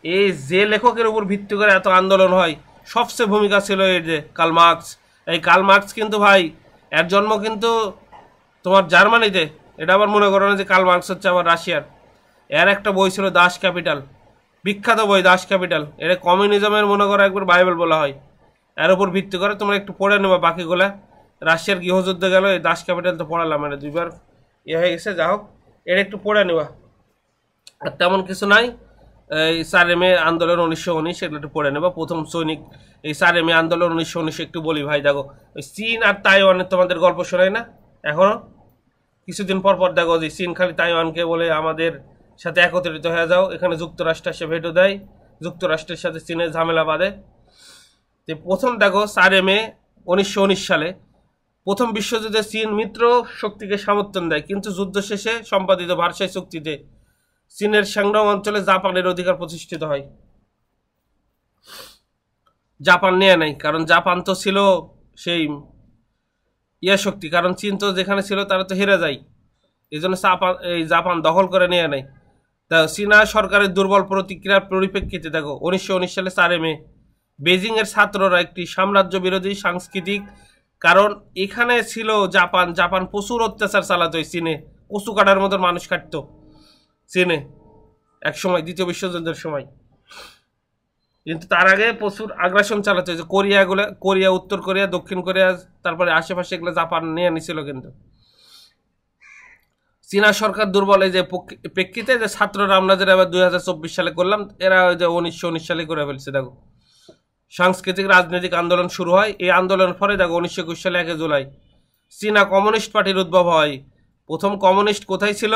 এই যে লেখকের উপর ভিত্তি করে এত আন্দোলন হয়, সবচেয়ে ভূমিকা ছিল এই যে কার্ল মার্কস। এই কার্ল মার্কস কিন্তু ভাই, এর জন্ম কিন্তু তোমার জার্মানিতে। এটা আবার মনে করো না যে কার্ল মার্কস হচ্ছে আবার রাশিয়ার। এর একটা বই ছিল দাস ক্যাপিটাল, বিখ্যাত বই দাস ক্যাপিটাল। এটা কমিউনিজমের মনে করো একবার বাইবেল বলা হয়। এর উপর ভিত্তি করে তোমরা একটু পড়ে নেবা বাকিগুলা। রাশিয়ার গৃহযুদ্ধে গেল, এই দাস ক্যাপিটাল তো পড়ালাম, মানে দুইবার হয়ে গেছে। যা হোক, এটা একটু পড়ে নেবা। আর তেমন কিছু নাই। এই 4 মে আন্দোলন 1919 এগুলো একটু পড়ে নেবা। প্রথম সৈনিক, এই 4 মে আন্দোলন 1919 একটু বলি ভাই। দেখো ওই চীন আর তাইওয়ানের তোমাদের গল্প শোনায় না এখনো? কিছুদিন পর পর দেখো যে চীন খালি তাইওয়ানকে বলে আমাদের সাথে একত্রিত হয়ে যাও। এখানে যুক্তরাষ্ট্র এসে ভেটো দেয়, যুক্তরাষ্ট্রের সাথে চীনের ঝামেলা বাঁধে। যে প্রথম দেখো 4 মে 1919 সালে প্রথম বিশ্বযুদ্ধে চীন মিত্র শক্তিকে সমর্থন দেয়, কিন্তু যুদ্ধ শেষে সম্পাদিত ভার্সাই চুক্তিতে চীনের সংগ্রাম অঞ্চলে জাপানের অধিকার প্রতিষ্ঠিত হয়। জাপান নেয় নাই, কারণ জাপান তো ছিল সেই শক্তি, কারণ চীন তো যেখানে ছিল তারা তো হেরে যায়। এই জন্য এই জাপান দখল করে নেয় নাই। তা চীনা সরকারের দুর্বল প্রতিক্রিয়ার পরিপ্রেক্ষিতে দেখো 1919 সালে 4 মে বেজিং এর ছাত্ররা একটি সাম্রাজ্য বিরোধী সাংস্কৃতিক, কারণ এখানে ছিল জাপান প্রচুর অত্যাচার চালাতো চীনে, কচু কাটার মতো মানুষ কাটতো চীনে এক সময়, দ্বিতীয় বিশ্বযুদ্ধের সময়। কিন্তু তার আগে প্রচুর আগ্রাসন চালাতো, যে কোরিয়া, উত্তর কোরিয়া, দক্ষিণ কোরিয়া, তারপরে আশেপাশে এগুলো জাপান নিয়ে নিছিল। কিন্তু চীনা সরকার দুর্বল এই যে প্রেক্ষিতে যে ছাত্ররা আমরা যেটা এবার 2024 সালে করলাম, এরা ওই যে 1919 সালে করে ফেলছে। দেখো সাংস্কৃতিক রাজনৈতিক আন্দোলন শুরু হয়। এই আন্দোলনের পরে দেখো 1921 সালে 1 জুলাই চীনা কমিউনিস্ট পার্টির উদ্ভব হয়। প্রথম কমিউনিস্ট কোথায় ছিল?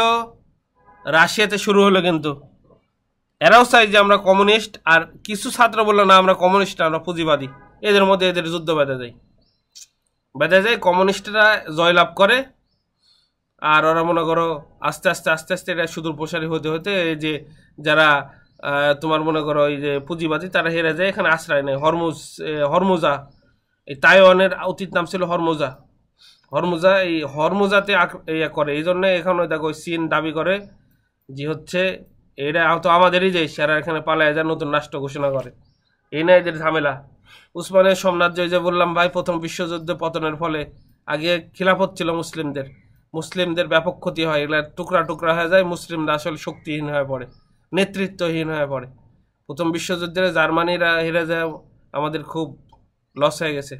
রাশিয়াতে শুরু হলো। কিন্তু এরাও চাই যে আমরা কমিউনিস্ট, আর কিছু ছাত্র বললো না আমরা কমিউনিস্ট না, আমরা পুঁজিবাদী। এদের মধ্যে এদের যুদ্ধ বেঁধে যায়। কমিউনিস্টরা জয়লাভ করে। আর ওরা মনে করো আস্তে আস্তে এটা সুদূর প্রসারী হতে হতে এই যে যারা তোমার মনে করো এই যে পুঁজিবাদী, তারা হেরে যায়, এখানে আশ্রয় নেয়। হরমুজা, এই তাইওয়ানের অতীত নাম ছিল হরমুজা। এই হরমুজাতে ইয়ে করে। এই জন্য এখানে দেখো চীন দাবি করে যে হচ্ছে এটা তো আমাদেরই দেশ, এরা এখানে পালায় যায়, নতুন রাষ্ট্র ঘোষণা করে। এই না এদের ঝামেলা। উসমানের সাম্রাজ্য, যে বললাম ভাই, প্রথম বিশ্বযুদ্ধে পতনের ফলে আগে খিলাফত ছিল মুসলিমদের ব্যাপক ক্ষতি হয়। এগুলা টুকরা টুকরা হয়ে যায়, মুসলিমরা আসলে শক্তিহীন হয়ে পড়ে, নেতৃত্বহীন হয়ে পড়ে। প্রথম বিশ্বযুদ্ধে জার্মানিরা হেরে যায়, আমাদের খুব লস হয়ে গেছে।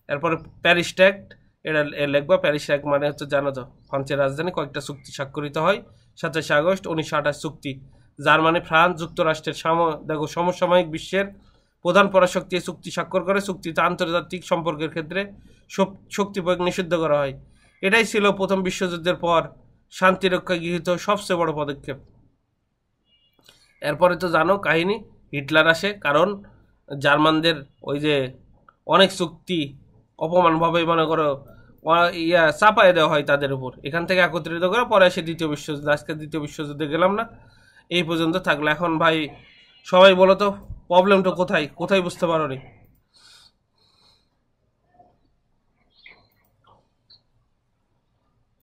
এরপরে প্যারিস ট্যাক্ট, এটা লিখবা। প্যারিস ট্যাক্ট মানে হচ্ছে জানো তো, ফ্রান্সের রাজধানী কয়েকটা চুক্তি স্বাক্ষরিত হয়। 27 আগস্ট 1928 চুক্তি। জার্মানি, ফ্রান্স, যুক্তরাষ্ট্রের দেখো সমসাময়িক বিশ্বের প্রধান পরাশক্তি চুক্তি স্বাক্ষর করে। চুক্তিতে আন্তর্জাতিক সম্পর্কের ক্ষেত্রে শক্তি প্রয়োগ নিষিদ্ধ করা হয়। এটাই ছিল প্রথম বিশ্বযুদ্ধের পর শান্তিরক্ষায় গৃহীত সবচেয়ে বড় পদক্ষেপ। এরপরে তো জানো কাহিনী, হিটলার আসে, কারণ জার্মানদের ওই যে অনেক চুক্তি অপমানভাবে মনে করো চাপায় দেওয়া হয় তাদের উপর। এখান থেকে একত্রিত করে পরে এসে দ্বিতীয় বিশ্বযুদ্ধ। আজকে দ্বিতীয় বিশ্বযুদ্ধে গেলাম না, এই পর্যন্ত থাকলো। এখন ভাই সবাই বলো তো প্রবলেমটা কোথায় বুঝতে পারো নি?